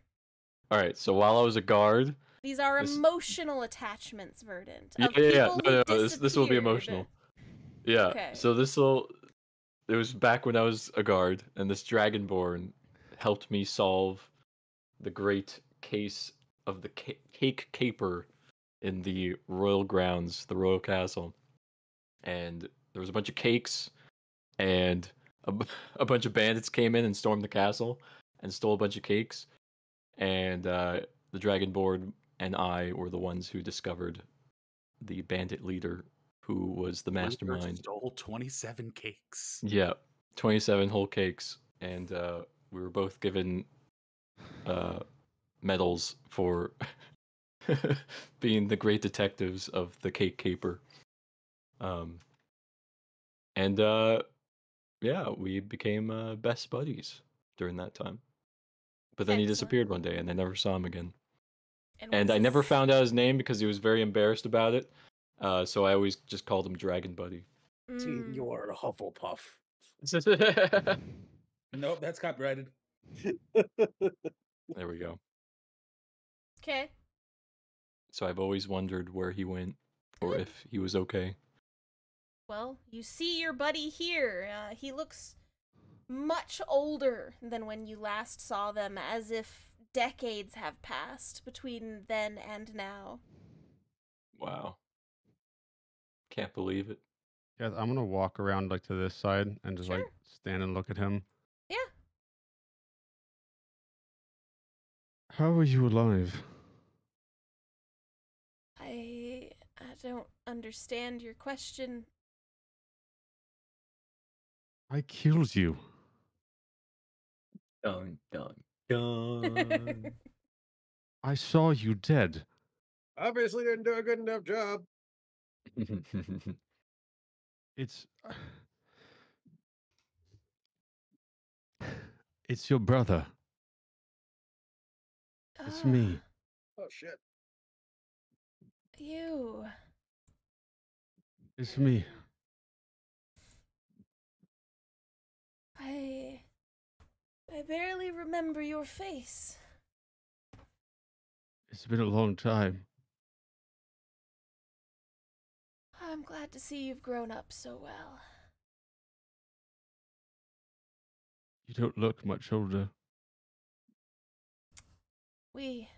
All right. So while I was a guard, These are This- emotional attachments, Verdant. yeah, Of people no, who this will be disappeared. emotional. Yeah. Okay. So it was back when I was a guard, and this Dragonborn helped me solve the great case of the cake caper in the royal grounds, the royal castle. And there was a bunch of cakes, and a bunch of bandits came in and stormed the castle and stole a bunch of cakes. And the Dragonborn and I were the ones who discovered the bandit leader, who was the One person mastermind. stole 27 cakes. Yeah, 27 whole cakes, and we were both given medals for being the great detectives of the cake caper. And yeah, we became best buddies during that time. But then he Excellent. disappeared one day, and I never saw him again. And what's I never his- found out his name because he was very embarrassed about it. So I always just called him Dragon Buddy. Mm. You're a Hufflepuff. Nope, that's copyrighted. There we go. Okay. So I've always wondered where he went, or if he was okay. Well, you see your buddy here. He looks much older than when you last saw them, as if decades have passed between then and now. Wow. Can't believe it. Yeah, I'm gonna walk around like to this side and just like Sure. stand and look at him. Yeah. How are you alive? I don't understand your question. I killed you. Dun, dun, dun. I saw you dead. Obviously didn't do a good enough job. It's it's your brother. It's me. Oh shit. You. It's me. I barely remember your face. It's been a long time. I'm glad to see you've grown up so well. You don't look much older. We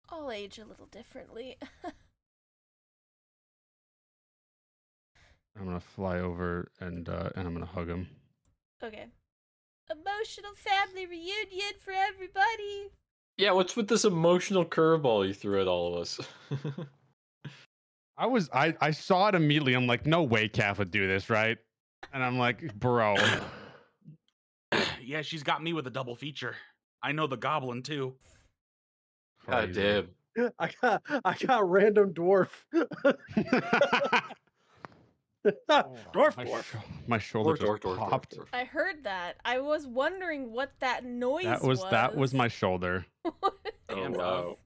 all age a little differently. I'm gonna fly over and I'm gonna hug him. Okay. Emotional family reunion for everybody. Yeah, what's with this emotional curveball you threw at all of us? I saw it immediately. I'm like, no way Calf would do this, right? And I'm like, bro. Yeah, she's got me with a double feature. I know the goblin too. God Crazy. damn. I got random dwarf. Dwarf. My shoulder just Dwarf. popped. I heard that. I was wondering what that noise That was my shoulder. Oh, Damn, wow.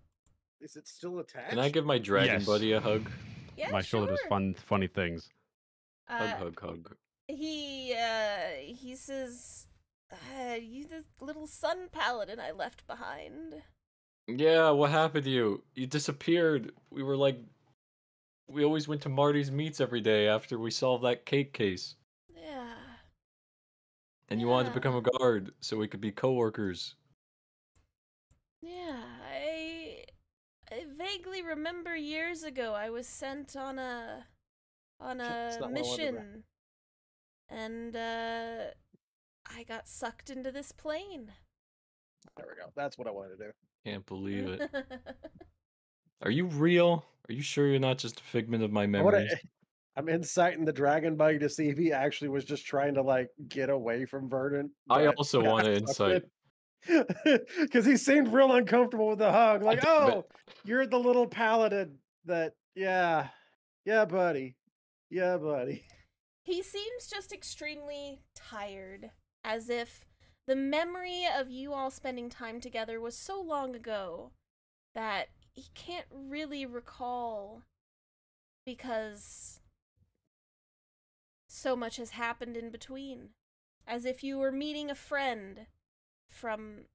Is it still attached? Can I give my dragon Yes. buddy a hug? Yeah, My shoulder does sure. funny things. Hug. He says, you the little sun paladin I left behind. Yeah, what happened to you? You disappeared. We always went to Marty's meets every day after we solved that cake case. Yeah. And you wanted to Yeah. become a guard so we could be coworkers. Yeah, I vaguely remember years ago I was sent on a That's not what I wanted to mission. And I got sucked into this plane. There we go. That's what I wanted to do. Can't believe it. Are you real? Are you sure you're not just a figment of my I memories? I'm inciting the dragon bug to see if he actually was just trying to like get away from Verdant. I but also got want to sucked incite. in. Because he seemed real uncomfortable with the hug. Like, damn it. oh, you're the little paladin that, yeah, buddy. Yeah, buddy. He seems just extremely tired, as if the memory of you all spending time together was so long ago that he can't really recall because so much has happened in between. As if you were meeting a friend from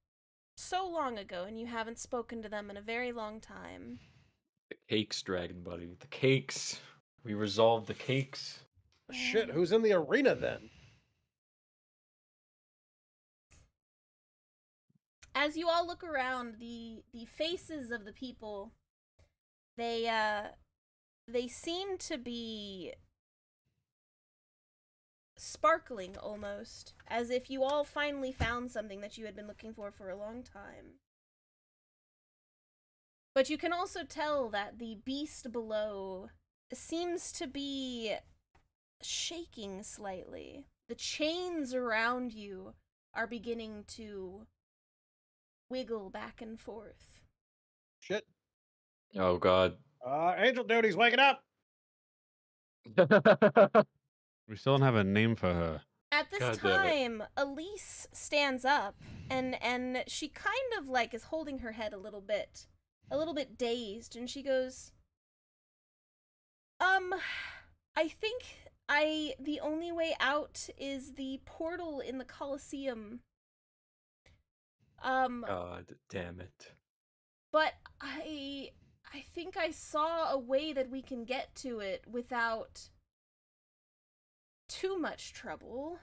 so long ago and you haven't spoken to them in a very long time. The cakes, dragon buddy. The cakes. We resolved the cakes. Shit, who's in the arena then? As you all look around, the faces of the people, they seem to be sparkling almost, as if you all finally found something that you had been looking for a long time. But you can also tell that the beast below seems to be shaking slightly. The chains around you are beginning to wiggle back and forth. Shit. Oh, God. Angel Duty's waking up. We still don't have a name for her. At this God damn it. time, Elise stands up and she kind of like is holding her head a little bit dazed, and she goes, I think the only way out is the portal in the Colosseum. God damn it. But I think I saw a way that we can get to it without too much trouble.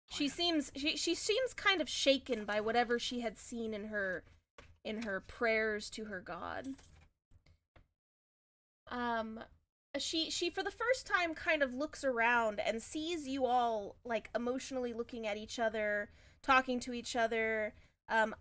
She seems kind of shaken by whatever she had seen in her prayers to her god. She for the first time kind of looks around and sees you all like emotionally looking at each other, talking to each other.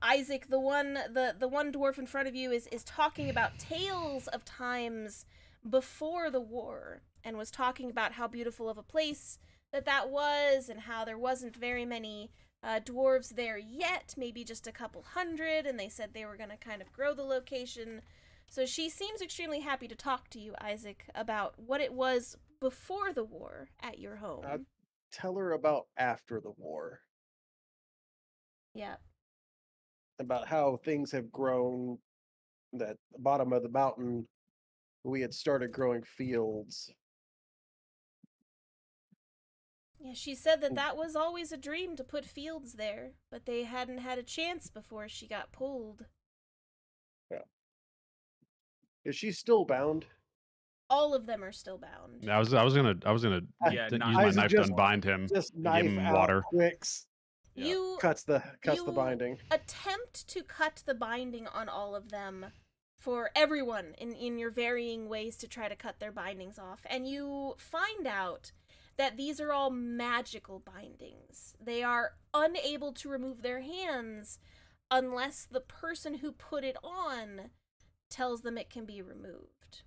Isaac, the one dwarf in front of you is talking about tales of times before the war, and was talking about how beautiful of a place that was, and how there wasn't very many dwarves there yet, maybe just a couple hundred, and they said they were going to kind of grow the location. So she seems extremely happy to talk to you, Isaac, about what it was before the war at your home. Tell her about after the war, Yeah. about how things have grown. That the bottom of the mountain, we had started growing fields. Yeah, she said that that was always a dream to put fields there, but they hadn't had a chance before she got pulled. Yeah. Is she still bound? All of them are still bound. I was gonna Yeah, use not my Isaac knife to just- unbind him. Just give knife him out, water. quicks, Yeah. You cuts the you binding. attempt to cut the binding on all of them for everyone in your varying ways to try to cut their bindings off, and you find out that these are all magical bindings. They are unable to remove their hands unless the person who put it on tells them it can be removed.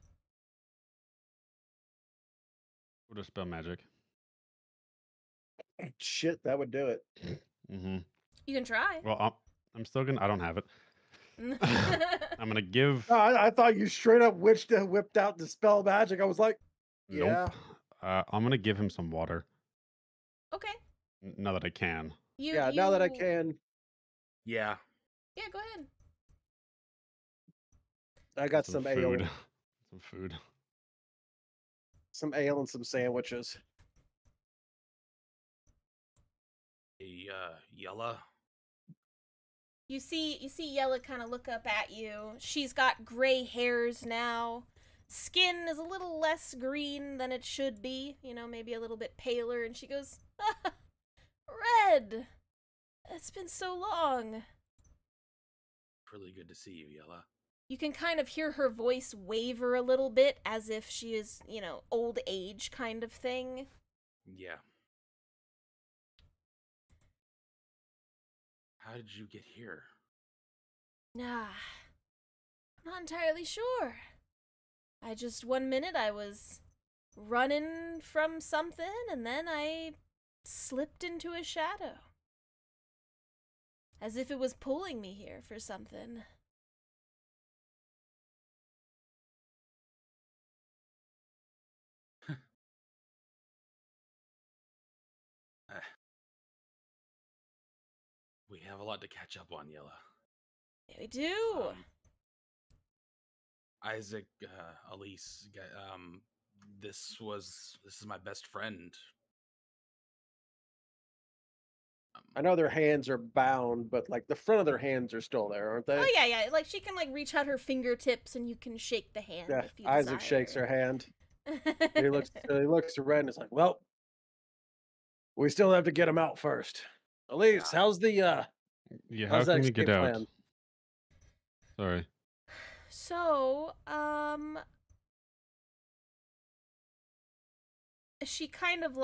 We'll just spell magic. Shit, that would do it. Mm-hmm. You can try. Well, I'm still gonna. I don't have it. I'm gonna give. No, I thought you straight up whipped out the spell magic. I was like, yeah. Nope. I'm gonna give him some water. Okay. Now that I can. Yeah, now that I can, Yeah. Yeah, go ahead. I got some ale, food. Some food. some ale and some sandwiches. Hey, Yella. You see Yella kind of look up at you. She's got gray hairs now. Skin is a little less green than it should be, maybe a little bit paler, and she goes, ah, Red! It's been so long. Really good to see you, Yella. You can kind of hear her voice waver a little bit as if she is, old age kind of thing. Yeah. How did you get here? Nah, I'm not entirely sure. One minute I was running from something, and then I slipped into a shadow. As if it was pulling me here for something. We have a lot to catch up on, Yella. Yeah, we do. Isaac, Elise, this is my best friend. I know their hands are bound, but like the front of their hands are still there, aren't they? Oh yeah. Like she can reach out her fingertips and you can shake the hand Yeah. if you Isaac shakes her desire. hand. He looks to Red and it's like, well, we still have to get him out first. Elise, how's the Yeah. How how's that can we get escape out? plan? Sorry. So, she kind of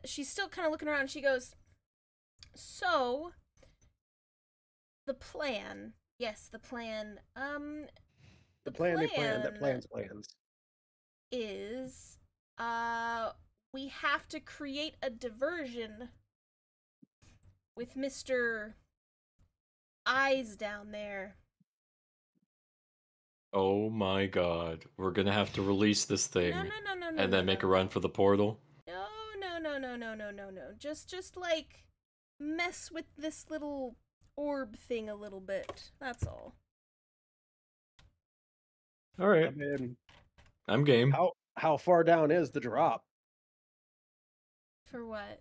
she's still kind of looking around. She goes, so, the plan. Yes, the plan. The plan that plans plans. Is, we have to create a diversion with Mr. Eyes down there. Oh my god. We're gonna have to release this thing. No. And then make a run for the portal. No. Just mess with this little orb thing a little bit. That's all. All I right. mean, I'm game. how far down is the drop For what?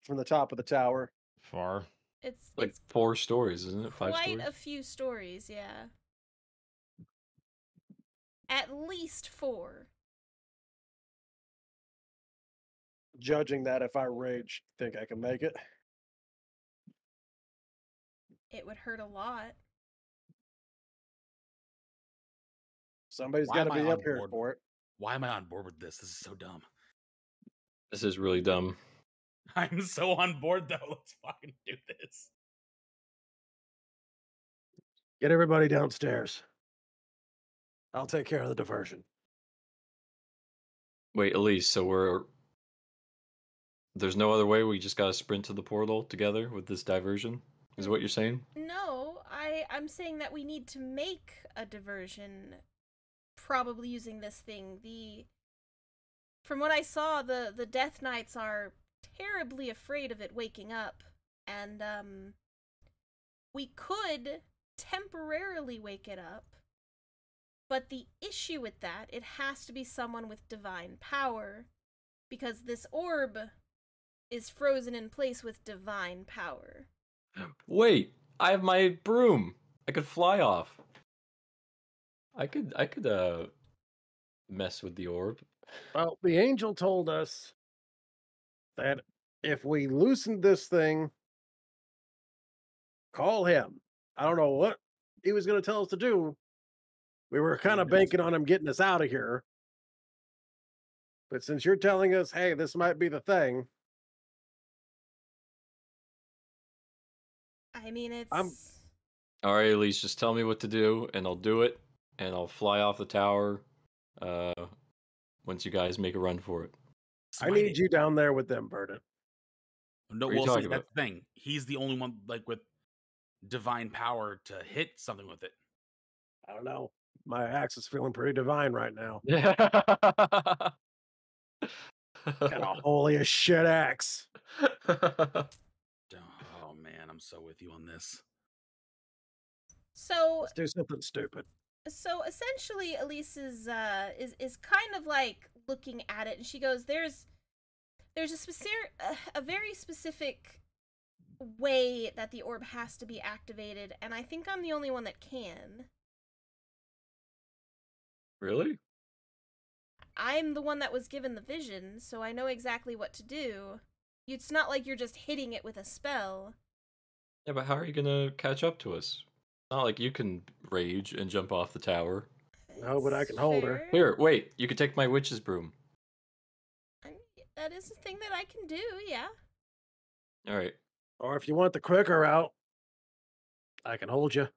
from the top of the tower? Far. It's Like it's 4 stories, isn't it? 5 quite stories? a few stories, yeah. At least 4. Judging that, if I rage, think I can make it? It would hurt a lot. Somebody's Why got to am I be up on here board? for it. Why am I on board with this? This is so dumb. This is really dumb. I'm so on board though. Let's fucking do this. Get everybody downstairs. I'll take care of the diversion. Wait, Elise, so we're there's no other way. We just gotta sprint to the portal together with this diversion. Is what you're saying? No, I'm saying that we need to make a diversion, probably using this thing. From what I saw, the Death Knights are terribly afraid of it waking up, and we could temporarily wake it up. But the issue with that, it has to be someone with divine power, because this orb is frozen in place with divine power. Wait, I have my broom. I could fly off. I could mess with the orb. Well, the angel told us that if we loosened this thing, call him. I don't know what he was going to tell us to do. We were kind of banking on him getting us out of here. But since you're telling us, hey, this might be the thing. I mean, it's... All right, Elise, just tell me what to do, and I'll do it, and I'll fly off the tower once you guys make a run for it. I need you down there with them, Burden. No, What are you well, see, talking that's the thing. He's the only one, like, with divine power to hit something with it. I don't know. My axe is feeling pretty divine right now. Yeah. Got a holy as shit axe. Oh man, I'm so with you on this. So Let's do something stupid. So essentially, Elise is kind of like looking at it, and she goes, "There's a very specific way that the orb has to be activated, and I think I'm the only one that can. Really? I'm the one that was given the vision, so I know exactly what to do. It's not like you're just hitting it with a spell." Yeah, but how are you gonna catch up to us? It's not like you can rage and jump off the tower. No, but I can hold her. Fair. Here, wait. You can take my witch's broom. That is a thing that I can do, yeah. All right. Or if you want the quicker route, I can hold you.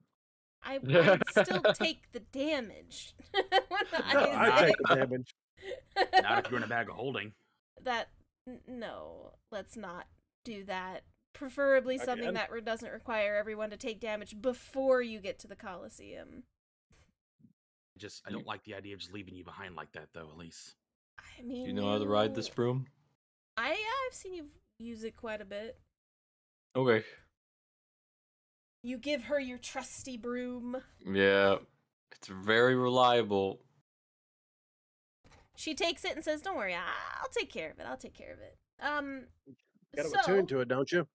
I'd still take the damage. I take the damage. Not if you're in a bag of holding. No, let's not do that. Preferably something Again? that doesn't require everyone to take damage before you get to the Coliseum. I don't like the idea of just leaving you behind like that, though, Elise. I mean, Do you know how to ride this broom? I've seen you use it quite a bit. Okay. You give her your trusty broom. Yeah. It's very reliable. She takes it and says, "Don't worry, I'll take care of it. I'll take care of it." Got to So, attune to it, don't you?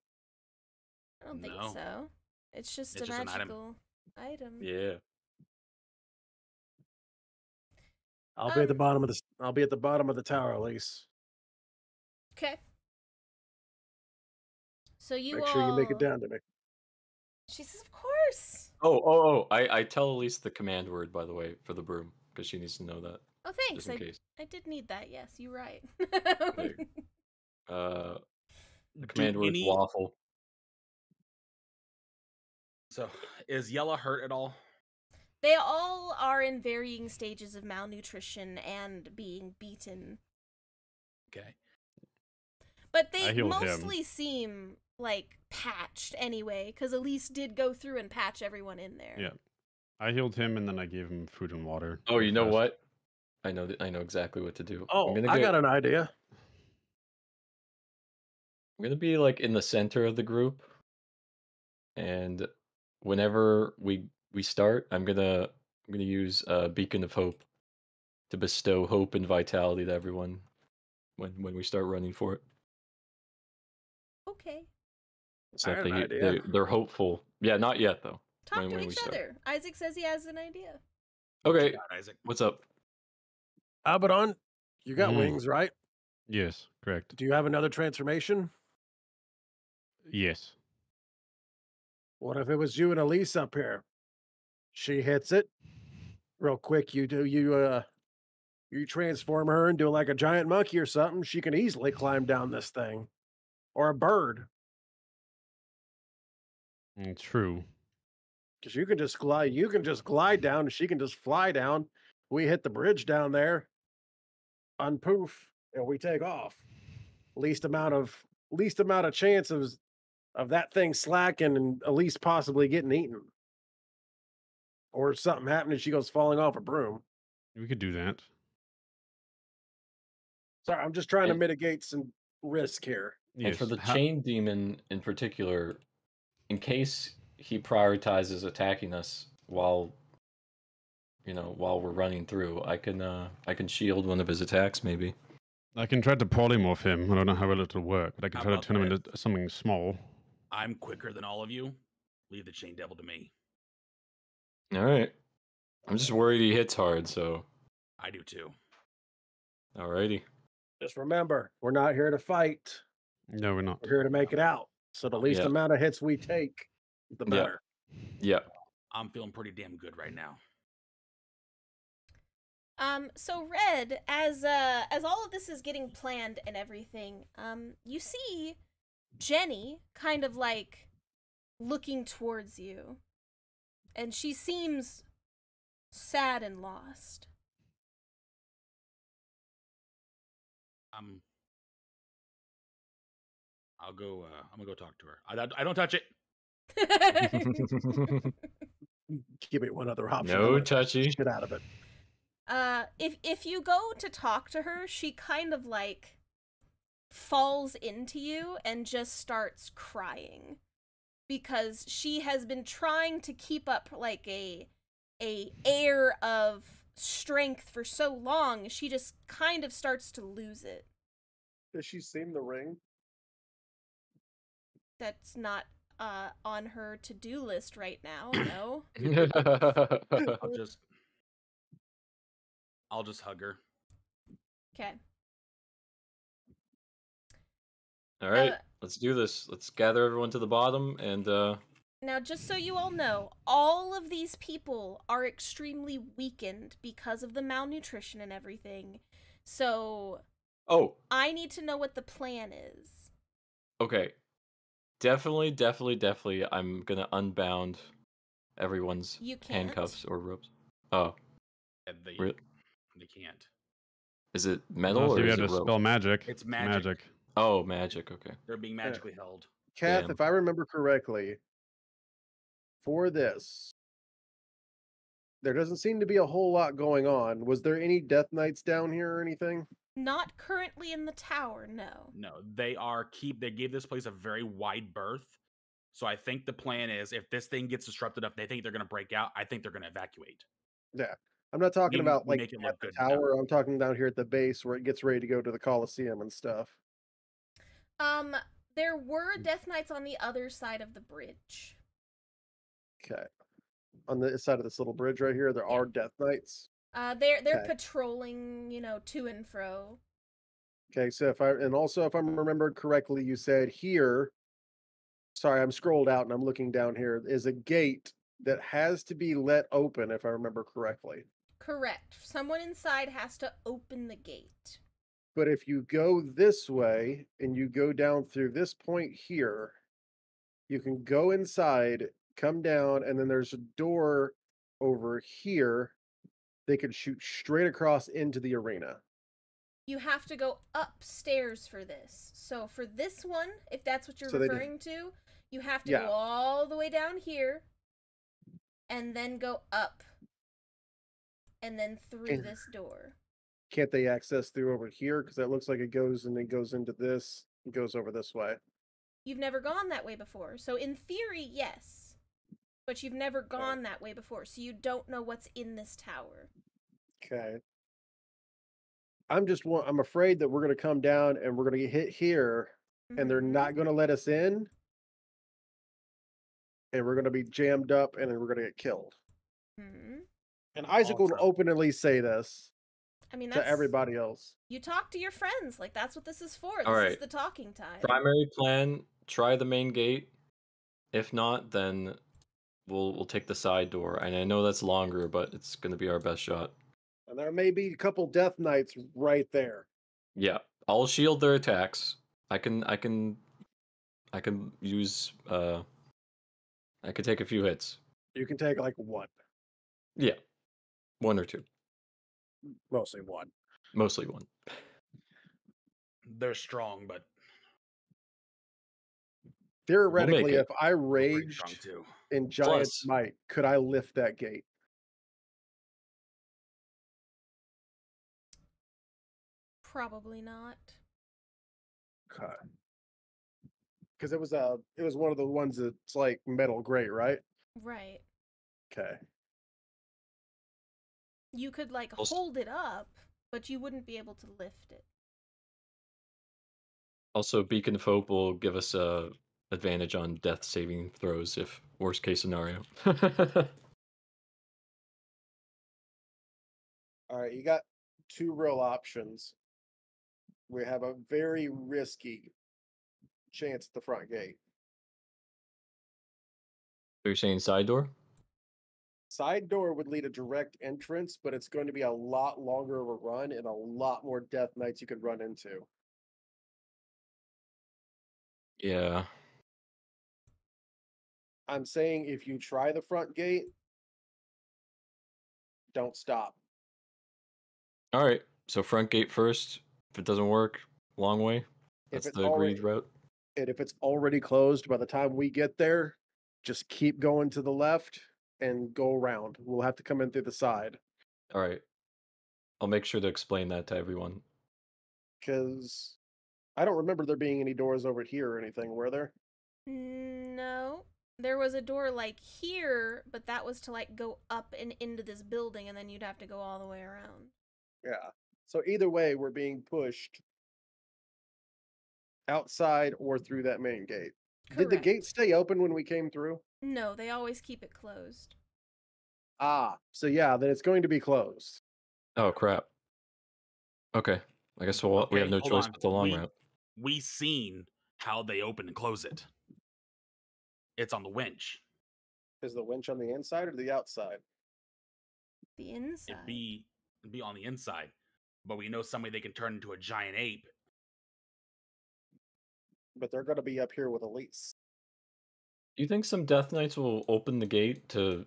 I don't think No. so. It's just It's a just an item. magical item. Yeah. I'll be at the bottom of I'll be at the bottom of the tower, Elise. Okay. So you Make sure you make it down to me. She says, "Of course." Oh. I tell Elise the command word, by the way, for the broom, because she needs to know that. Oh, thanks. Just in case. I did need that. Yes, you're right. The command word's any- waffle. So, is Yella hurt at all? They all are in varying stages of malnutrition and being beaten. Okay. But I they healed him. mostly seem like patched anyway, because Elise did go through and patch everyone in there. Yeah. I healed him and then I gave him food and water. Oh, you know Fast. what? I know exactly what to do. Oh, I got an idea. I'm gonna be like in the center of the group, and whenever we start, I'm gonna use Beacon of Hope to bestow hope and vitality to everyone when we start running for it. Okay. So I that have an idea. they're hopeful. Yeah, not yet though. Talk When to we each start. other. Isaac says he has an idea. Okay, God, Isaac. what's up? Abaddon, you got Mhm. wings, right? Yes, correct. Do you have another transformation? Yes. What if it was you and Elise up here? She hits it real quick. You transform her into like a giant monkey or something. She can easily climb down this thing, or a bird, True. because you can just glide. You can just glide down, and she can just fly down. We hit the bridge down there, unpoof, and we take off. least amount of chances of that thing slacking and at least possibly getting eaten. Or something happening, she goes falling off a broom. We could do that. Sorry, I'm just trying to And- mitigate some risk here. Yes. And for the chain demon in particular, in case he prioritizes attacking us while we're running through, I can shield one of his attacks maybe. I can try to polymorph him. I don't know how well it'll work, but I can How try to about turn him this? into something small. I'm quicker than all of you. Leave the chain devil to me. All right. I'm just worried he hits hard, so I do too. alrighty. Just remember, we're not here to fight. No, we're not. We're here to make it out. So the least Yeah. amount of hits we take, the Yeah. better. Yeah. I'm feeling pretty damn good right now. So Red, as all of this is getting planned and everything, you see Jenny kind of like looking towards you. And she seems sad and lost. I'll go. I'm gonna go talk to her. I don't touch it. Give me one other option. No I'm gonna touchy. Get out of it. If you go to talk to her, she kind of like falls into you and just starts crying because she has been trying to keep up like a air of strength for so long. She just kind of starts to lose it. Has she seen the ring? That's not on her to-do list right now. No. I'll just hug her. Okay. All right, let's do this. Let's gather everyone to the bottom and Now, just so you all know, all of these people are extremely weakened because of the malnutrition and everything. So, I need to know what the plan is. Okay. Definitely, I'm gonna unbound everyone's You can't. handcuffs or ropes. Oh, They can't. is it metal Unless or you is had it to rope? spell magic. It's magic. Oh, magic. Okay. They're being magically held. Kath, Damn. if I remember correctly, for this, there doesn't seem to be a whole lot going on. Was there any Death Knights down here or anything? Not currently in the tower, no. No, they gave this place a very wide berth. So I think the plan is if this thing gets disrupted enough, they think they're gonna break out. I think they're gonna evacuate. Yeah. I'm not talking We about like make it at look the good now. tower. I'm talking down here at the base where it gets ready to go to the Coliseum and stuff. There were Death Knights on the other side of the bridge. Okay. On the side of this little bridge right here, there are Death Knights. They're Okay. patrolling, to and fro. Okay, so if I'm remembered correctly, you said here, sorry, I'm scrolled out and I'm looking down here, is a gate that has to be let open, if I remember correctly. Correct. Someone inside has to open the gate. But if you go this way and you go down through this point here, you can go inside, come down, and then there's a door over here. They could shoot straight across into the arena. You have to go upstairs for this. So for this one, if that's what you're So they did- referring to, you have to Yeah. go all the way down here and then go up and then through And- this door. Can't they access through over here? Because that looks like it goes and then goes into this and goes over this way. You've never gone that way before. So in theory, yes. But you've never gone that way before, so you don't know what's in this tower. Okay. I'm afraid that we're going to come down and we're going to get hit here and they're Mhm. not going to let us in. And we're going to be jammed up and then we're going to get killed. Mhm. And Isaac will Also- openly say this I mean, to that's everybody else. You talk to your friends. Like, that's what this is for. This All is right. the talking time. Primary plan: try the main gate. If not, then we'll take the side door. And I know that's longer, but it's gonna be our best shot. And there may be a couple Death Knights right there. Yeah, I'll shield their attacks. I can use I could take a few hits. You can take like one, Yeah, one or two, mostly one. mostly one. They're strong, but Theoretically, it. if I we're pretty strong raged too. in giant Plus- might, could I lift that gate? Probably not. Okay. Because it was one of the ones that's like metal grate, right? Right. Okay. You could like Also- hold it up, but you wouldn't be able to lift it. Also, Beacon of Hope will give us a advantage on death saving throws if worst case scenario. All right, you got two real options. We have a very risky chance at the front gate. Are you saying side door? Side door would lead a direct entrance, but it's going to be a lot longer of a run and a lot more death knights you could run into. Yeah. I'm saying if you try the front gate, don't stop. All right. So front gate first. If it doesn't work, long way. That's it's the agreed route. And if it's already closed by the time we get there, just keep going to the left and go around. We'll have to come in through the side. All right. I'll make sure to explain that to everyone. Because I don't remember there being any doors over here or anything, were there? No. There was a door like here, but that was to like go up and into this building, and then you'd have to go all the way around. Yeah. So either way, we're being pushed outside or through that main gate. Did the gate Correct. stay open when we came through? No, they always keep it closed. Ah, so yeah, then it's going to be closed. Oh crap. Okay. I guess we have Okay, no hold choice on. but the long route. We seen how they open and close it. It's on the winch. Is the winch on the inside or the outside? The inside. It'd be on the inside. But we know somebody they can turn into a giant ape. But they're going to be up here with Elise. Do you think some Death Knights will open the gate to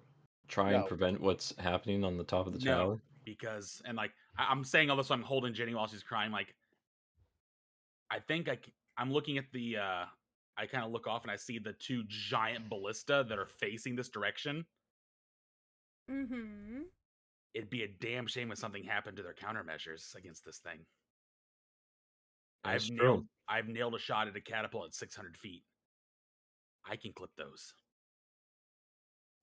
try and No. prevent what's happening on the top of the tower? Because and like I'm saying all this, I'm holding Jenny while she's crying. Like I think I'm looking at the. I kind of look off and I see the two giant ballista that are facing this direction. Mm-hmm. It'd be a damn shame if something happened to their countermeasures against this thing. That's true. I've nailed a shot at a catapult at 600 feet. I can clip those.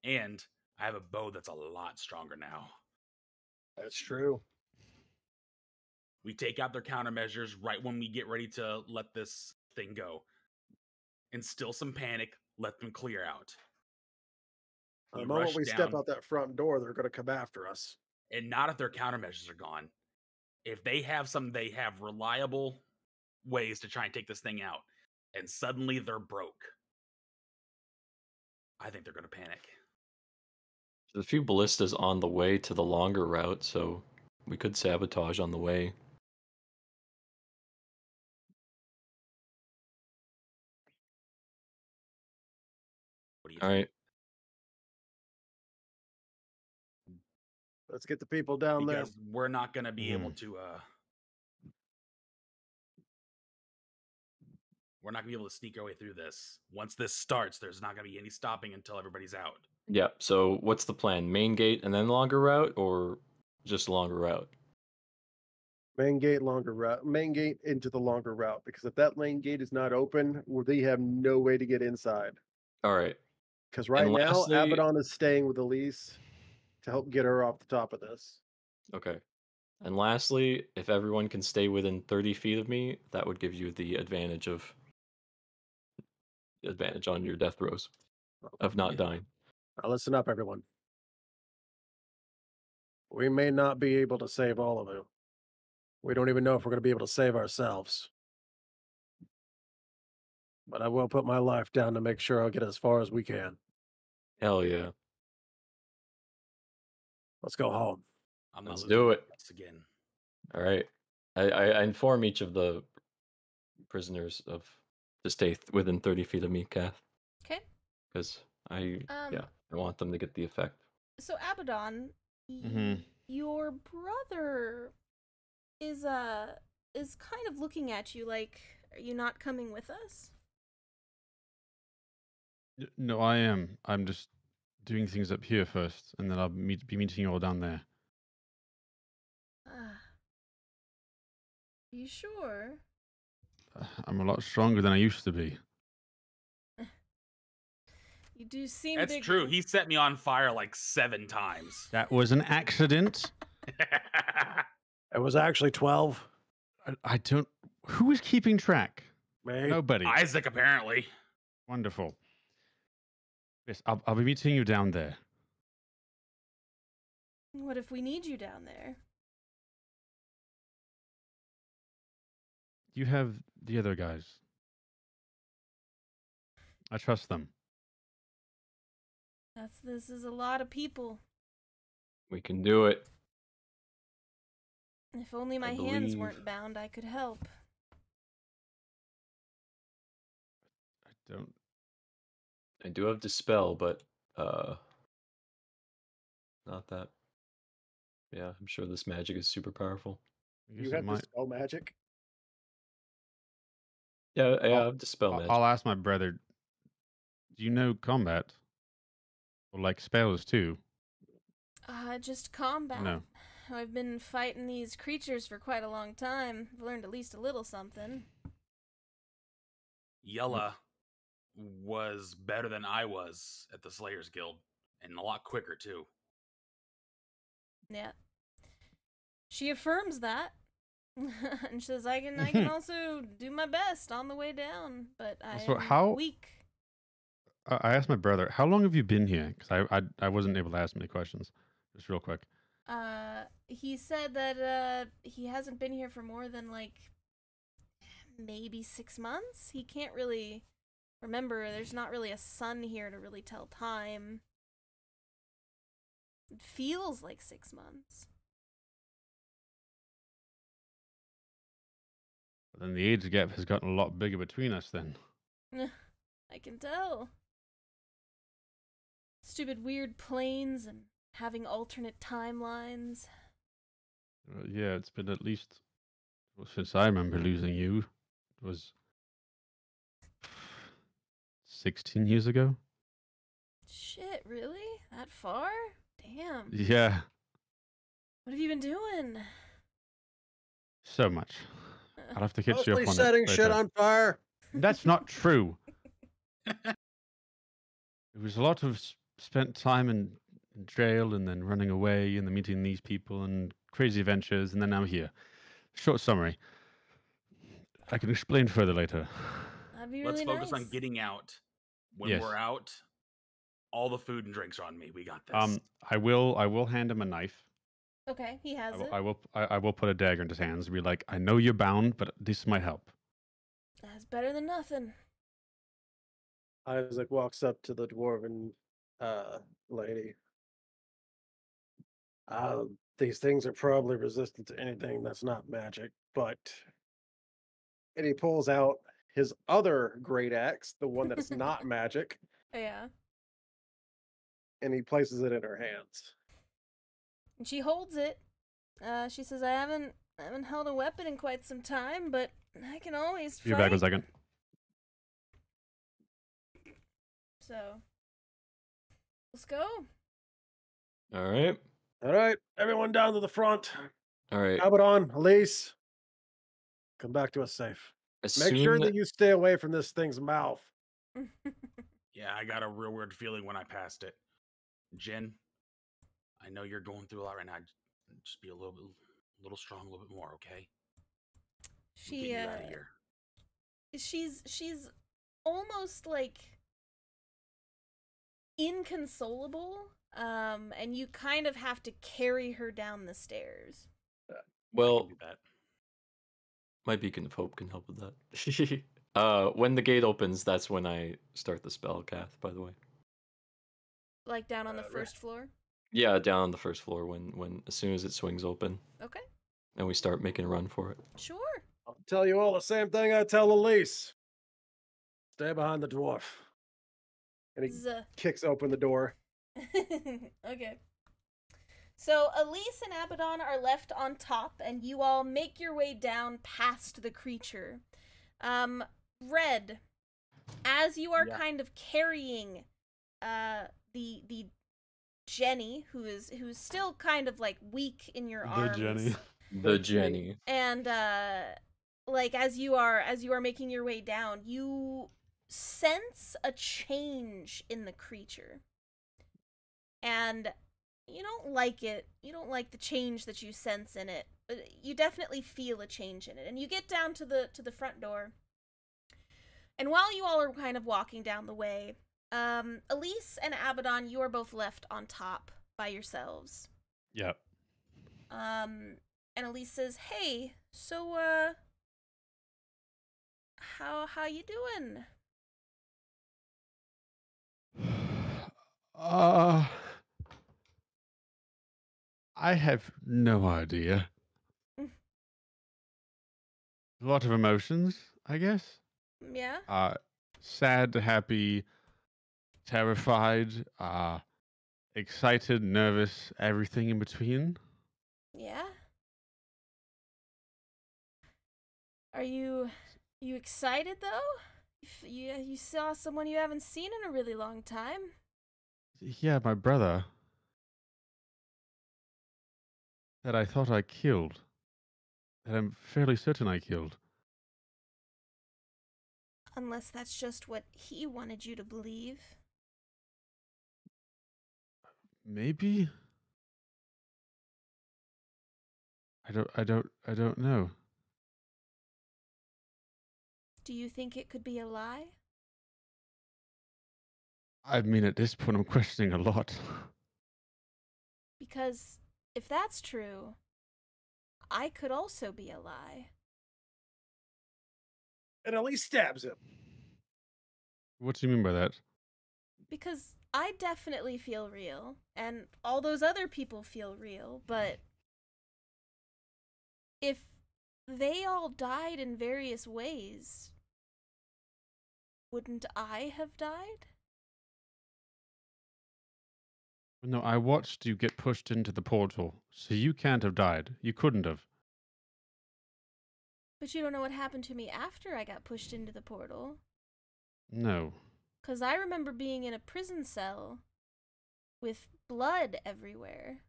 And I have a bow that's a lot stronger now. That's true. We take out their countermeasures right when we get ready to let this thing go. Instill some panic, let them clear out. The We moment rush we step down, out that front door, they're going to come after us. and not if their countermeasures are gone. If they have reliable ways to try and take this thing out, and suddenly they're broke. I think they're going to panic. There's a few ballistas on the way to the longer route, so we could sabotage on the way. What do you All think? right. Let's get the people down Because we're not going to be able Mhm. to. We're not going to be able to sneak our way through this. Once this starts, there's not going to be any stopping until everybody's out. Yeah. So what's the plan? Main gate and then longer route, or just longer route? there. Main gate, longer route. Main gate into the longer route. Because if that main gate is not open, well, they have no way to get inside. All right. Because right And now, lastly- Abaddon is staying with Elise to help get her off the top of this. Okay. And lastly, if everyone can stay within 30 feet of me, that would give you the advantage on your death throws of not dying. Now listen up, everyone. We may not be able to save all of you. We don't even know if we're going to be able to save ourselves. But I will put my life down to make sure I'll get as far as we can. Hell yeah. Let's go home. I'm not Let's losing do it. this again. All right. I inform each of the prisoners to stay within 30 feet of me, Kath, Okay. because I want them to get the effect. So Abaddon, Mhm. your brother is is kind of looking at you like, are you not coming with us? No, I am. I'm just doing things up here first, and then I'll be meeting you all down there. You sure? I'm a lot stronger than I used to be. You do seem That's bigger. true. He set me on fire like 7 times. That was an accident. It was actually 12. I don't. Who is keeping track? Me. Nobody. Isaac, apparently. Wonderful. Yes, I'll be meeting you down there. What if we need you down there? You have the other guys. I trust them. This is a lot of people. We can do it. If only my hands believe. weren't bound, I could help. I don't. I do have Dispel, but not that. Yeah, I'm sure this magic is super powerful. I guess You it have might. dispel magic. Yeah, I I'll- have Dispel magic. I'll ask my brother. Do you know combat? Or like spells too? Just combat. No. I've been fighting these creatures for quite a long time. I've learned at least a little something. Yella was better than I was at the Slayers Guild, and a lot quicker too. Yeah. She affirms that. And she says, I can also do my best on the way down, but So I'm how- weak. I asked my brother, how long have you been here? Because I wasn't able to ask many questions. Just real quick. He said that he hasn't been here for more than like maybe 6 months. He can't really remember. There's not really a sun here to really tell time. It feels like 6 months. But then the age gap has gotten a lot bigger between us then. I can tell. Stupid weird planes and having alternate timelines. Yeah, it's been at least since I remember losing you. It was 16 years ago. Shit, really? That far? Damn. Yeah, What have you been doing? so much. I'll have to catch you Mostly up on setting it shit later. on fire. That's not true. It was a lot of spent time in jail and then running away and then meeting these people and crazy adventures and then now here. Short summary. I can explain further later. That'd be Let's really focus on nice. getting out. When Yes. we're out, all the food and drinks are on me. We got this. I will hand him a knife. Okay, he has it. I will put a dagger in his hands and be like, I know you're bound, but this might help. That's better than nothing. Isaac walks up to the dwarven lady. These things are probably resistant to anything that's not magic, but... And he pulls out his other great axe, the one that's not magic, Oh, yeah. and he places it in her hands. And she holds it. She says, I haven't held a weapon in quite some time, but I can always Be fight. back in a second. So, let's go. All right. All right, everyone down to the front. All right. Abaddon, Elise, come back to us safe. As Make soon sure that you stay away from this thing's mouth. Yeah, I got a real weird feeling when I passed it. Jen, I know you're going through a lot right now. Just be a little strong, a little bit more, okay? I'm getting you out of here. She's almost like inconsolable, and you kind of have to carry her down the stairs. I well, can do that. my beacon of hope can help with that. When the gate opens, that's when I start the spell, Kath, by the way. Like down on the Right. first floor. Yeah, down on the first floor when as soon as it swings open Okay, and we start making a run for it. sure. I'll tell you all the same thing I tell Elise. Stay behind the dwarf. And he Zuh. kicks open the door. Okay. So Elise and Abaddon are left on top, and you all make your way down past the creature. Red, as you are Yeah. kind of carrying the Jenny, who's still kind of like weak in your arms. Jenny. The Jenny. And like as you are making your way down, you sense a change in the creature. And you don't like it. You don't like the change that you sense in it. But you definitely feel a change in it. And you get down to the front door. And while you all are kind of walking down the way, Elise and Abaddon, you are both left on top by yourselves. Yep. And Elise says, "Hey, so how you doing?" I have no idea. Mm. A lot of emotions, I guess. Yeah? Sad, happy, terrified, excited, nervous, everything in between. Yeah? Are you excited though? You saw someone you haven't seen in a really long time. Yeah, my brother. That I thought I killed. That I'm fairly certain I killed. Unless that's just what he wanted you to believe. Maybe? I don't know. Do you think it could be a lie? I mean, at this point, I'm questioning a lot. Because if that's true, I could also be a lie. And at least stabs him. What do you mean by that? Because I definitely feel real, and all those other people feel real, but if they all died in various ways, wouldn't I have died? No, I watched you get pushed into the portal, so you can't have died. You couldn't have. But you don't know what happened to me after I got pushed into the portal. No. 'Cause I remember being in a prison cell with blood everywhere.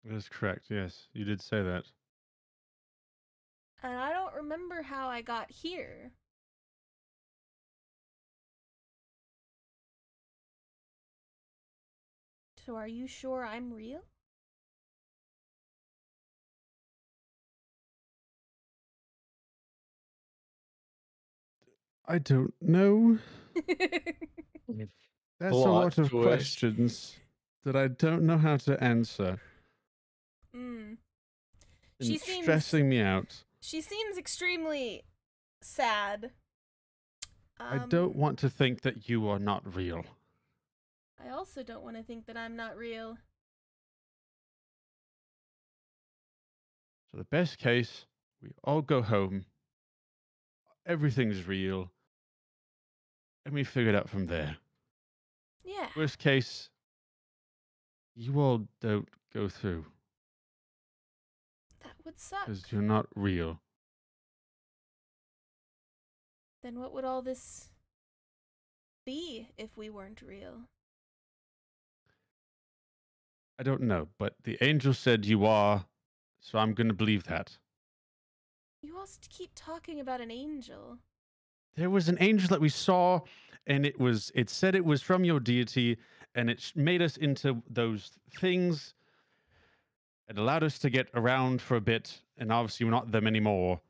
That's correct, yes. You did say that. And I don't remember how I got here. So are you sure I'm real? I don't know. That's a Plot lot of twist. questions that I don't know how to answer. Mm. And She it's seems- stressing me out. She seems extremely sad. I don't want to think that you are not real. I also don't want to think that I'm not real. So the best case, we all go home. Everything's real. And we figure it out from there. Yeah. Worst case, you all don't go through That would suck. because you're not real. Then what would all this be if we weren't real? I don't know, but the angel said you are, so I'm going to believe that. You all keep talking about an angel. There was an angel that we saw, and it said it was from your deity, and it made us into those things. It allowed us to get around for a bit, and obviously we're not them anymore.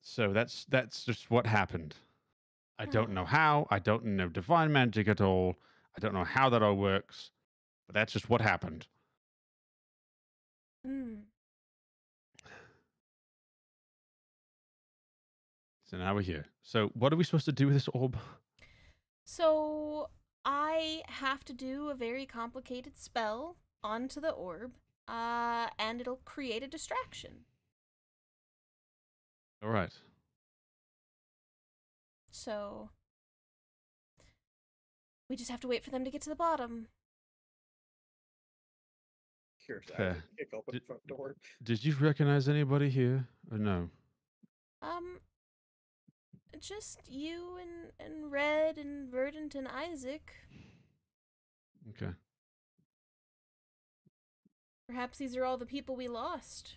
So that's just what happened. I don't know how. I don't know divine magic at all. I don't know how that all works, but that's just what happened. Hmm. So now we're here. So what are we supposed to do with this orb? So I have to do a very complicated spell onto the orb, and it'll create a distraction. All right. So We just have to wait for them to get to the bottom. Here's Okay. Isaac kick open the front door. Did you recognize anybody here or no? Just you and Red and Verdant and Isaac. Okay. Perhaps these are all the people we lost.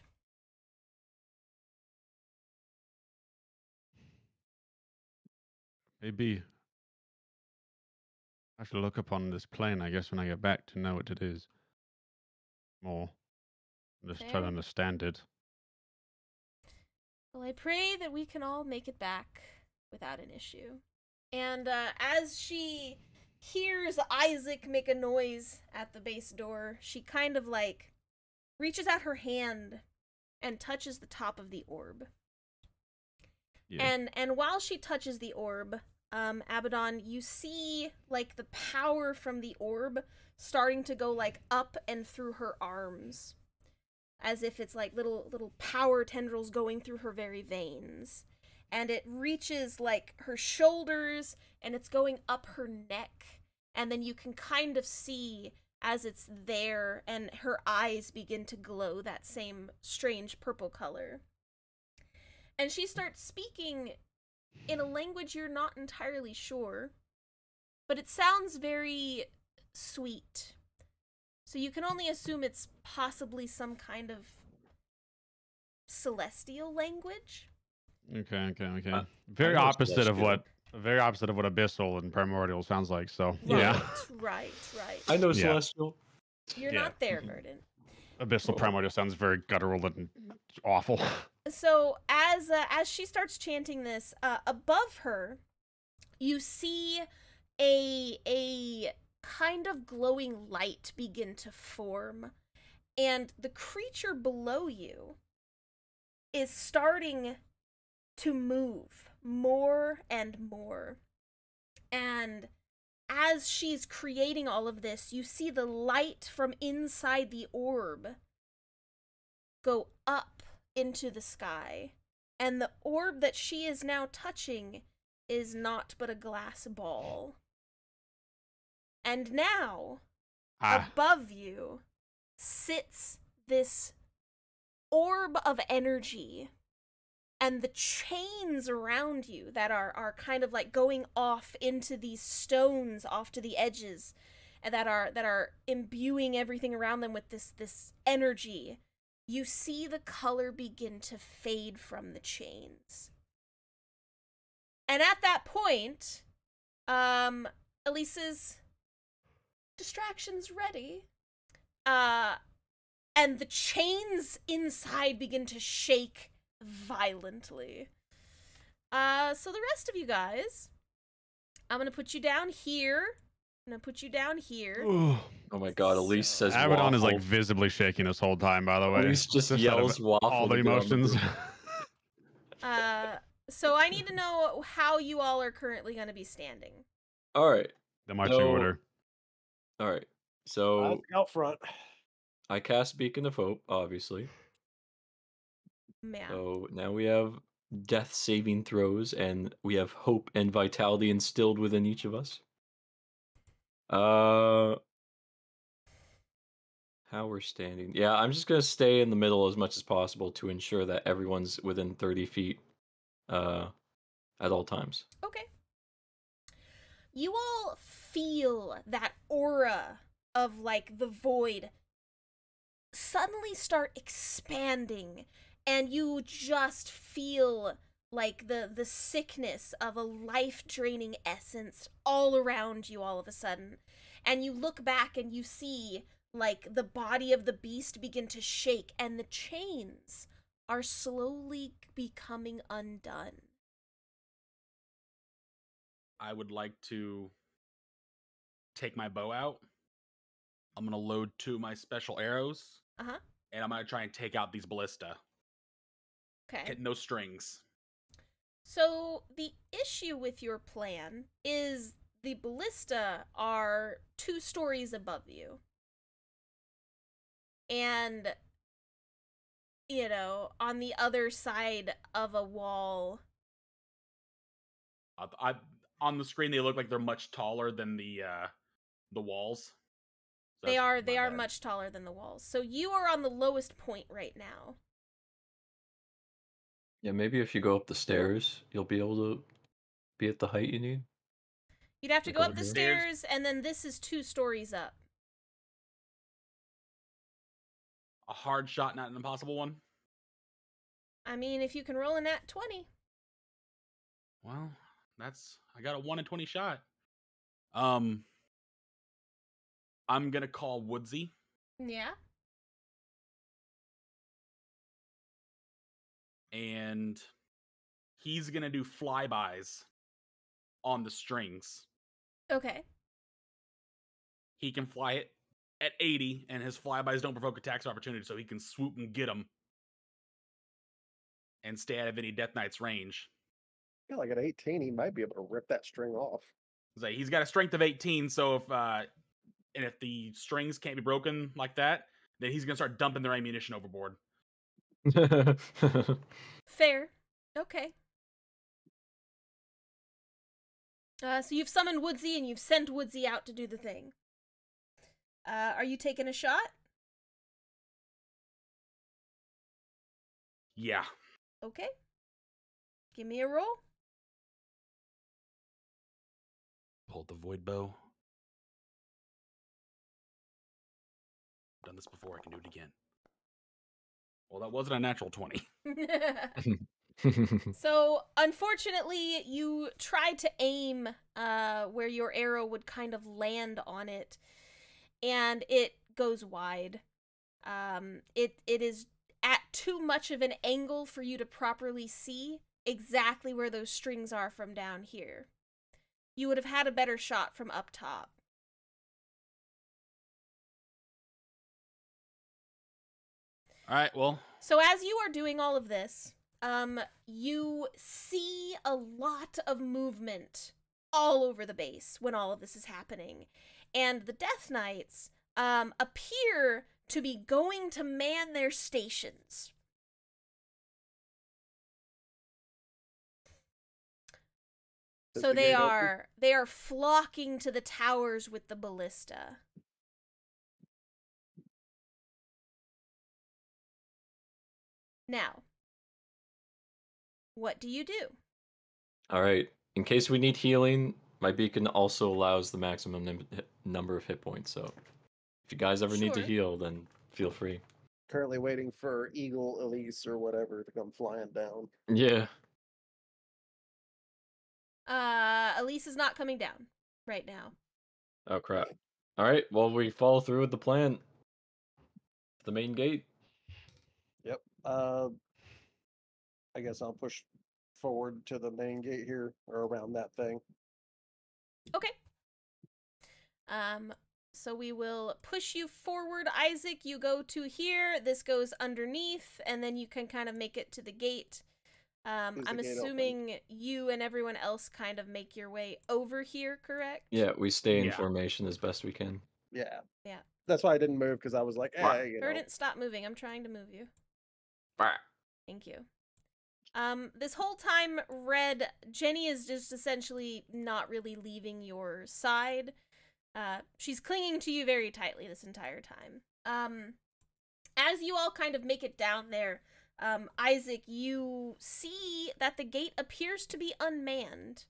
Maybe I should look up on this plane, I guess, when I get back to know what it is more. Just try to Fair. understand it. Well, I pray that we can all make it back without an issue. And as she hears Isaac make a noise at the base door, she kind of like reaches out her hand and touches the top of the orb. Yeah. And while she touches the orb, Abaddon, you see like the power from the orb starting to go like up and through her arms, as if it's like little power tendrils going through her very veins. And it reaches like her shoulders and it's going up her neck. And then you can kind of see as it's there and her eyes begin to glow that same strange purple color. And she starts speaking in a language you're not entirely sure, but it sounds very sweet. So you can only assume it's possibly some kind of celestial language. Okay. I Very know opposite of celestial. very opposite of what abyssal and primordial sounds like. So Right, yeah, right. I know Yeah. Celestial. You're Yeah. not there, Verdant. abyssal primordial sounds very guttural and awful. So as she starts chanting this, above her, you see a kind of glowing light begin to form, and the creature below you is starting to move more and more. And as she's creating all of this, you see the light from inside the orb go up into the sky. And the orb that she is now touching is not but a glass ball. And now, above you, sits this orb of energy. And the chains around you that are kind of like going off into these stones off to the edges, and that are imbuing everything around them with this energy. You see the color begin to fade from the chains. And at that point, Elise's distraction's ready. And the chains inside begin to shake violently. So the rest of you guys, I'm gonna put you down here. I'm gonna put you down here. Ooh. Oh my god, Elise says Abaddon is like waffle. visibly shaking this whole time, by the way. Elise just out of yells waffle. all the to get on the emotions. group. So I need to know how you all are currently gonna be standing. All right. The marching So- order. All right. So Isaac out front. I cast Beacon of Hope, obviously. Man. So now we have death saving throws, and we have hope and vitality instilled within each of us. How we're standing. Yeah, I'm just gonna stay in the middle as much as possible to ensure that everyone's within 30 feet at all times. Okay. You all feel that aura of like the void suddenly start expanding, and you just feel like the sickness of a life-draining essence all around you all of a sudden. And you look back and you see like the body of the beast begin to shake, and the chains are slowly becoming undone. I would like to take my bow out. I'm gonna load 2 of my special arrows. Uh-huh. And I'm gonna try and take out these ballista. Okay. Hitting those strings. So the issue with your plan is the ballista are 2 stories above you. And, you know, on the other side of a wall. on the screen they look like they're much taller than the walls. So They that's are my bad. much taller than the walls. So you are on the lowest point right now. Yeah, maybe if you go up the stairs, you'll be able to be at the height you need. You'd have to Like go up over the here? stairs, and then this is 2 stories up. A hard shot, not an impossible one. I mean, if you can roll a nat 20. Well, I got a 1 in 20 shot. I'm gonna call Woodsy. Yeah. And he's gonna do flybys on the strings. Okay. He can fly it at 80, and his flybys don't provoke attacks of opportunity, so he can swoop and get them and stay out of any Death Knight's range. I feel like at 18, he might be able to rip that string off. He's got a strength of 18, so if the strings can't be broken like that, then he's gonna start dumping their ammunition overboard. Fair. Okay. So you've summoned Woodsy, and you've sent Woodsy out to do the thing. Are you taking a shot? Yeah. Okay. Give me a roll. Hold the void bow. I've done this before, I can do it again. Well, that wasn't a natural 20. So, unfortunately, you tried to aim where your arrow would kind of land on it, and it goes wide. It is at too much of an angle for you to properly see exactly where those strings are from down here. You would have had a better shot from up top. All right, well. So as you are doing all of this, you see a lot of movement all over the base when all of this is happening. And the Death Knights appear to be going to man their stations. Is So the they gate open? are flocking to the towers with the ballista. Now, what do you do? All right. In case we need healing, my beacon also allows the maximum number of hit points. So if you guys ever need to Sure. heal, then feel free. Currently waiting for Eagle, Elise, or whatever to come flying down. Yeah. Elise is not coming down right now. Oh crap. All right. Well, we follow through with the plan. The main gate. Yep. I guess I'll push forward to the main gate here, or around that thing. Okay. So we will push you forward, Isaac. You go to here. This goes underneath, and then you can kind of make it to the gate. I'm Is the gate assuming you and everyone else kind of make your way over here, correct? Yeah, we stay in Yeah. formation as best we can. Yeah. Yeah. That's why I didn't move, because I was like, Right. you know. Verdant, stop moving. I'm trying to move you. Bah. Thank you. This whole time, Red, Jenny is just essentially not really leaving your side. She's clinging to you very tightly this entire time. As you all kind of make it down there, Isaac, you see that the gate appears to be unmanned,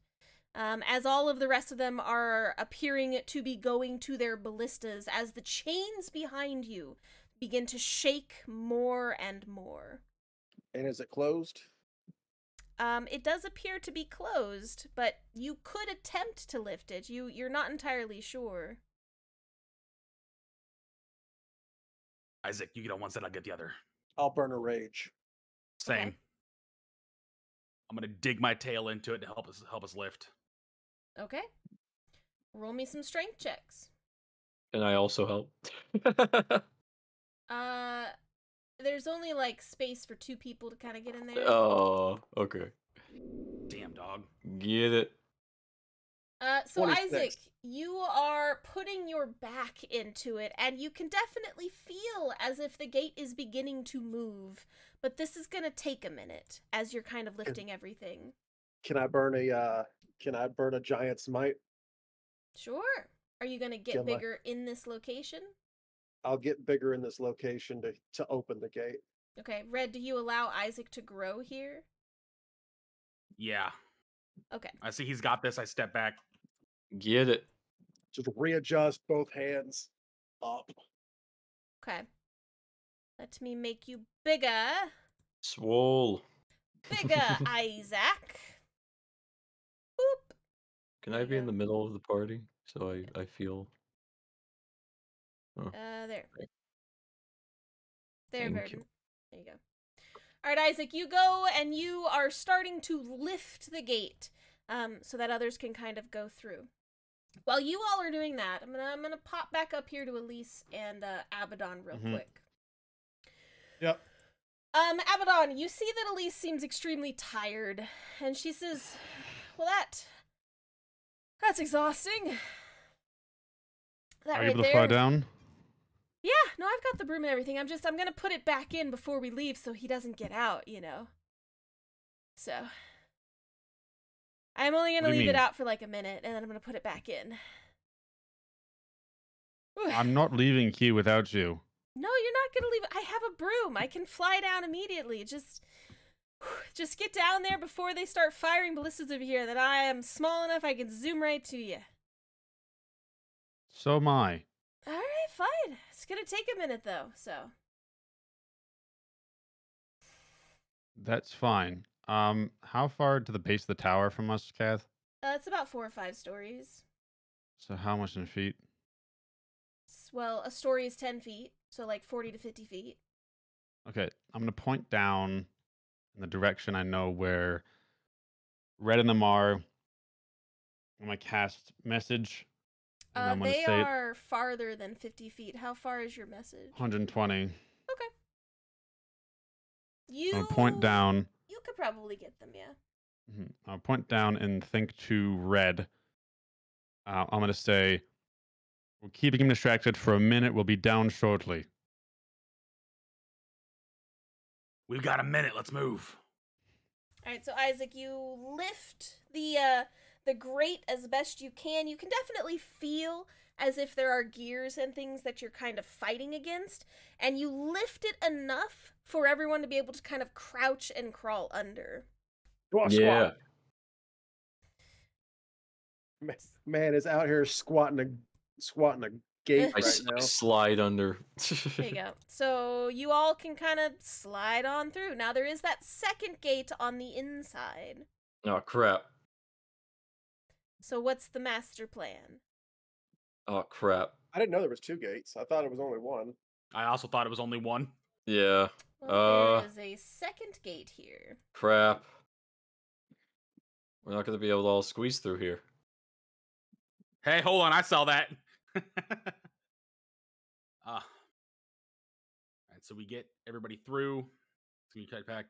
as all of the rest of them are appearing to be going to their ballistas as the chains behind you begin to shake more and more. And is it closed? It does appear to be closed, but you could attempt to lift it. You're not entirely sure. Isaac, you get on one side, I'll get the other. I'll burn a rage. Same. Okay. I'm gonna dig my tail into it to help us lift. Okay. Roll me some strength checks. And I also help. There's only like space for 2 people to kind of get in there. Oh, okay. Damn dog. Get it. So 26. Isaac, you are putting your back into it, and you can definitely feel as if the gate is beginning to move, but this is gonna take a minute as you're kind of lifting everything. Can I burn a Can I burn a giant's might? Sure. Are you gonna get Can I- bigger in this location? I'll get bigger in this location to open the gate. Okay, Red, do you allow Isaac to grow here? Yeah. Okay. I see he's got this. I step back. Get it. Just readjust both hands up. Okay. Let me make you bigger. Swole. Bigger, Isaac. Boop. Can There I you be in go. the middle of the party so I feel? There. There, Thank Verdon. you. There you go. All right, Isaac, you go and you are starting to lift the gate, so that others can kind of go through. While you all are doing that, I'm gonna pop back up here to Elise and Abaddon real quick. Yep. Abaddon, you see that Elise seems extremely tired, and she says, "Well, that's exhausting." That Are you right able to there. fly down? Yeah, no, I've got the broom and everything. I'm gonna put it back in before we leave so he doesn't get out, you know. So, I'm only gonna What do you leave it mean? out for like a minute, and then I'm gonna put it back in. Whew. I'm not leaving here without you. No, you're not gonna leave. I have a broom. I can fly down immediately. Just get down there before they start firing ballistas over here. Then I am small enough I can zoom right to you. So am I. All right, fine. It's gonna take a minute though. So. That's fine. How far to the base of the tower from us, Kath? It's about 4 or 5 stories. So how much in feet? Well, a story is 10 feet, so like 40 to 50 feet. Okay, I'm gonna point down in the direction I know where Red and them are. I'm gonna cast message, and I'm gonna They say it are farther than 50 feet. How far is your message? 120. Okay. I'm gonna point down. You could probably get them, yeah. I'll point down and think to Red. I'm gonna say, we're keeping him distracted for a minute. We'll be down shortly. We've got a minute. Let's move. All right, so Isaac, you lift the grate as best you can. You can definitely feel as if there are gears and things that you're kind of fighting against, and you lift it enough for everyone to be able to kind of crouch and crawl under. Yeah. Man is out here squatting a gate I right I now. slide under. There you go. So you all can kind of slide on through. Now there is that second gate on the inside. Oh crap. So what's the master plan? Oh crap. I didn't know there was 2 gates. I thought it was only 1. I also thought it was only one. Yeah. Well, there is a second gate here. Crap. We're not gonna be able to all squeeze through here. Hey, hold on. I saw that. All right, so we get everybody through. So we cut back.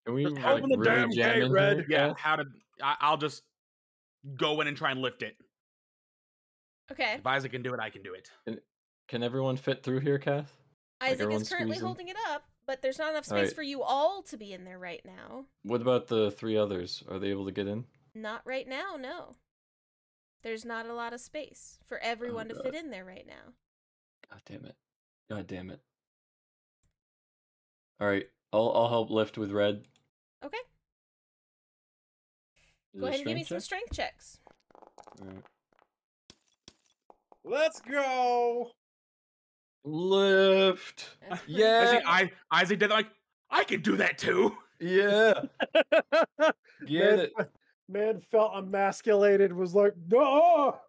Can we Just like, open the really damn jam gate, in Red. here, Yeah, Kath? how did I'll just go in and try and lift it. Okay. If Isaac can do it, I can do it. Can everyone fit through here, Kath? Isaac is everyone's currently squeezing? holding it up, but there's not enough space Alright. for you all to be in there right now. What about the 3 others? Are they able to get in? Not right now, no. There's not a lot of space for everyone to God. fit in there right now. God damn it. God damn it. Alright, I'll help lift with Red. Okay. Is Go it a ahead and give me strength some check? strength checks. Alright. Let's go. Lift. That's pretty Yeah. good. Isaac did that, like, I can do that too. Yeah. Get it. Man felt emasculated, was like, no.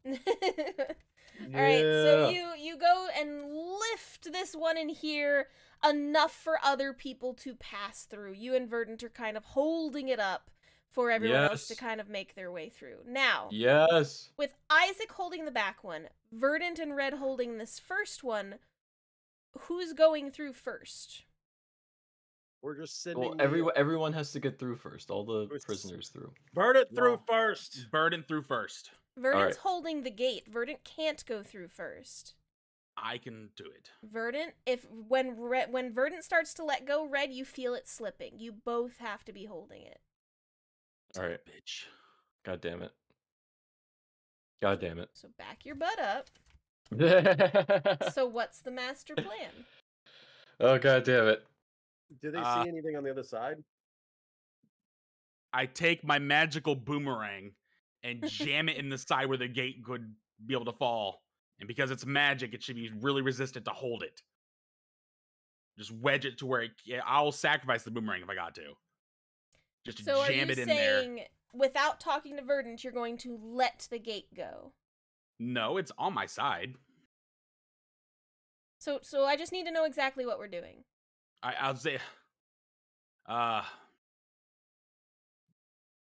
Alright, so you go and lift this one in here enough for other people to pass through. You and Verdant are kind of holding it up for everyone else to Yes. kind of make their way through. Now, Yes. with Isaac holding the back one, Verdant and Red holding this first one, who's going through first? We're just sending Well, everyone has to get through first. All the It's- prisoners through. Verdant through Well, first. Burden through first. Verdant's Alright. holding the gate. Verdant can't go through first. I can do it. Verdant, when Verdant starts to let go, Red, you feel it slipping. You both have to be holding it. All right. Bitch. God damn it. God damn it. So back your butt up. So what's the master plan? Oh, god damn it. Do they see anything on the other side? I take my magical boomerang and jam it in the side where the gate could be able to fall. And because it's magic, it should be really resistant to hold it. Just wedge it to where I'll sacrifice the boomerang if I got to. Just to So jam are it you in there. saying, without talking to Verdant, you're going to let the gate go? No, it's on my side. So I just need to know exactly what we're doing. I'll say,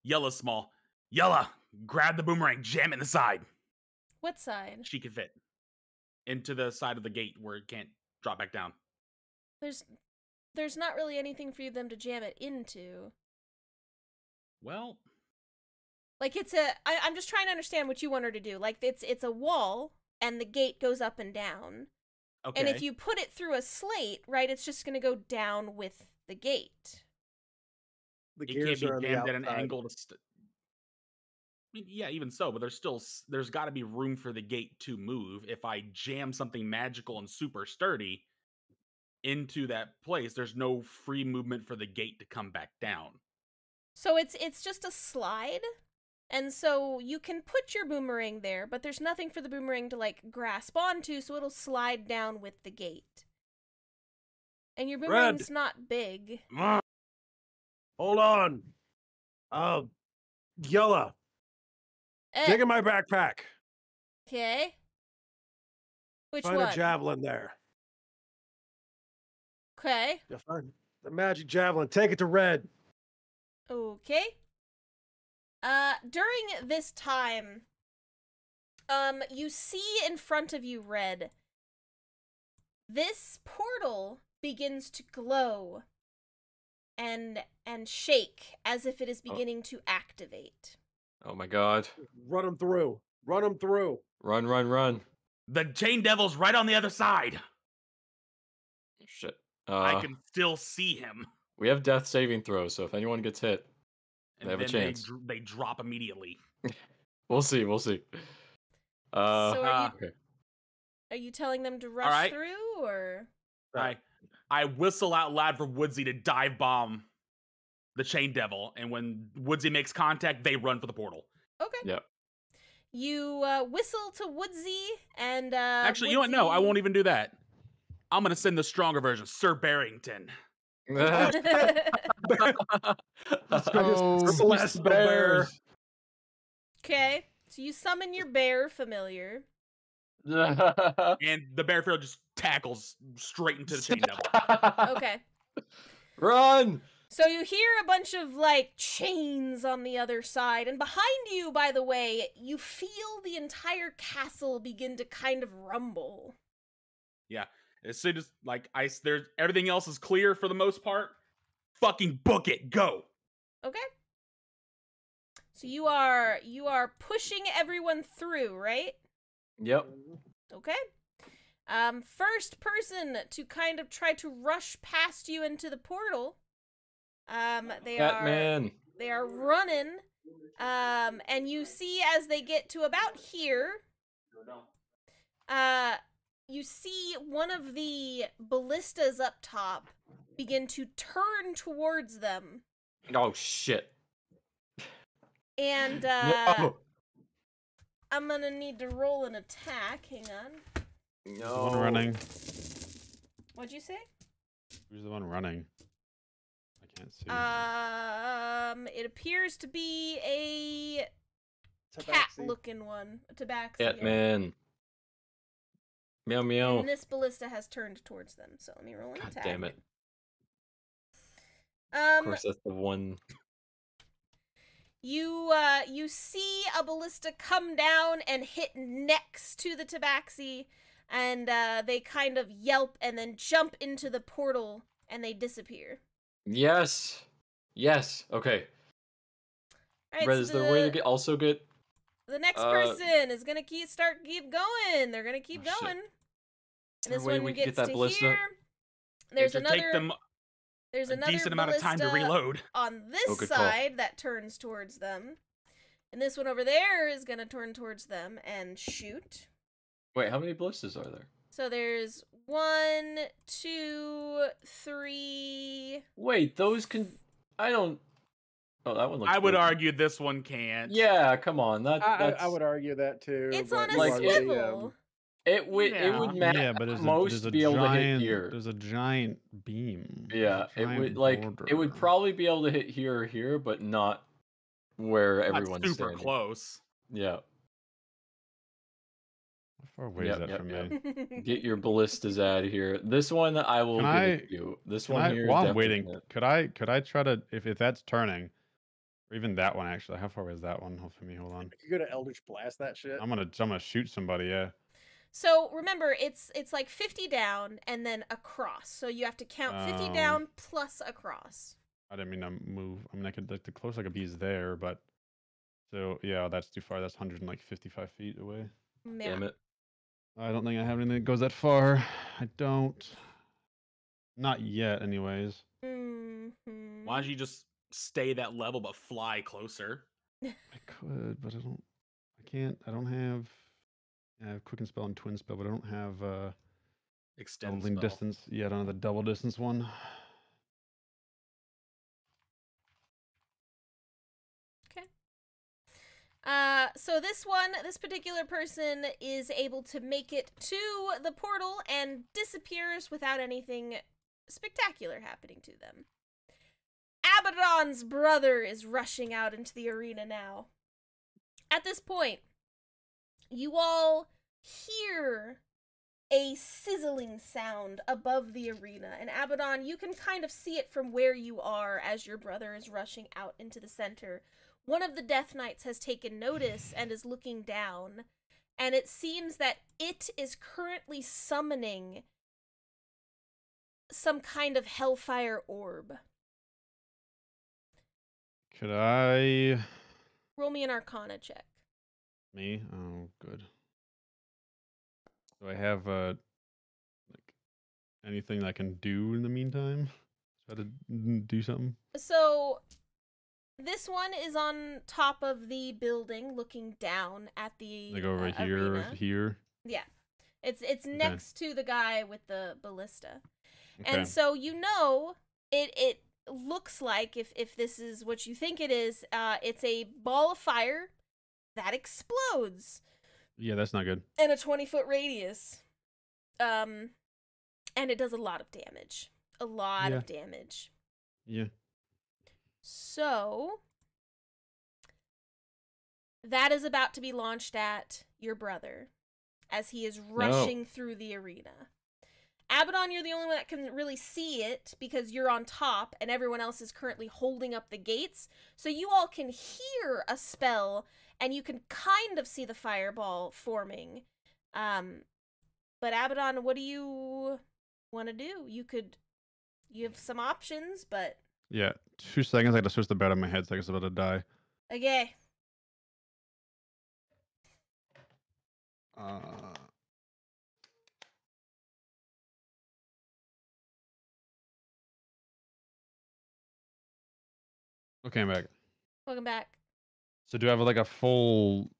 Yella small. Yella, grab the boomerang, jam it in the side. What side? She can fit into the side of the gate where it can't drop back down. There's not really anything for them to jam it into. Well, Like I'm just trying to understand what you want her to do. Like it's a wall and the gate goes up and down. okay. And if you put it through a slate, right, it's just going to go down with the gate. The it can't gears be are on the jammed at an outside. angle to. I mean, yeah, even so, but there's got to be room for the gate to move. If I jam something magical and super sturdy into that place, there's no free movement for the gate to come back down. So it's just a slide. And so you can put your boomerang there, but there's nothing for the boomerang to like grasp onto, so it'll slide down with the gate. And your boomerang's not big. Hold on. Yella, dig in my backpack. Okay. Which Find one? a javelin there. Okay. You'll find the magic javelin. Take it to Red. Okay. During this time, you see in front of you, Red, this portal begins to glow and shake as if it is beginning to activate. Oh my god. Run them through. Run them through. Run, run, run. The chain devil's right on the other side. Shit. I can still see him. We have death saving throws, so if anyone gets hit, And they have a then chance. They drop immediately. We'll see, we'll see. So are Okay. you telling them to rush through, or? I whistle out loud for Woodsy to dive bomb the chain devil, and when Woodsy makes contact, they run for the portal. Okay. Yep. You whistle to Woodsy, and Actually, you know what? No, I won't even do that. I'm gonna send the stronger version, Sir Barrington. Let's go. Celeste Bear. Okay, so you summon your bear familiar. And the bear field just tackles straight into the chain devil. Okay. Run! So you hear a bunch of, like, chains on the other side, and behind you, by the way, you feel the entire castle begin to kind of rumble. Yeah, as soon as, like, there's everything else is clear for the most part. Fucking book it, go! Okay. So you are pushing everyone through, right? Yep. Okay. First person to kind of try to rush past you into the portal. They Batman. are running. And you see as they get to about here, you see one of the ballistas up top begin to turn towards them. Oh shit. And No. I'm gonna need to roll an attack. Hang on. Who's the one running? What'd you say? Who's the one running? I can't see. It appears to be a Tabaxi. cat-looking one. A tabaxi. Batman. Meow meow. And this ballista has turned towards them, so let me roll an God attack. damn it. Of course, that's the one. You see a ballista come down and hit next to the tabaxi, and they kind of yelp and then jump into the portal and they disappear. Yes. Yes. Okay. All right, Red, so is there a way to also get? the next person is gonna keep going. They're gonna keep Oh, shit. going. Is there This a way one we can gets get that to ballista? here. There's To another. take them There's A another decent amount of time to ballista reload. on this Oh, good call. side that turns towards them. And this one over there is going to turn towards them and shoot. Wait, how many ballistas are there? So there's 1, 2, 3. Wait, those can. I don't. Oh, that one looks. I would broken. argue this one can't. Yeah, come on. That's. I would argue that too. It's but on a like, it- swivel. It would. It Yeah. would matter Yeah, but there's most a be able to hit giant, here. there's a giant beam. Yeah, it would like. It would probably be able to hit here or here, but not where Not everyone's super standing. close. Yeah. How far away Yep, is that yep, from yep. me? Get your ballistas out of here. This one I will Can give I- it to you. This Can one I, here. while I'm definitely waiting, can't. could I try to if that's turning, or even that one actually? How far away is that one? Hold for me. Hold on. You could go to Eldritch Blast that shit. I'm gonna shoot somebody. Yeah. So remember, it's like 50 down and then across. So you have to count 50 down plus across. I didn't mean to move. I mean, I could like the close I could be is there, but so yeah, that's too far. That's 155 feet away. Yeah. Damn it. I don't think I have anything that goes that far. I don't. Not yet, anyways. Mm-hmm. Why don't you just stay that level but fly closer? I could, but I don't. I can't. I don't have. I have quicken spell and twin spell, but I don't have Extend doubling spell. distance. Yeah, I don't have the double distance one. So this particular person is able to make it to the portal and disappears without anything spectacular happening to them. Abaddon's brother is rushing out into the arena now. At this point, you all hear a sizzling sound above the arena. And Abaddon, you can kind of see it from where you are as your brother is rushing out into the center. One of the Death Knights has taken notice and is looking down, and it seems that it is currently summoning some kind of hellfire orb. Could I? Roll me an Arcana check. Me? Oh, good. Do I have like anything I can do in the meantime? Try to do something. So, this one is on top of the building, looking down at the Like over here, arena. here. Yeah, it's next to the guy with the ballista, Okay. and so you know it looks like if this is what you think it is, it's a ball of fire that explodes Yeah, that's not good. in a 20-foot radius, and it does a lot of damage. A lot Yeah. of damage. Yeah. So, that is about to be launched at your brother as he is rushing through the arena. Abaddon, you're the only one that can really see it because you're on top and everyone else is currently holding up the gates. So you all can hear a spell and you can kind of see the fireball forming. But Abaddon, what do you want to do? You have some options, but... Yeah. 2 seconds. I gotta switch the bed on my head. So I guess I'm about to die. Okay. Okay, I'm back. Welcome back. So do I have like a full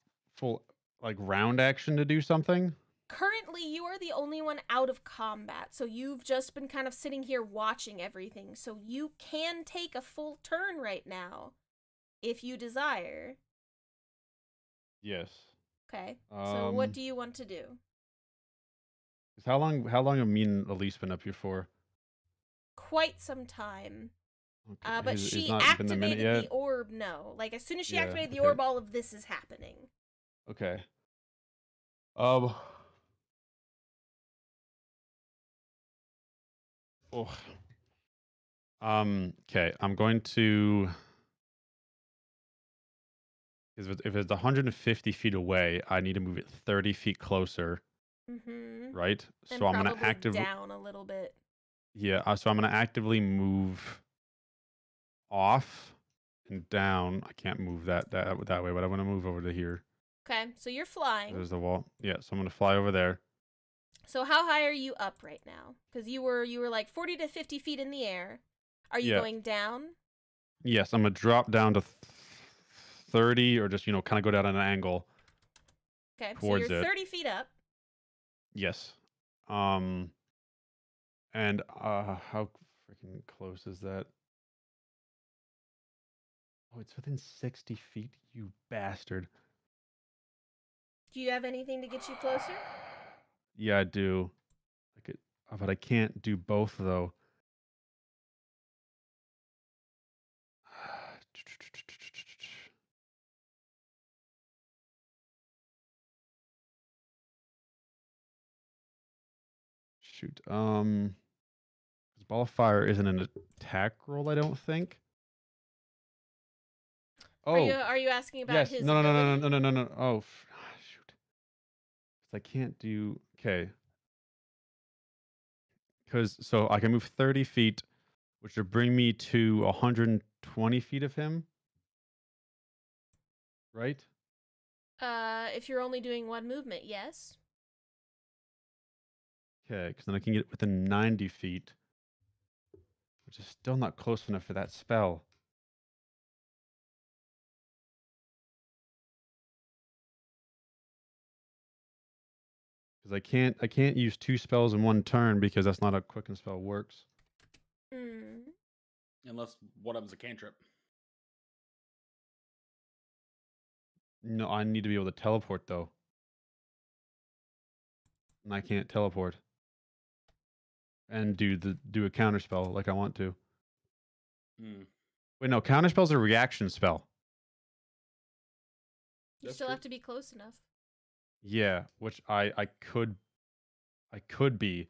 like round action to do something? Currently, you are the only one out of combat, so you've just been kind of sitting here watching everything, so you can take a full turn right now, if you desire. Yes. Okay, so what do you want to do? How long have me and Elise been up here for? Quite some time. Okay. But it's she not been a minute activated the yet? orb, no. Like, as soon as she Yeah, activated the okay. orb, all of this is happening. Okay. Oh. Okay, I'm going to. If it's 150 feet away, I need to move it 30 feet closer, Mm-hmm. right? And So I'm gonna probably actively. down a little bit. Yeah, so I'm gonna actively move off and down. I can't move that way, but I want to move over to here. Okay, so you're flying. There's the wall. Yeah, so I'm gonna fly over there. So how high are you up right now? Because you were like 40 to 50 feet in the air. Are you Yeah. going down? Yes, I'm gonna drop down to 30, or just kind of go down at an angle Okay, so towards you're it. 30 feet up. Yes. And how freaking close is that? Oh, it's within 60 feet, you bastard. Do you have anything to get you closer? Yeah, I do. But I can't do both though. Shoot. Ball of Fire isn't an attack roll, I don't think. Oh, Are you asking about yes. his No. ability? Oh, shoot. 'Cause I can't do. Okay. So I can move 30 feet, which would bring me to 120 feet of him. Right? If you're only doing one movement, yes. Okay, because then I can get within 90 feet, which is still not close enough for that spell. Because I can't use 2 spells in one turn because that's not how quicken spell works. Hmm. Unless one of them's a cantrip. No, I need to be able to teleport though. And I can't teleport. And do a counter spell like I want to. Hmm. Wait, no, counter spell's a reaction spell. You That's still true. have to be close enough. Yeah, which I could be,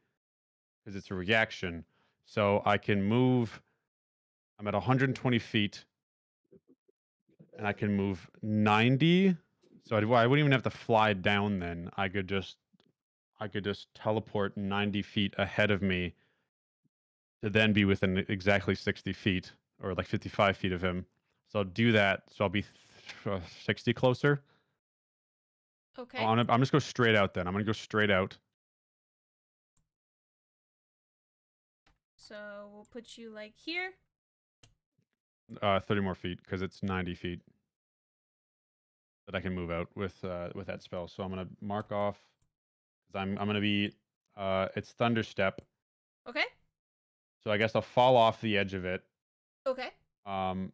because it's a reaction. So I can move. I'm at 120 feet, and I can move 90. So I wouldn't even have to fly down. Then I could just teleport 90 feet ahead of me to then be within exactly 60 feet, or like 55 feet of him. So I'll do that. So I'll be 60 closer. Okay. I'm just go straight out then. I'm gonna go straight out. So we'll put you like here. 30 more feet because it's 90 feet that I can move out with that spell. So I'm gonna mark off because I'm gonna be it's Thunder Step. Okay. So I guess I'll fall off the edge of it. Okay. And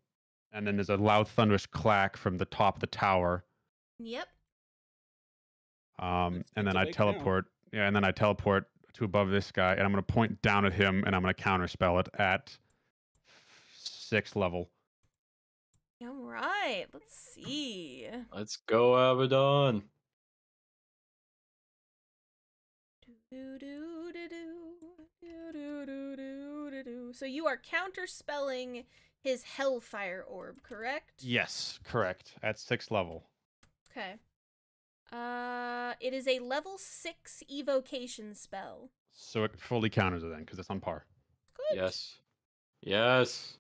then there's a loud thunderous clack from the top of the tower. Yep. And It's then a I big town. teleport. Yeah, and then I teleport to above this guy, and I'm gonna point down at him, and I'm gonna counterspell it at 6th level. All right. Let's see. Let's go, Abaddon. So you are counterspelling his Hellfire Orb, correct? Yes, correct. At 6th level. Okay. It is a level 6 evocation spell. So it fully counters it then, because it's on par. Good. Yes. Yes.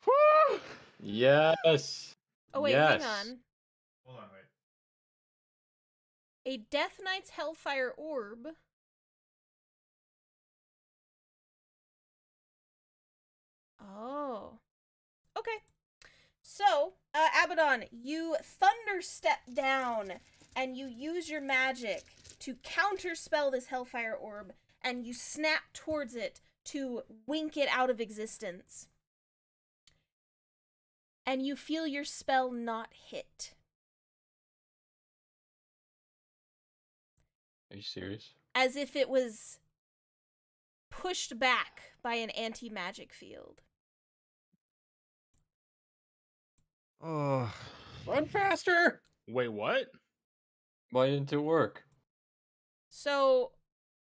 Woo! Yes. Oh wait, yes. hang on. Hold on, wait. A Death Knight's Hellfire Orb. Oh. Okay. So, Abaddon, you thunder step down and you use your magic to counterspell this Hellfire Orb, and you snap towards it to wink it out of existence. And you feel your spell not hit. Are you serious? As if it was pushed back by an anti-magic field. Oh. Run faster! Wait, what? Why didn't it work? So,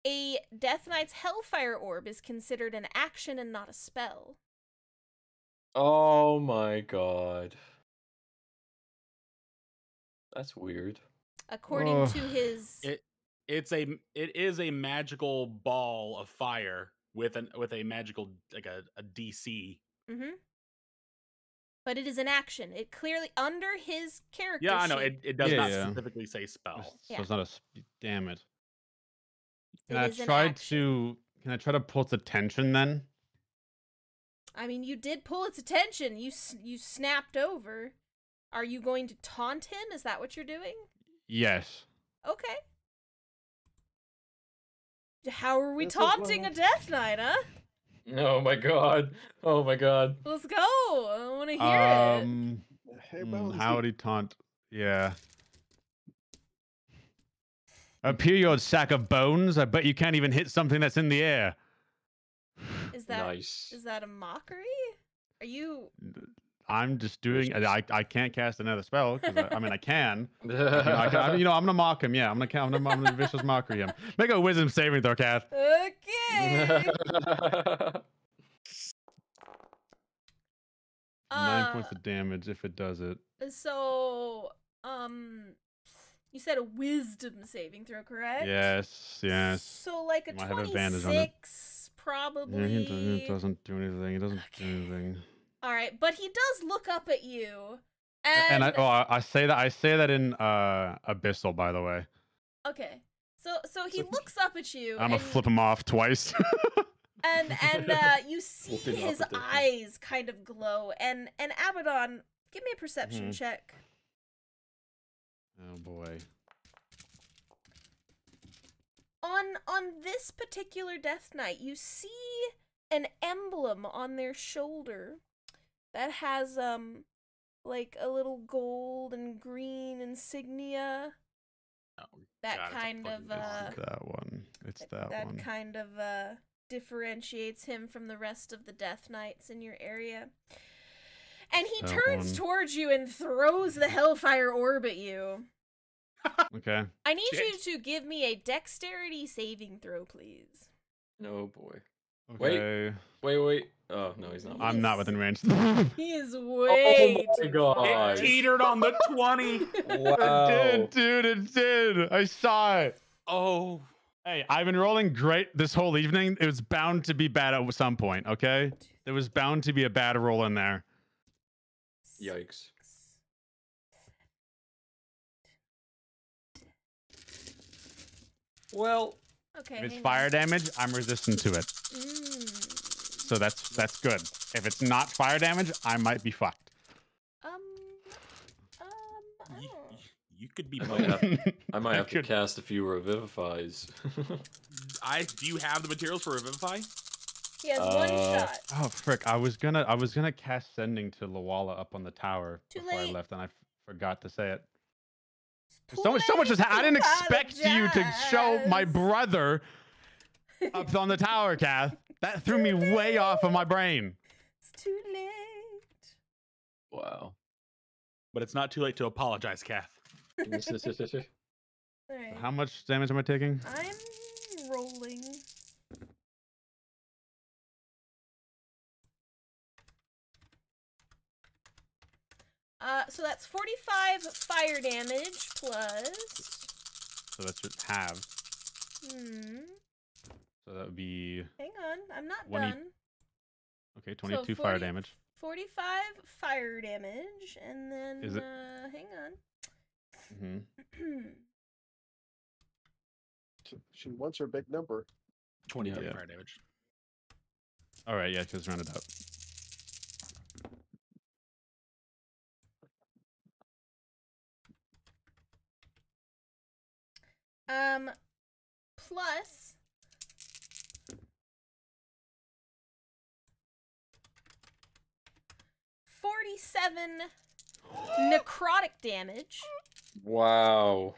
a Death Knight's Hellfire Orb is considered an action and not a spell. Oh my god. That's weird. According to his... It is a magical ball of fire with a magical, like a DC. Mm-hmm. But it is an action. It clearly, under his character Yeah, I know. sheet, It does Yeah, not yeah. specifically say spell. So Yeah. it's not a. Damn it. Can it I is an try action. to? Can I try to pull its attention then? I mean, you did pull its attention. You snapped over. Are you going to taunt him? Is that what you're doing? Yes. Okay. How are we This is taunting a what- Death Knight, huh? Oh my god. Oh my god. Let's go. I want to hear it. Hey, Bonesy. Howdy taunt. Yeah. Appear, you old sack of bones. I bet you can't even hit something that's in the air. Is that Nice. is that a mockery? Are you? I'm just doing. I can't cast another spell. 'Cause I mean, I can. I'm Okay. gonna mock him. Yeah, I'm gonna vicious mockery him. Make a wisdom saving throw, Kath. Okay. 9 points of damage if it does it. So, you said a wisdom saving throw, correct? Yes. Yes. So like a You might have advantage on it. 26, probably. Yeah, he doesn't do anything. He doesn't do anything. All right, but he does look up at you, And and I say that in abyssal, by the way. okay. So he looks up at you, I'm gonna and, flip him off twice. and you see Flipping off his at different- eyes kind of glow, and Abaddon, give me a perception check. Oh boy. On this particular Death Knight, you see an emblem on their shoulder that has like a little gold and green insignia. Oh, That God, it's a kind fucking of It's that one. It's that one. kind of differentiates him from the rest of the Death Knights in your area. And he That turns one. towards you and throws the Hellfire Orb at you. Okay. I need Shit. you to give me a dexterity saving throw, please. Oh boy. Okay. Wait. Oh no, he's not. I'm not within range. He is way my too God. far. It teetered on the 20. Wow. It did, dude. It did. I saw it. Oh. Hey, I've been rolling great this whole evening. It was bound to be bad at some point, okay? There was bound to be a bad roll in there. Yikes. Well, Okay. If it's hang fire on. damage, I'm resistant to it. Mm. So that's good. If it's not fire damage, I might be fucked. I You, don't- you could be I both. might have, I might have to could- cast a few revivifies. Do you have the materials for Revivify? He has one Uh, shot. Oh frick! I was gonna cast sending to Lawala up on the tower Too before I late. left, and I forgot to say it. Too So much late has I to didn't expect you to show my apologize. brother up on the tower, Kath. That threw me way off of my brain. It's too late. Wow. But it's not too late to apologize, Kath. All right. How much damage am I taking? I'm rolling. So that's 45 fire damage plus. So that's just halved. So that would be Hang on, I'm not 20 done. okay. 22 So fire 40 damage. 45 fire damage, and then Is it- hang hmm on. She wants her big number. 23 Yeah. fire damage. All right, yeah, just round it up. Plus 47 necrotic damage Wow.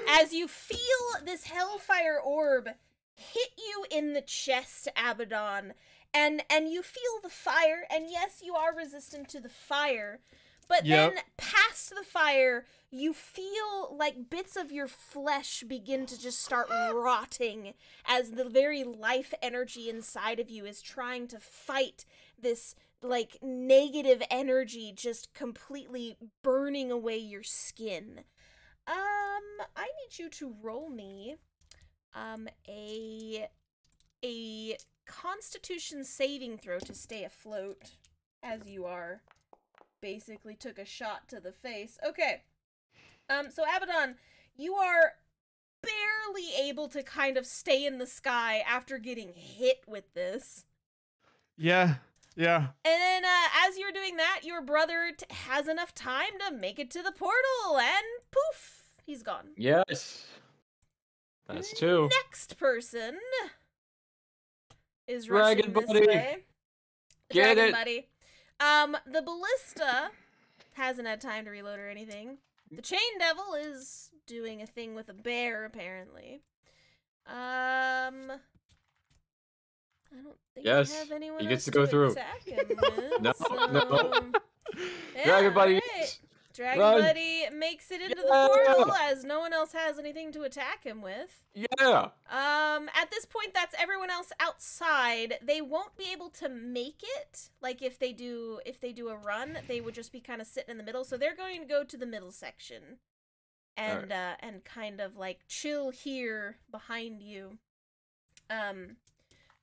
as you feel this hellfire orb hit you in the chest, Abaddon, and you feel the fire, and yes, you are resistant to the fire, but Yep. then past the fire, you feel like bits of your flesh begin to just start rotting as the very life energy inside of you is trying to fight this like negative energy just completely burning away your skin. I need you to roll me a constitution saving throw to stay afloat as you are basically took a shot to the face. Okay. So Abaddon, you are barely able to kind of stay in the sky after getting hit with this. Yeah. Yeah. And then as you're doing that, your brother has enough time to make it to the portal, and poof, he's gone. Yes. That's two. Next person is Dragon rushing this buddy. way. Get Dragon it. buddy. The ballista hasn't had time to reload or anything. The chain devil is doing a thing with a bear, apparently. I don't think Yes, I have anyone he gets else to go through. attack him with, No, no. Yeah, Dragon buddy. alright. Dragon Run. buddy makes it into the Yeah. portal as no one else has anything to attack him with. Yeah. At this point, that's everyone else outside. They won't be able to make it. Like if they do a run, they would just be kind of sitting in the middle. So they're going to go to the middle section, and and kind of like chill here behind you.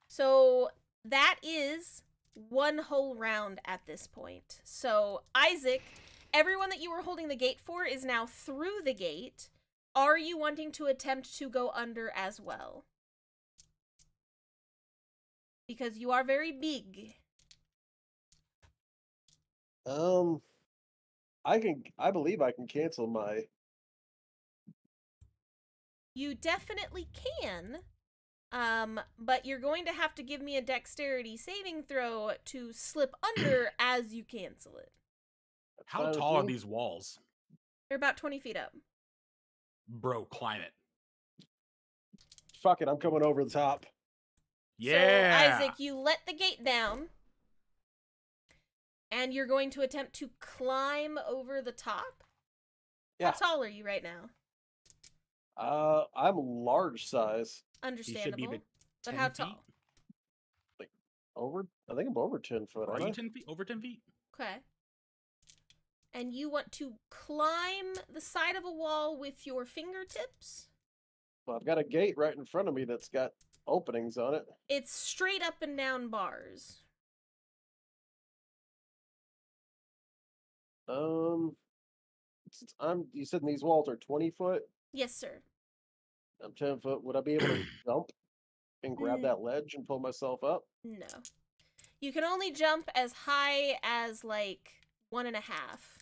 So that is one whole round at this point. So Isaac, everyone that you were holding the gate for is now through the gate. Are you wanting to attempt to go under as well? Because you are very big. I believe I can cancel my. You definitely can. But you're going to have to give me a dexterity saving throw to slip under as you cancel it. How tall are these walls? They're about 20 feet up. Bro, climb it. Fuck it, I'm coming over the top. Yeah. So, Isaac, you let the gate down. And you're going to attempt to climb over the top? Yeah. How tall are you right now? I'm large size. You should be Understandable. the But 10 how feet. tall? I think I'm over 10 foot. Are aren't you I? 10 feet? Over 10 feet? Okay. And you want to climb the side of a wall with your fingertips? Well, I've got a gate right in front of me that's got openings on it. It's straight up and down bars. Since you said these walls are 20 foot. Yes, sir. I'm 10 foot. Would I be able to jump and grab Mm. that ledge and pull myself up? No. You can only jump as high as, like, 1.5.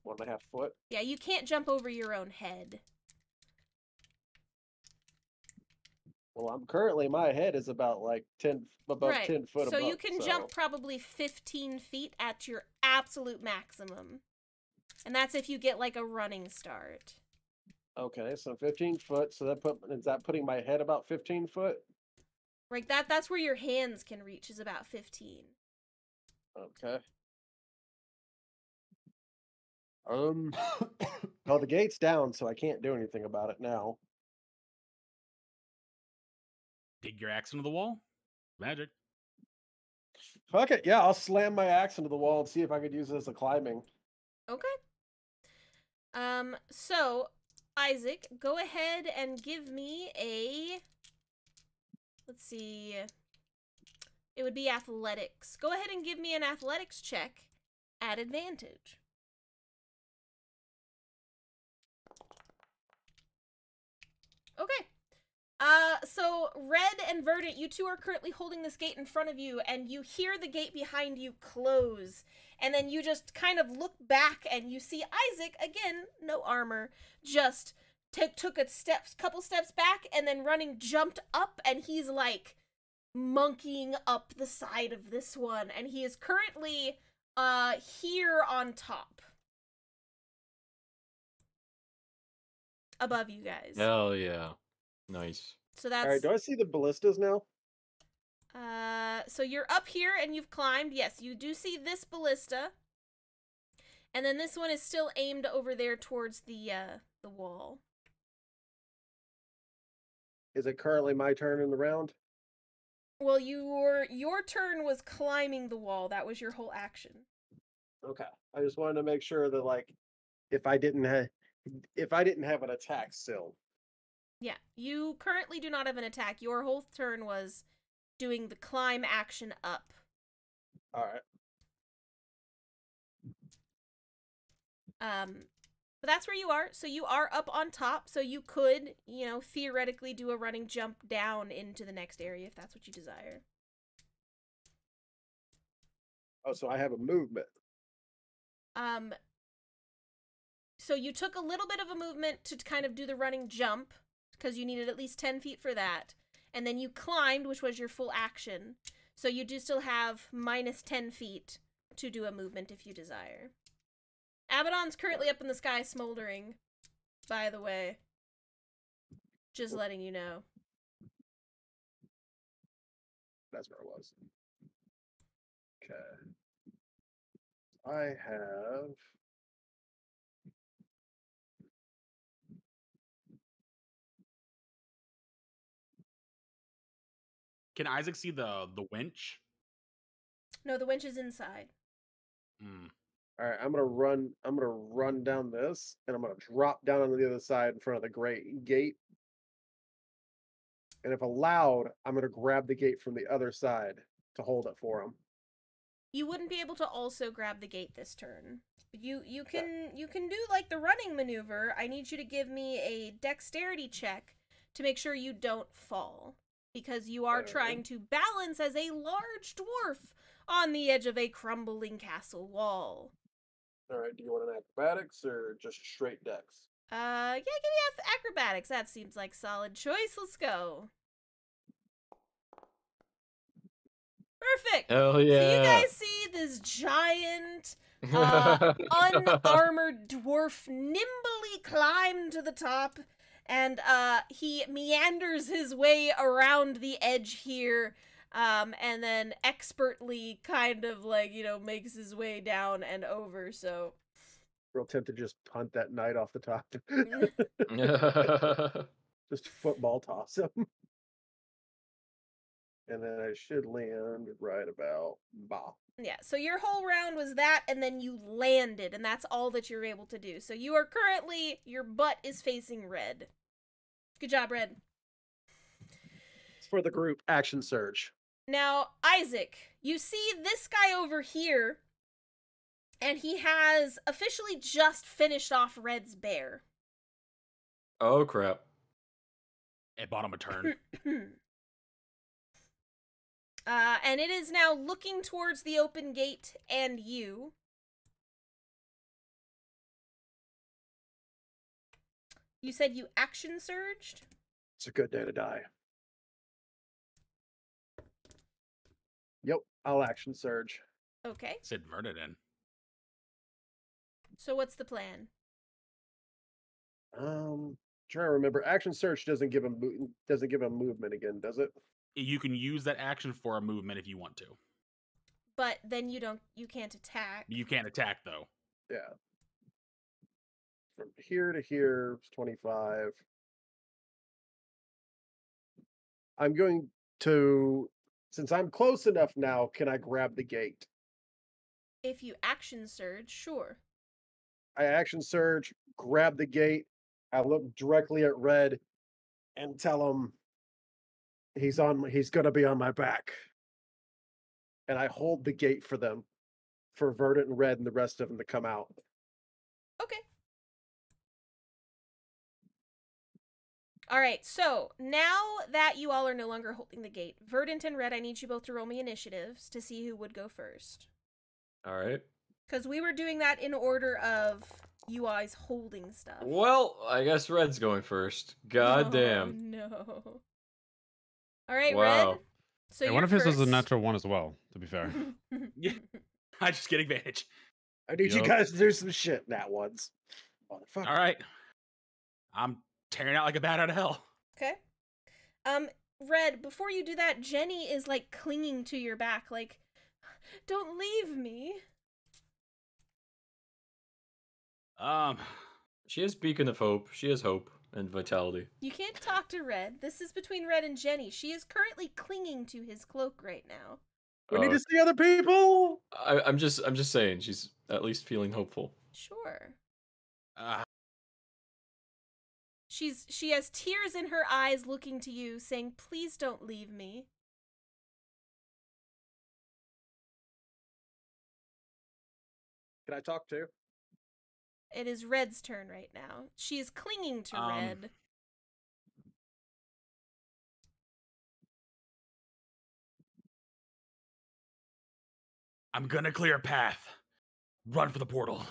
1.5 foot. Yeah, you can't jump over your own head. Well, I'm currently, my head is about like 10 above 10 foot So above. you can jump probably 15 feet at your absolute maximum. And that's if you get, like, a running start. Okay, so 15 foot. So is that putting my head about 15 foot? Like, that's where your hands can reach, is about 15. Okay. Well, the gate's down, so I can't do anything about it now. Dig your axe into the wall? Magic. Fuck it, yeah, I'll slam my axe into the wall and see if I could use it as a climbing. Okay. So, Isaac, go ahead and give me a... Let's see... It would be athletics. Go ahead and give me an athletics check at advantage. Okay. So Red and Verdant, you two are currently holding this gate in front of you, and you hear the gate behind you close. And then you just kind of look back, and you see Isaac, again, no armor, just took a couple steps back, and then running, jumped up, and he's like monkeying up the side of this one, and he is currently here on top. Above you guys. Hell yeah. Nice. So that's... Alright, do I see the ballistas now? So you're up here and you've climbed. Yes, you do see this ballista. And then this one is still aimed over there towards the wall. Is it currently my turn in the round? Well, your turn was climbing the wall. That was your whole action. Okay. I just wanted to make sure that, like, if I didn't have an attack still. Yeah, you currently do not have an attack. Your whole turn was doing the climb action up. Alright. But that's where you are. So you are up on top. So you could, theoretically do a running jump down into the next area if that's what you desire. Oh, so I have a movement. So you took a little bit of a movement to kind of do the running jump, because you needed at least 10 feet for that. And then you climbed, which was your full action. So you do still have minus 10 feet to do a movement if you desire. Abaddon's currently up in the sky smoldering, by the way. Just letting you know. That's where I was. Okay. I have. Can Isaac see the winch? No, the winch is inside. Hmm. All right, I'm gonna run down this, and I'm gonna drop down on the other side in front of the great gate. And if allowed, I'm gonna grab the gate from the other side to hold it for him. You wouldn't be able to also grab the gate this turn. You can do like the running maneuver. I need you to give me a dexterity check to make sure you don't fall, because you are trying to balance as a large dwarf on the edge of a crumbling castle wall. All right, do you want an acrobatics or just straight dex? Yeah, give me acrobatics. That seems like solid choice. Let's go. Perfect. Hell yeah. So you guys see this giant, unarmored dwarf nimbly climb to the top, and he meanders his way around the edge here, and then expertly kind of like, you know, makes his way down and over, so... Real tempted to just punt that knight off the top. Just football toss him. And then I should land right about bah. Yeah, so your whole round was that, and then you landed, and that's all that you're able to do. So you are currently, your butt is facing red. Good job, Red. It's for the group action surge. Now, Isaac, you see this guy over here, and he has officially just finished off Red's bear. Oh, crap. It bought him a turn. And it is now looking towards the open gate and you. You said you action surged? It's a good day to die. Yep, I'll action surge. Okay. Sid Vernon. So what's the plan? Trying to remember. Action surge doesn't give him movement again, does it? You can use that action for a movement if you want to. But then you can't attack. You can't attack though. Yeah. From here to here, it's 25. I'm going to, since I'm close enough now, can I grab the gate? If you action surge, sure. I action surge, grab the gate. I look directly at Red and tell him he's gonna be on my back. And I hold the gate for them, for Verdant and Red and the rest of them to come out. Okay. All right, so now that you all are no longer holding the gate, Verdant and Red, I need you both to roll me initiatives to see who would go first. All right. Because we were doing that in order of you guys holding stuff. Well, I guess Red's going first. God damn. No. All right, Wow. Red. So Hey, you're one of his is a first. natural one as well, to be fair. Yeah. I just get advantage. I need you Yup. guys to do some shit, Nat ones. Motherfucker. All right. I'm tearing out like a bat out of hell. Okay. Red, before you do that, Jenny is like clinging to your back, like, don't leave me. She has beacon of hope. She has hope and vitality. You can't talk to Red. This is between Red and Jenny. She is currently clinging to his cloak right now. We need to see other people. I'm just saying she's at least feeling hopeful. Sure. Uh, She has tears in her eyes looking to you, saying, please don't leave me. Can I talk too? It is Red's turn right now. She is clinging to Red. I'm gonna clear a path. Run for the portal.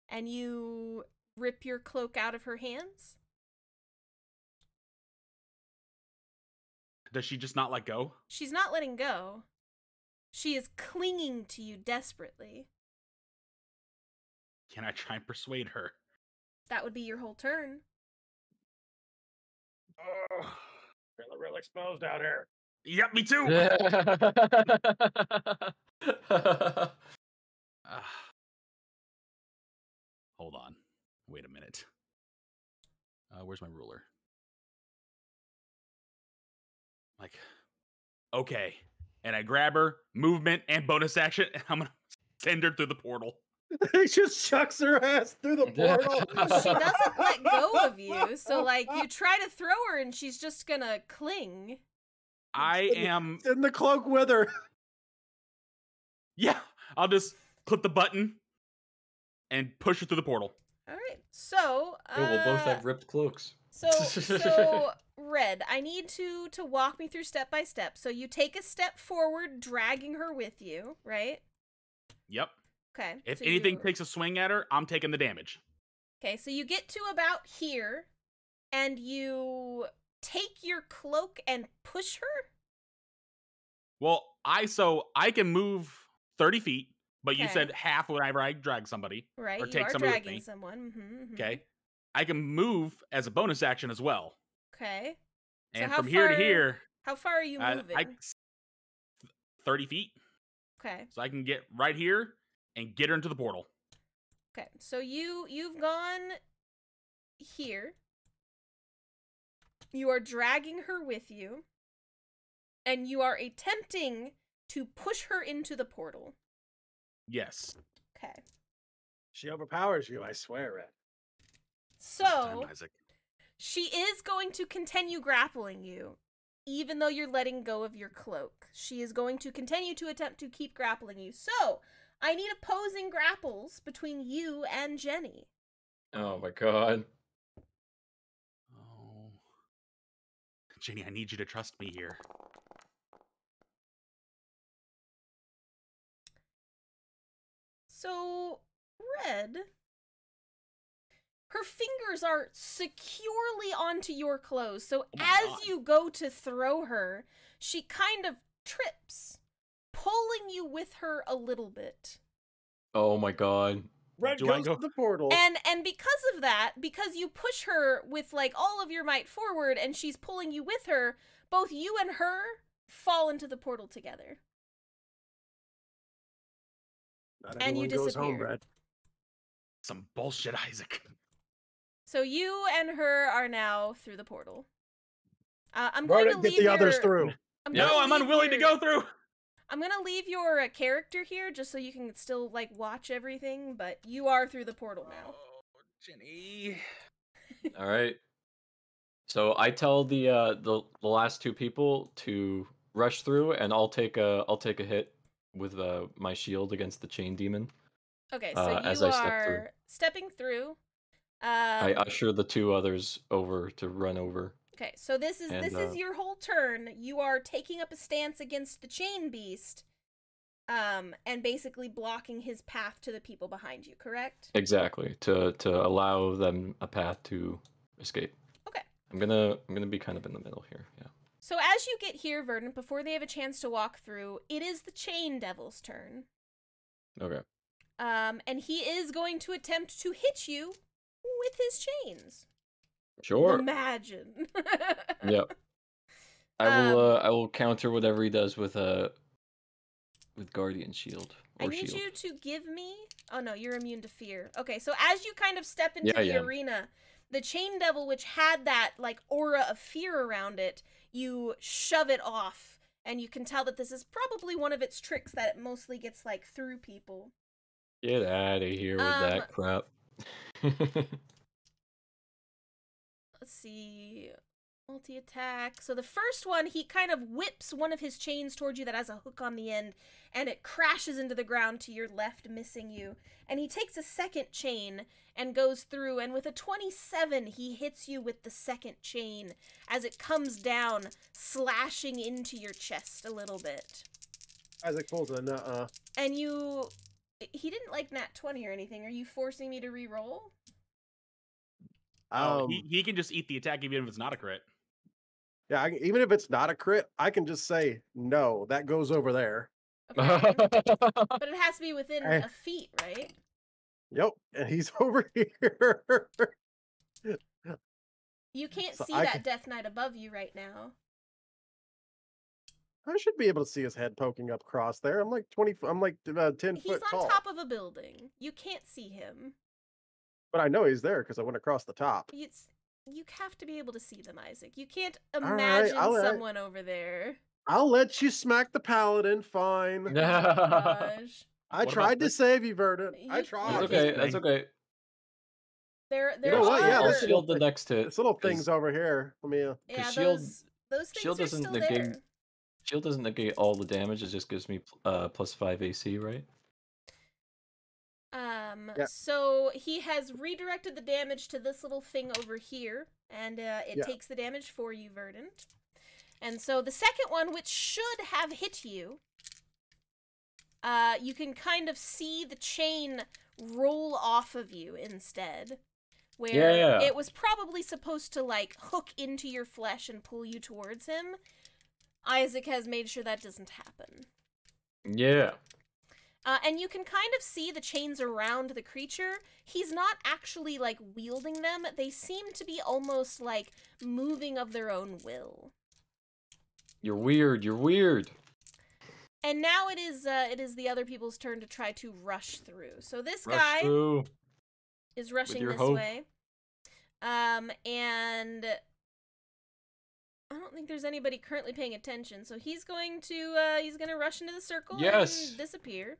And you rip your cloak out of her hands? Does she just not let go? She's not letting go. She is clinging to you desperately. Can I try and persuade her? That would be your whole turn. Oh, feeling real exposed out here. Yep, me too. Hold on. Wait a minute. Where's my ruler? Like, okay. And I grab her, movement and bonus action, and I'm gonna send her through the portal. He just chucks her ass through the portal. She doesn't let go of you, so like you try to throw her and she's just gonna cling. I am in the cloak with her. Yeah, I'll just click the button and push her through the portal. All right. So, We'll both have ripped cloaks. So Red, I need to walk me through step by step. So you take a step forward, dragging her with you, right? Yep. Okay. If so anything takes a swing at her, I'm taking the damage. Okay, so you get to about here, and you take your cloak and push her? Well, I can move 30 feet, but you Okay. said half whenever I drag somebody. Right, Or you take are somebody with dragging me. someone. Okay. I can move as a bonus action as well. Okay. So And how from here to far- here, How far are you moving? 30 feet. Okay. So I can get right here and get her into the portal. Okay. So you've gone here. You are dragging her with you. And you are attempting to push her into the portal. Yes. Okay. She overpowers you, I swear, Red. So, Time, Isaac. she is going to continue grappling you, even though you're letting go of your cloak. She is going to continue to attempt to keep grappling you. So, I need opposing grapples between you and Jenny. Oh my god. Oh. Jenny, I need you to trust me here. So, Red, her fingers are securely onto your clothes. So, Oh my as God. you go to throw her, she kind of trips, pulling you with her a little bit. Oh my god. Red Do I goes go- to the portal. And because of that, because you push her with like all of your might forward and she's pulling you with her, both you and her fall into the portal together. Not and you everyone goes home, disappear. Red. Some bullshit, Isaac. So you and her are now through the portal. I'm Run going to and leave get the others your- through. I'm No, gonna I'm leave unwilling to your- go through. I'm gonna leave your character here just so you can still like watch everything, but you are through the portal now. Oh, Jenny. All right. So I tell the last two people to rush through, and I'll take a hit with my shield against the chain demon. Okay, so you as I step through. are stepping through. I usher the two others over to run over. Okay, so this is And, your whole turn. You are taking up a stance against the chain beast, and basically blocking his path to the people behind you. Correct? Exactly, to allow them a path to escape. Okay. I'm gonna be kind of in the middle here. Yeah. So as you get here, Verdant, before they have a chance to walk through, it is the chain devil's turn. Okay. And he is going to attempt to hit you with his chains. Sure. Imagine. Yep. I will counter whatever he does with Guardian Shield I or need Shield. you to give me... Oh, no, you're immune to fear. Okay, so as you kind of step into Yeah, the yeah. arena, the chain devil, which had that, like, aura of fear around it, you shove it off, and you can tell that this is probably one of its tricks that it mostly gets, like, through people. Get out of here with that crap. Let's see... Multi-attack. So the first one, he kind of whips one of his chains towards you that has a hook on the end, and it crashes into the ground to your left, missing you. And he takes a second chain and goes through, and with a 27, he hits you with the second chain as it comes down, slashing into your chest a little bit. Isaac pulls a nuh-uh. And you... He didn't like nat 20 or anything. Are you forcing me to re-roll? Oh, he can just eat the attack even if it's not a crit. Yeah, even if it's not a crit, I can just say, no, that goes over there. Okay. But it has to be within Hey. a feet, right? Yep, and he's over here. You can't So see I that can- Death Knight above you right now. I should be able to see his head poking up across there. I'm like 10 He's foot on tall. top of a building. You can't see him. But I know he's there because I went across the top. You have to be able to see them, Isaac. You can't right, imagine all right. someone over there. I'll let you smack the paladin, fine. Oh gosh. I What tried about to this? save you, Verdant. I You- tried. That's you okay. can- That's okay. There You know what? Yeah, I'll this shield the little next hit. This little 'cause thing's over here. Let me. Yeah, shield- those things shield are doesn't still negate- there. Shield doesn't negate all the damage. It just gives me +5 AC, right? Yeah. So he has redirected the damage to this little thing over here, and it Yeah. takes the damage for you, Verdant. And so the second one, which should have hit you, you can kind of see the chain roll off of you instead. Where Yeah. it was probably supposed to, like, hook into your flesh and pull you towards him. Isaac has made sure that doesn't happen. Yeah. And you can kind of see the chains around the creature. He's not actually, like, wielding them. They seem to be almost, like, moving of their own will. You're weird. You're weird. And now it is the other people's turn to try to rush through. So this Rush guy through. is rushing your this hope. way. And I don't think there's anybody currently paying attention, so he's going to rush into the circle Yes. and disappear.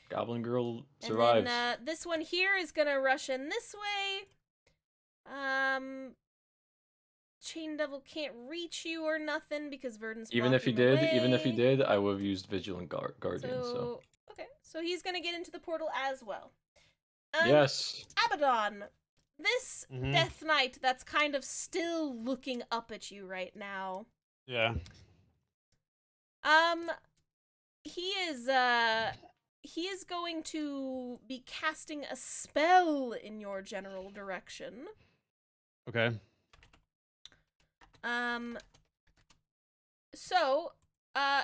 Goblin Girl And survives. then this one here is gonna rush in this way. Chain Devil can't reach you or nothing because Verdant's even if he blocking the did, even if he way. did, I would have used Vigilant Guardian. So Okay, so he's gonna get into the portal as well. yes. Abaddon, this Mhm. Death Knight that's kind of still looking up at you right now. Yeah. He is going to be casting a spell in your general direction. Okay. So,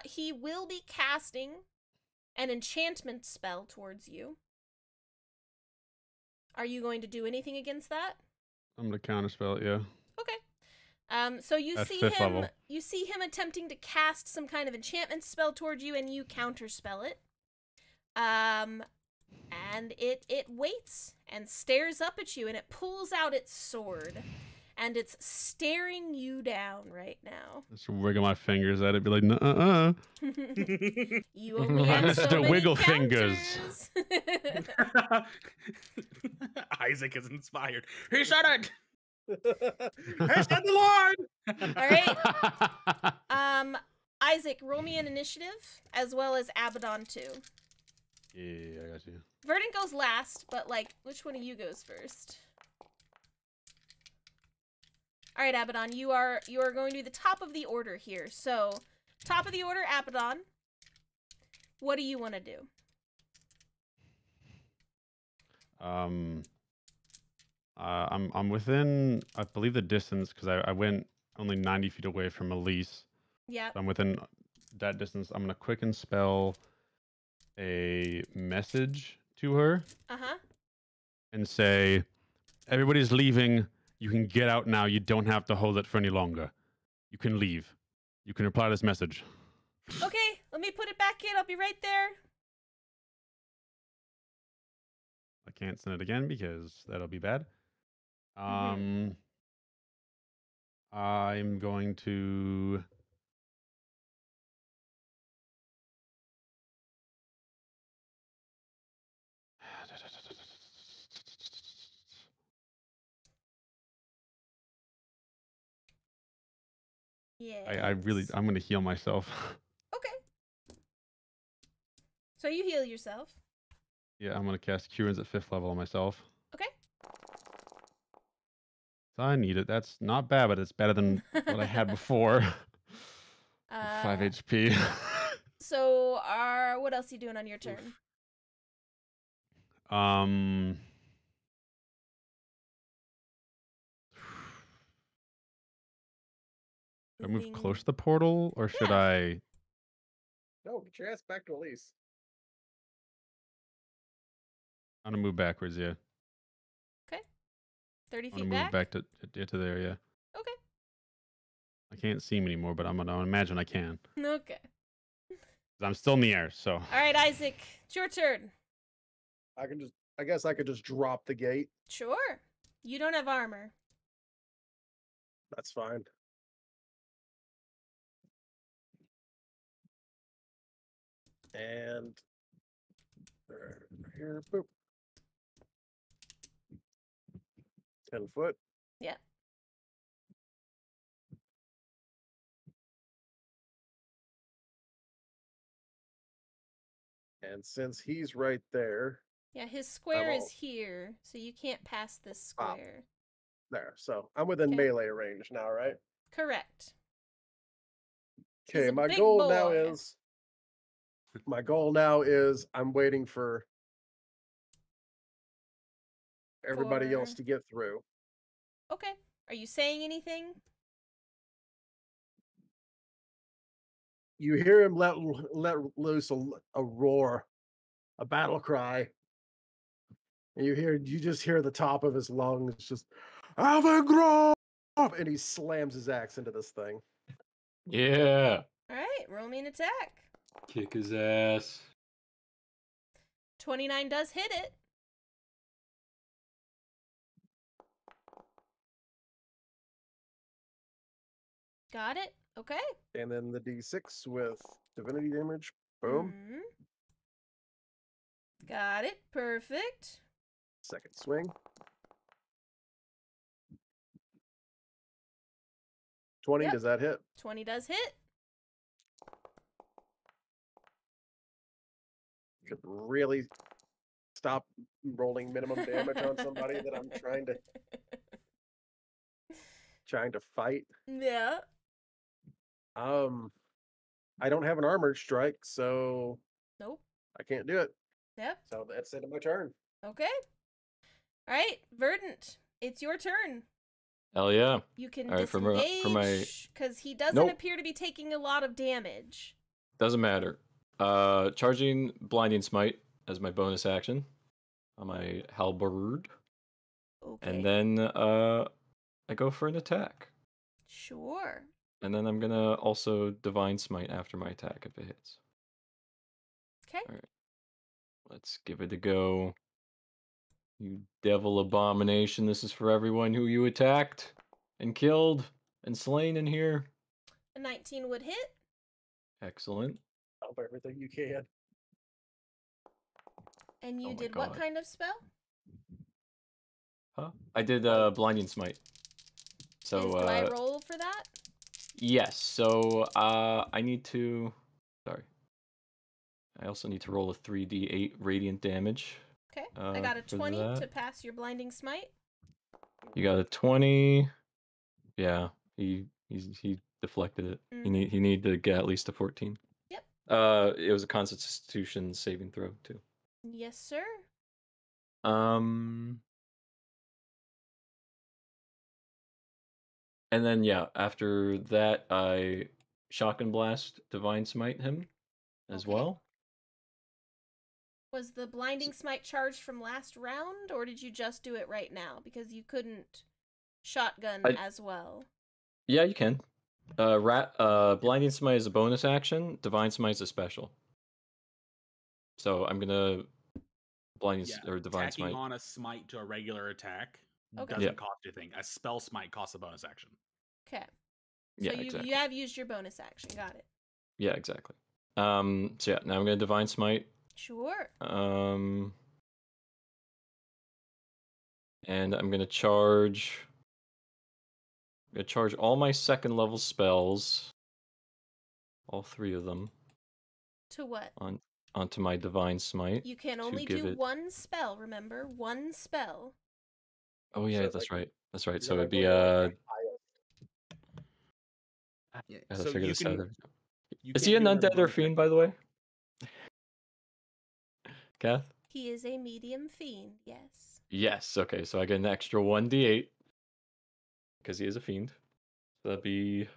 he will be casting an enchantment spell towards you. Are you going to do anything against that? I'm gonna counterspell it. Yeah. Okay. So you At see 5th him. level. You see him attempting to cast some kind of enchantment spell towards you, and you counterspell it. And it waits and stares up at you, and it pulls out its sword, and it's staring you down right now. Just wiggle my fingers at it, be like, "Nuh-uh-uh." You only have so Mr. many Wiggle Fingers. counters. Isaac is inspired. He said it. I said the Lord. All right. Isaac, roll me an initiative, as well as Abaddon too. Yeah, I got you. Verdant goes last, but, like, which one of you goes first? All right, Abaddon, you are going to the top of the order here. So, top of the order, Abaddon. What do you want to do? I'm within, I believe, the distance because I went only 90 feet away from Elise. Yeah. So I'm within that distance. I'm gonna quicken spell a message to her Uh-huh. and say, "Everybody's leaving. You can get out now. You don't have to hold it for any longer. You can leave. You can reply to this message." Okay, let me put it back in. I'll be right there. I can't send it again because that'll be bad. Mhm. I'm going to. Yeah. I'm gonna heal myself. Okay. So you heal yourself. Yeah, I'm gonna cast Cure Wounds at 5th level on myself. Okay. So I need it. That's not bad, but it's better than what I had before. 5 HP. So, what else are you doing on your turn? Should I move Moving- close to the portal, or should Yeah. I? No, get your ass back to Elise. I'm gonna move backwards. Yeah, 30 I'm feet gonna move back? back to there. Yeah. Okay. I can't see him anymore, but I'm gonna imagine I can. Okay. 'Cause I'm still in the air, so. All right, Isaac, it's your turn. I guess I could just drop the gate. Sure. You don't have armor. That's fine. And here, boop. 10 foot. Yeah. And since he's right there, Yeah, his square is won't. here, so you can't pass this Ah. square. there. So I'm within Okay. melee range now, right? Correct. He's Okay, a my big goal now boy. is I'm waiting for everybody else For- to get through. Okay. Are you saying anything? You hear him let loose a roar, a battle cry. And you just hear the top of his lungs just Avangro! And he slams his axe into this thing. Yeah. All right, roll me an attack. Kick his ass. 29 does hit it. Got it. Okay. And then the D6 with divinity damage. Boom. Mhm. Got it. Perfect. Second swing. 20, Yep. does that hit? 20 does hit. Could really stop rolling minimum damage on somebody that I'm trying to fight. Yeah. I don't have an armored strike, so Nope. I can't do it. Yep. So that's the end of my turn. Okay. All right, Verdant, it's your turn. Hell yeah. You can All right, for my- disengage because he doesn't Nope. appear to be taking a lot of damage. Doesn't matter. Charging Blinding Smite as my bonus action on my halberd. Okay. And then I go for an attack. Sure. And then I'm gonna also Divine Smite after my attack if it hits. Okay. All right. Let's give it a go. You devil abomination, this is for everyone who you attacked and killed and slain in here. A 19 would hit. Excellent. Help everything you can. And you Oh my did what God. kind of spell? Huh? I did Blinding Smite. So Do I roll for that? yes, so I need to sorry. I also need to roll a 3d8 radiant damage. Okay. I got a for 20 that. to pass your blinding smite. You got a 20. Yeah, he deflected it. Mhm. He need to get at least a 14. Yep. It was a Constitution saving throw too. Yes, sir. And then yeah, after that I shotgun blast divine smite him as Okay. well. Was the blinding smite charged from last round, or did you just do it right now? Because you couldn't shotgun as well. Yeah, you can. Blinding smite is a bonus action. Divine smite is a special. So I'm gonna blinding or divine Tacking smite. on a smite to a regular attack Okay. doesn't Yeah. cost you anything. A spell smite costs a bonus action. Okay. So Yeah, you exactly. you have used your bonus action. Got it. Yeah, exactly. So yeah, now I'm gonna divine smite. Sure. And I'm gonna charge. I'm gonna charge all my second level spells, all 3 of them, To what? onto my divine smite. You can to only give do it- one spell, remember? One spell. Oh yeah, So, that's like, right. That's right. you're So gonna it'd be go to, like, the highest. Yeah. gotta So figure you this out. can Is he an do another undead or bonus fiend, by the way? Kath? He is a medium fiend, yes. Yes. Okay, so I get an extra 1d8 because he is a fiend. So that'd be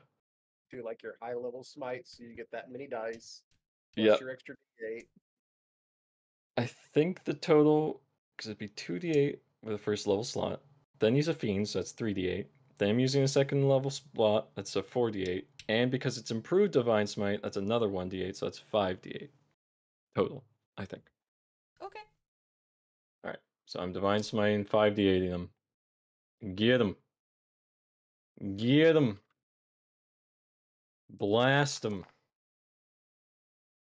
Do like your high level smite, so you get that many dice. Plus Yep. your extra d8. I think the total, because it'd be 2d8 with a first level slot. Then he's a fiend, so that's 3d8. Then I'm using a second level slot, that's a 4d8. And because it's improved Divine Smite, that's another 1d8, so that's 5d8 total, I think. Okay. Alright, so I'm Divine Smiting 5d8ing them. Get him. Get him. Blast him.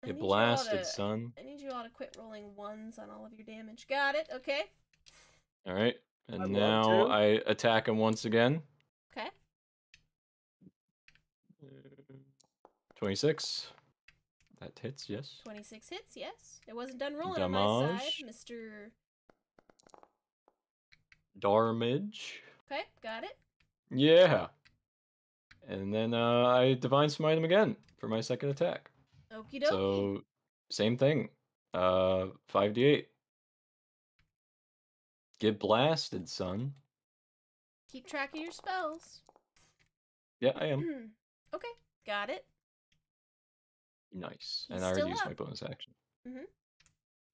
I Get need you all blasted, to- son. I need you all to quit rolling ones on all of your damage. Got it, okay. Alright, I'd and love now to. I attack him once again. Okay. 26. That hits, yes. 26 hits, yes. It wasn't done rolling on my side, Damage. Mr. Damage. Okay, got it. Yeah. And then I Divine Smite him again for my second attack. Okie dokie. So, same thing. 5d8. Get blasted, son. Keep track of your spells. Yeah, I am. Okay, got it. Nice. He's And I already still used my up. bonus action. Mhm.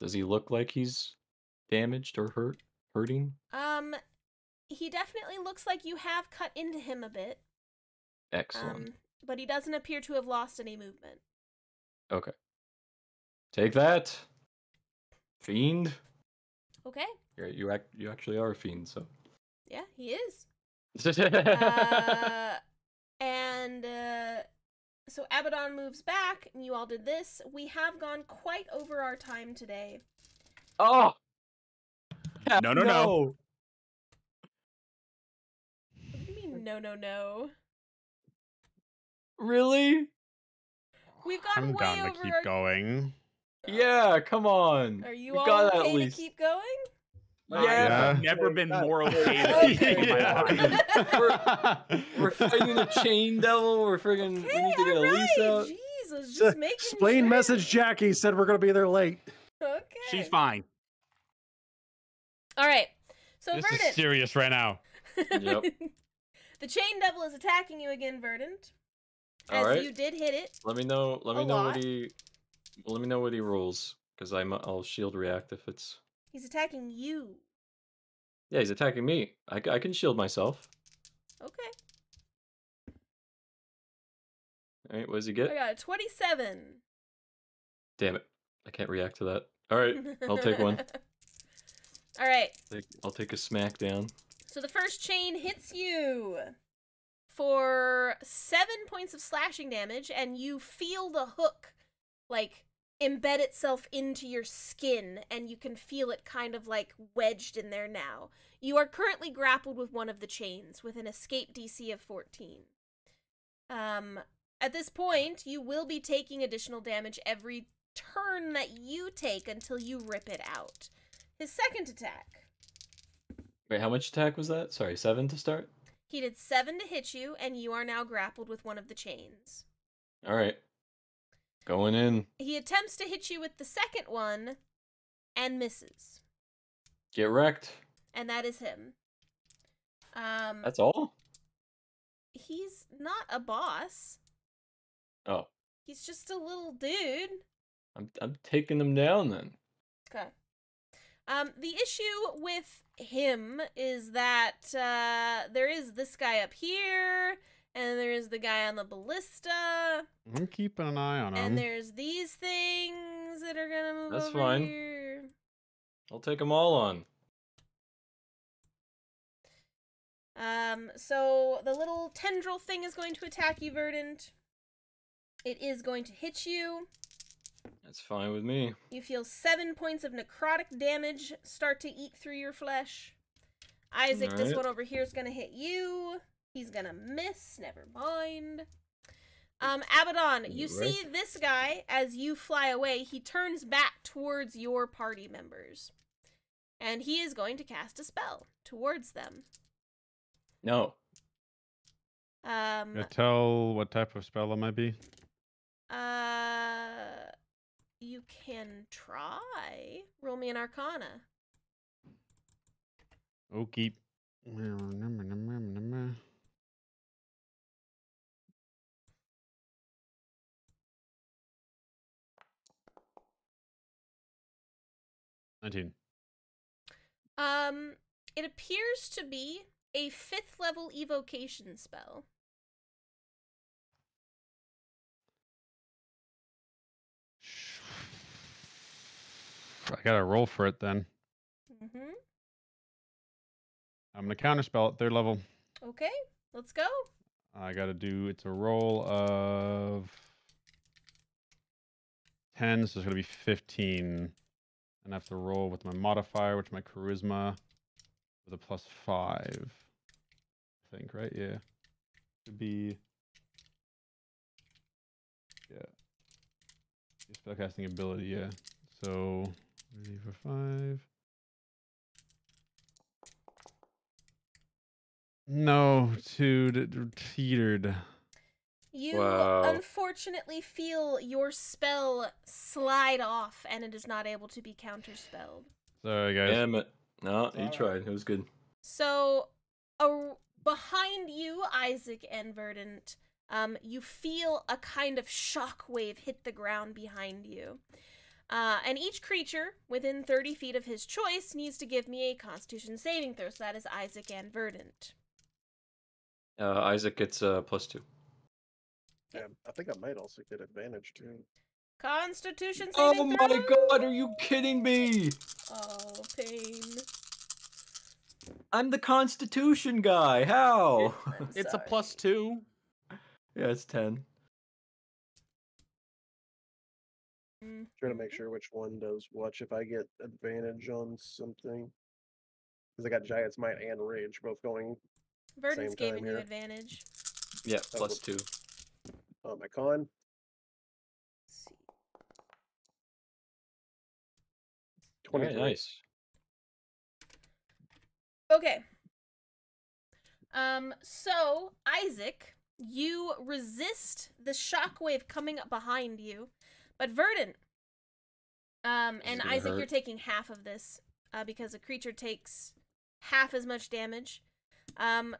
Does he look like he's damaged or hurting? He definitely looks like you have cut into him a bit. Excellent. But he doesn't appear to have lost any movement. Okay. Take that, fiend. Okay. You actually are a fiend, so. Yeah, he is. So Abaddon moves back, and you all did this. We have gone quite over our time today. Oh! No. What do you mean, no? Really? We've gone I'm way down to over keep our... going. Yeah, come on. Are you We all got at okay to least. keep going? Yeah. I've never been more Okay. okay in my life. We're fighting a chain devil. We're friggin' we need to get Elise out. Jesus, just making Explain sure. message Jackie said we're gonna be there late. Okay. She's fine. All right. So This Verdant. is serious right now. Yep. The chain devil is attacking you again, Verdant. As All right. you did hit it. Let me know A what lot. he rolls, because I'll shield react if it's. He's attacking you. Yeah, he's attacking me. I can shield myself. Okay. All right, what does he I get? got a 27. Damn it, I can't react to that. All right, I'll take one. All right. I'll take a smackdown. So the first chain hits you for 7 points of slashing damage, and you feel the hook, like, embed itself into your skin, and you can feel it kind of, like, wedged in there now. You are currently grappled with one of the chains, with an escape DC of 14. At this point, you will be taking additional damage every turn that you take until you rip it out. His second attack. Wait, how much attack was that? Sorry, 7 to start? He did 7 to hit you, and you are now grappled with one of the chains. All right. Going in. He attempts to hit you with the second one, and misses. Get wrecked. And that is him. That's all? He's not a boss. Oh. He's just a little dude. I'm taking them down then. Okay. The issue with him is that there is this guy up here, and there is the guy on the ballista, I'm keeping an eye on him. and there's these things that are gonna move That's over fine. here. I'll take them all on. So the little tendril thing is going to attack you, Verdant. It is going to hit you. That's fine with me. You feel 7 points of necrotic damage start to eat through your flesh. Isaac, this Alright. one over here is going to hit you. He's going to miss. Never mind. Abaddon, you see this guy, as you fly away, he turns back towards your party members. And he is going to cast a spell towards them. No. Can I tell what type of spell it might be? You can try. Roll me an Arcana. Okay. 19. It appears to be a 5th level evocation spell. I gotta roll for it then. Mm-hmm. I'm gonna counterspell at 3rd level. Okay, let's go. I gotta do, it's a roll of 10, so it's gonna be 15. And I have to roll with my modifier, which is my charisma, with a +5. I think, right? Yeah. Could be. Yeah. Your spellcasting ability, yeah. So, 3 for 5. No, dude, teetered. You Wow. unfortunately feel your spell slide off, and it is not able to be counterspelled. Sorry, guys. Damn it. No, It's you all tried. right. It was good. So, behind you, Isaac and Verdant, you feel a kind of shockwave hit the ground behind you. And each creature within 30 feet of his choice needs to give me a Constitution saving throw. So that is Isaac and Verdant. Isaac gets +2. Yeah, I think I might also get advantage too. Constitution Oh saving my throw. god, are you kidding me? Oh, pain. I'm the Constitution guy. How? I'm It's a sorry. +2. Yeah, it's 10. Trying to make sure which one does what. If I get advantage on something, because I got Giant's Might and Rage both going. Verdant's Same time giving you here. advantage. Yeah, Oh, +2. My con. Let's see. 23. Alright, nice. Okay. So, Isaac, you resist the shockwave coming up behind you, but Verdant, and gonna Isaac, hurt. you're taking half of this, because a creature takes half as much damage.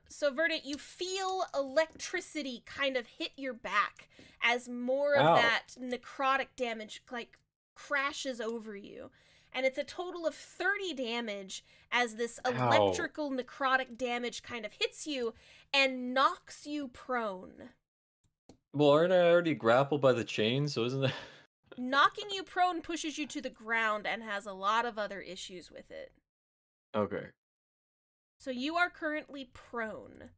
So Verdant, you feel electricity kind of hit your back as more of Ow. that necrotic damage, like, crashes over you. And it's a total of 30 damage as this Ow. electrical necrotic damage kind of hits you and knocks you prone. Well, aren't I already grappled by the chain? So isn't that... Knocking you prone pushes you to the ground and has a lot of other issues with it. Okay. So you are currently prone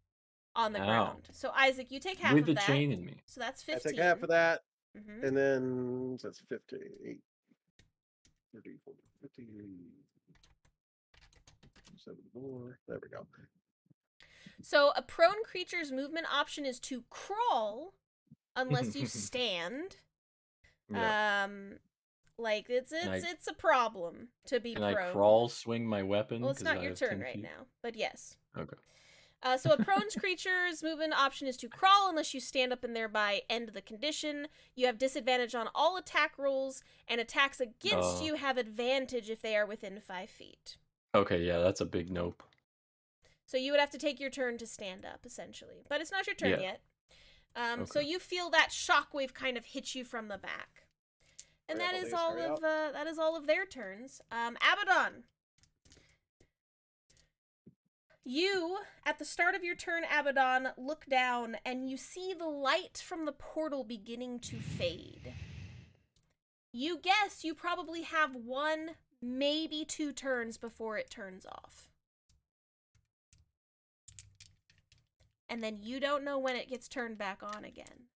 on the Ow. ground. So Isaac, you take half With of the that. chain in me. So that's I 15. take half of that, Mhm. and then so that's 58, 30, 40, 50, 7 more. There we go. So a prone creature's movement option is to crawl unless you stand. Yeah. Like it's a problem to be Can prone. I crawl, swing my weapon? Well, it's 'Cause not I your have turn 10 right feet? now, but yes. Okay. So a prone creature's movement option is to crawl unless you stand up and thereby end the condition. You have disadvantage on all attack rolls, and attacks against you have advantage if they are within 5 feet. Okay, yeah, that's a big nope. So you would have to take your turn to stand up, essentially. But it's not your turn Yeah. yet. So you feel that shockwave kind of hit you from the back. And that is all of their turns. Abaddon. You, at the start of your turn, Abaddon, look down and you see the light from the portal beginning to fade. You guess you probably have 1, maybe 2 turns before it turns off. And then you don't know when it gets turned back on again.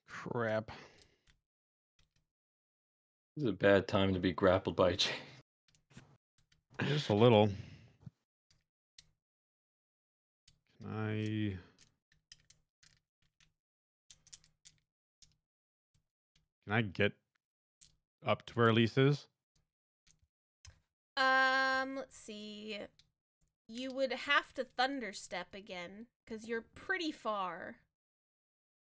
Crap. This is a bad time to be grappled by a chain. Just a little. Can I get up to where Elise is? Let's see. You would have to thunder step again, because you're pretty far.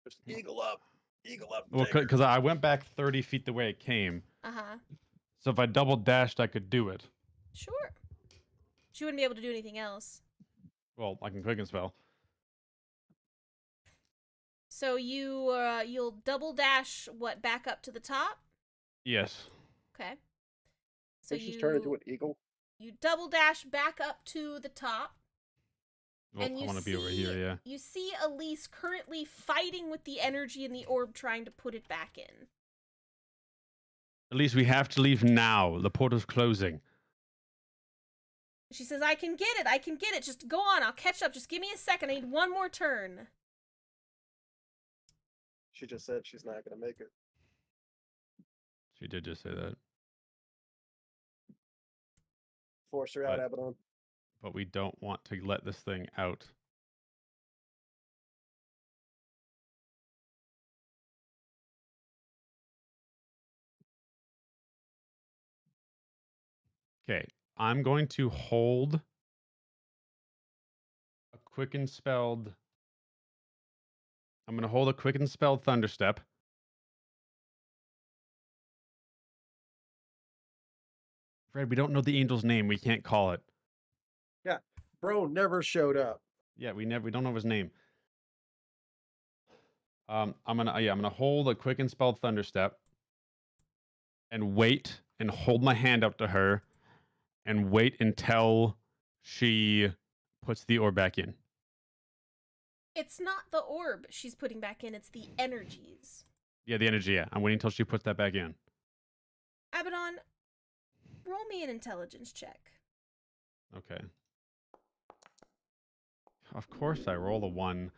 Just eagle up. Eagle up. Well, because I went back 30 feet the way it came. Uh-huh. So if I double dashed, I could do it. Sure. She wouldn't be able to do anything else. Well, I can quicken spell. So you'll double dash what back up to the top? Yes. Okay. So she's trying to do an eagle. You double dash back up to the top. Well, and I want to be over here, yeah. You see Elise currently fighting with the energy in the orb, trying to put it back in. At least we have to leave now. The portal's closing. She says, I can get it. I can get it. Just go on. I'll catch up. Just give me a second. I need one more turn. She just said she's not going to make it. She did just say that. Force her out, Abaddon. But we don't want to let this thing out. Okay, I'm going to hold a quicken spelled. I'm going to hold a quicken spelled Thunderstep. Fred, we don't know the angel's name. We can't call it. Yeah, bro never showed up. Yeah, we don't know his name. I'm gonna hold a quicken spelled Thunderstep and wait and hold my hand up to her and wait until she puts the orb back in. It's not the orb she's putting back in. It's the energies. Yeah, the energy, yeah. I'm waiting until she puts that back in. Abaddon, roll me an intelligence check. Okay. Of course I roll a 1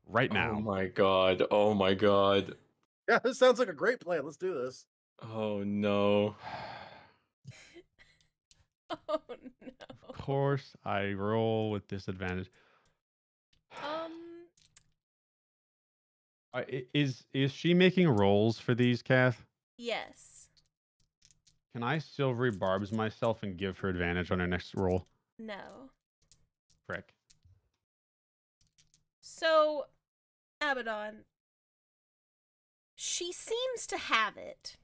right now. Oh my god. Oh my god. Yeah, this sounds like a great plan. Let's do this. Oh no. Oh no. Of course I roll with disadvantage. Is she making rolls for these, Kath? Yes. Can I silvery barbs myself and give her advantage on her next roll? No. Frick. So, Abaddon, she seems to have it.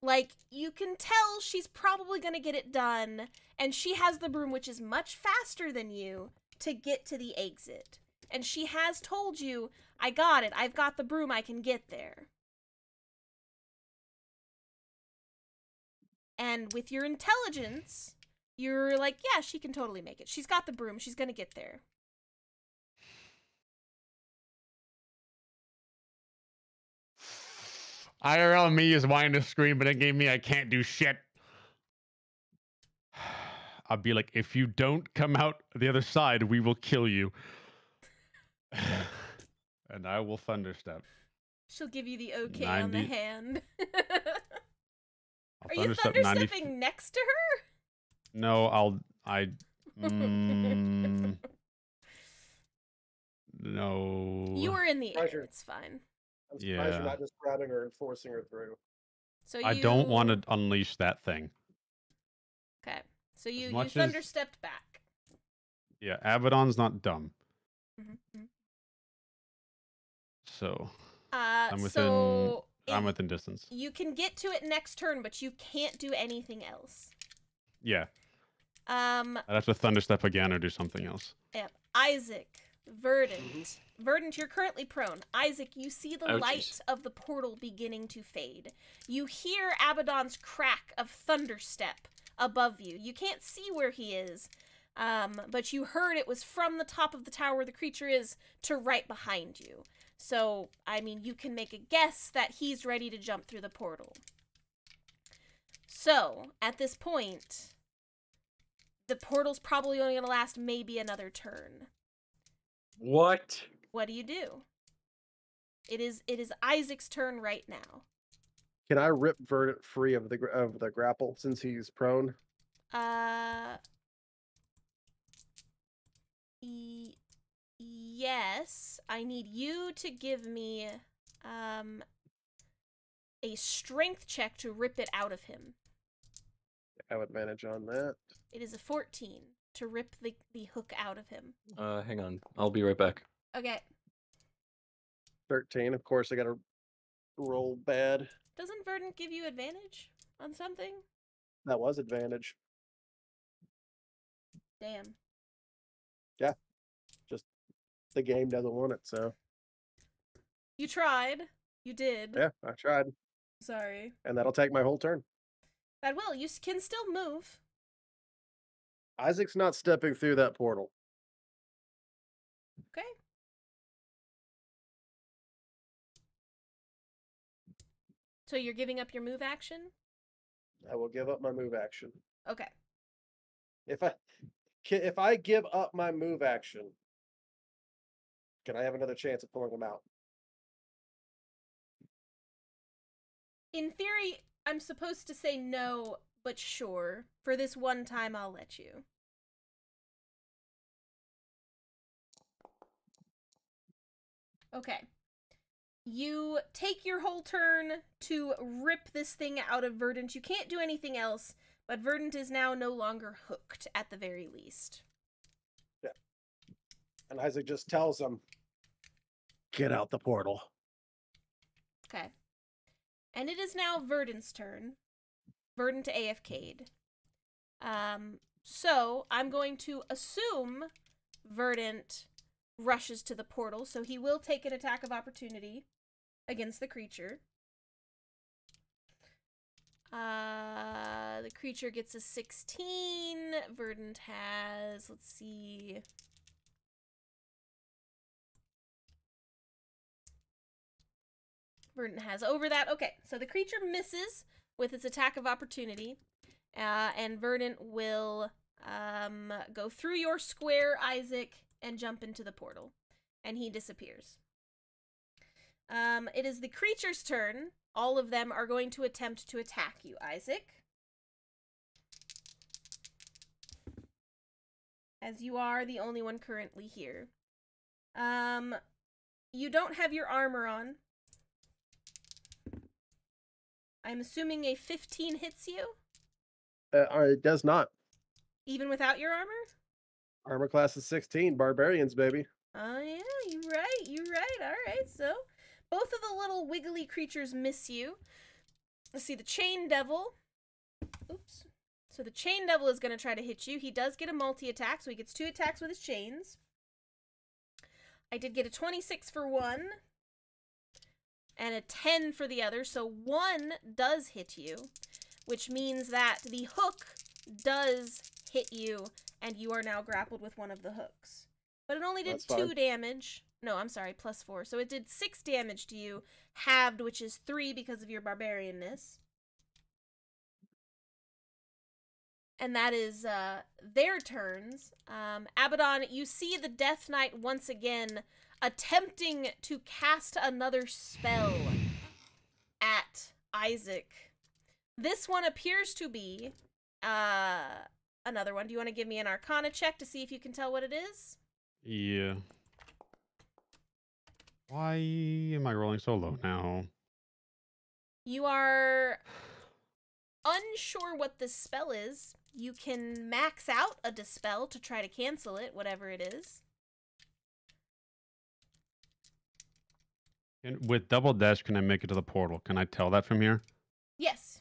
Like, you can tell she's probably going to get it done, and she has the broom, which is much faster than you, to get to the exit. And she has told you, I got it, I've got the broom, I can get there. And with your intelligence, you're like, yeah, she can totally make it. She's got the broom, she's going to get there. IRL me is wanting to scream, but it gave me I can't do shit. I'll be like, if you don't come out the other side, we will kill you. And I will thunderstep. She'll give you the okay on the hand. Are you thunderstep thunderstepping next to her? No, no. You were in the air. Pleasure. It's fine. I'm surprised you're not just grabbing her and forcing her through. So I don't want to unleash that thing. Okay. So you much thunderstepped back. Yeah, Abaddon's not dumb. Mm-hmm. So I'm within distance. You can get to it next turn, but you can't do anything else. Yeah. I'd have to thunderstep again or do something else. Yep. Isaac, Verdant. Verdant, you're currently prone. Isaac, you see the light of the portal beginning to fade. You hear Abaddon's crack of thunderstep above you. You can't see where he is, but you heard it was from the top of the tower where the creature is to right behind you. So, I mean, you can make a guess that he's ready to jump through the portal. So, at this point, the portal's probably only going to last maybe another turn. What? What do you do? It is Isaac's turn right now. Can I rip Verdant free of the grapple since he's prone? Yes. I need you to give me a strength check to rip it out of him. I would manage on that. It is a 14 to rip the hook out of him. Hang on. I'll be right back. Okay. 13. Of course, I got to roll bad. Doesn't Verdant give you advantage on something? That was advantage. Damn. Just the game doesn't want it, so You tried. You did. yeah, I tried. Sorry. And that'll take my whole turn. That will. You can still move. Isaac's not stepping through that portal. Okay. So you're giving up your move action? I will give up my move action. Okay. If I give up my move action, can I have another chance at pulling him out? In theory, I'm supposed to say no, but sure. For this one time, I'll let you. Okay. You take your whole turn to rip this thing out of Verdant. You can't do anything else, but Verdant is now no longer hooked, at the very least. Yeah. And Isaac just tells him, get out the portal. Okay. And it is now Verdant's turn. Verdant AFK'd. So I'm going to assume Verdant rushes to the portal, so he will take an attack of opportunity against the creature. The creature gets a 16. Verdant has, let's see. Verdant has over that. Okay, so the creature misses with its attack of opportunity. And Verdant will go through your square, Isaac, and jump into the portal. And he disappears. It is the creature's turn. All of them are going to attempt to attack you, Isaac. As you are the only one currently here. You don't have your armor on. I'm assuming a 15 hits you? It does not. Even without your armor? Armor class is 16. Barbarians, baby. Oh, yeah, you're right. All right, so both of the little wiggly creatures miss you. Let's see, the Chain Devil. Oops. So the Chain Devil is going to try to hit you. He does get a multi-attack, so he gets 2 attacks with his chains. I did get a 26 for one. And a 10 for the other, so 1 does hit you, which means that the hook does hit you, and you are now grappled with one of the hooks. But it only did 2 damage. No, I'm sorry, plus 4. So it did 6 damage to you, halved, which is 3 because of your barbarianness. And that is their turns. Abaddon, you see the Death Knight once again attempting to cast another spell at Isaac. This one appears to be another one. Do you want to give me an Arcana check to see if you can tell what it is? Yeah. Why am I rolling so low now? You are unsure what this spell is. You can max out a dispel to try to cancel it, whatever it is. And with double dash, can I make it to the portal? Can I tell that from here? Yes.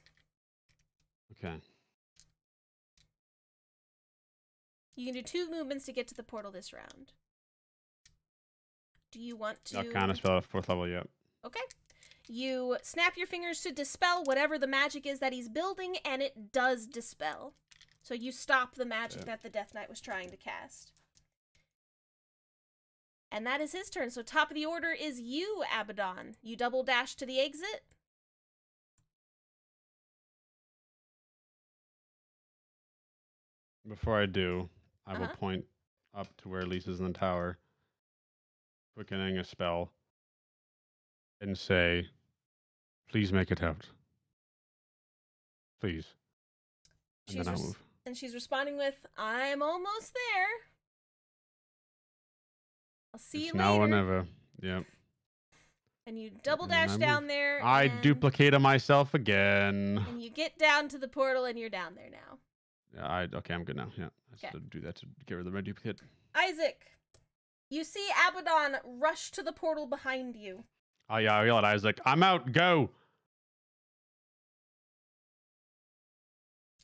Okay. You can do 2 movements to get to the portal this round. Do you want to... Arcana spell at 4th level, yep. Okay. You snap your fingers to dispel whatever the magic is that he's building, and it does dispel. So you stop the magic that the Death Knight was trying to cast. And that is his turn. So top of the order is you, Abaddon. You double dash to the exit. Before I do, I will point up to where Lisa's in the tower, quickening a spell, and say, please make it out. Please. And then I'll move. And she's responding with, I'm almost there. I'll see you later. Now or never. Yep. And you double dash down there. I duplicated myself again. And you get down to the portal and you're down there now. Yeah, okay, I'm good now. Yeah. I have to do that to get rid of my duplicate. Isaac, you see Abaddon rush to the portal behind you. I yell at Isaac, I'm out, go.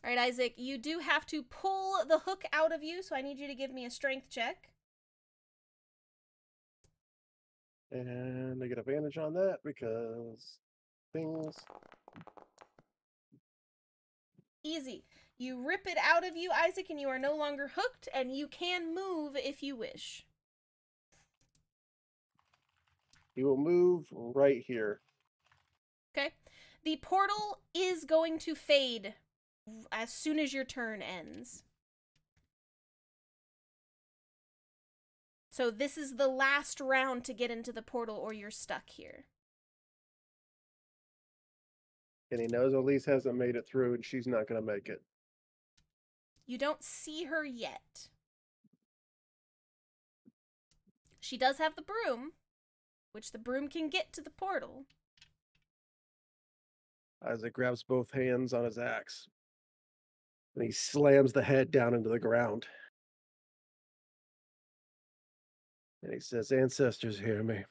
All right, Isaac, you do have to pull the hook out of you, so I need you to give me a strength check. And I get advantage on that because things. Easy. You rip it out of you, Isaac, and you are no longer hooked, and you can move if you wish. He will move right here. Okay. The portal is going to fade as soon as your turn ends. So this is the last round to get into the portal or you're stuck here. And he knows Elise hasn't made it through and she's not going to make it. You don't see her yet. She does have the broom, which the broom can get to the portal. Isaac grabs both hands on his axe. And he slams the head down into the ground. And he says, ancestors, hear me.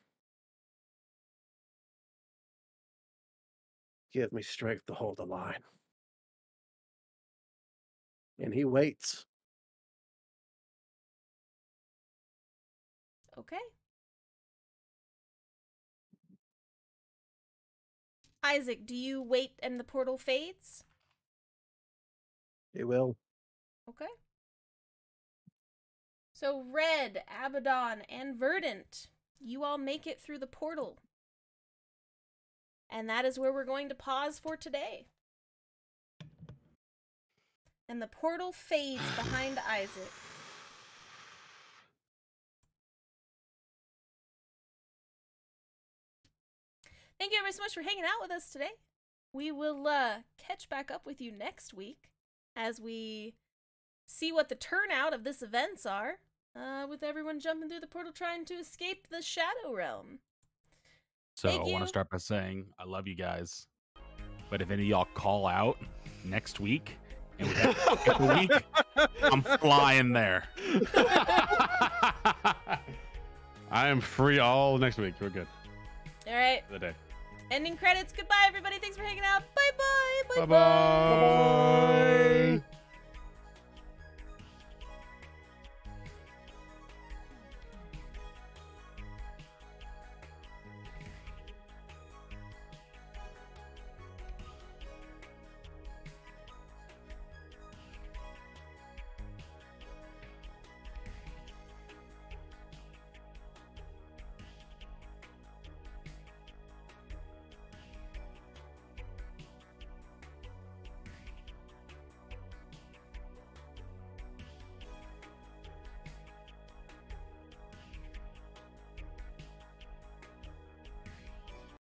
Give me strength to hold the line. And he waits. Okay. Isaac, do you wait and the portal fades? He will. Okay. So Red, Abaddon, and Verdant, you all make it through the portal. And that is where we're going to pause for today. And the portal fades behind Isaac. Thank you everybody so much for hanging out with us today. We will catch back up with you next week as we see what the turnout of this events are, with everyone jumping through the portal trying to escape the Shadow Realm. So Thank I want you. to start by saying I love you guys. But if any of y'all call out next week and we have to skip a week, I'm flying there. I am free all next week. We're good All right. for the day. Ending credits. Goodbye, everybody. Thanks for hanging out. Bye-bye. Bye-bye.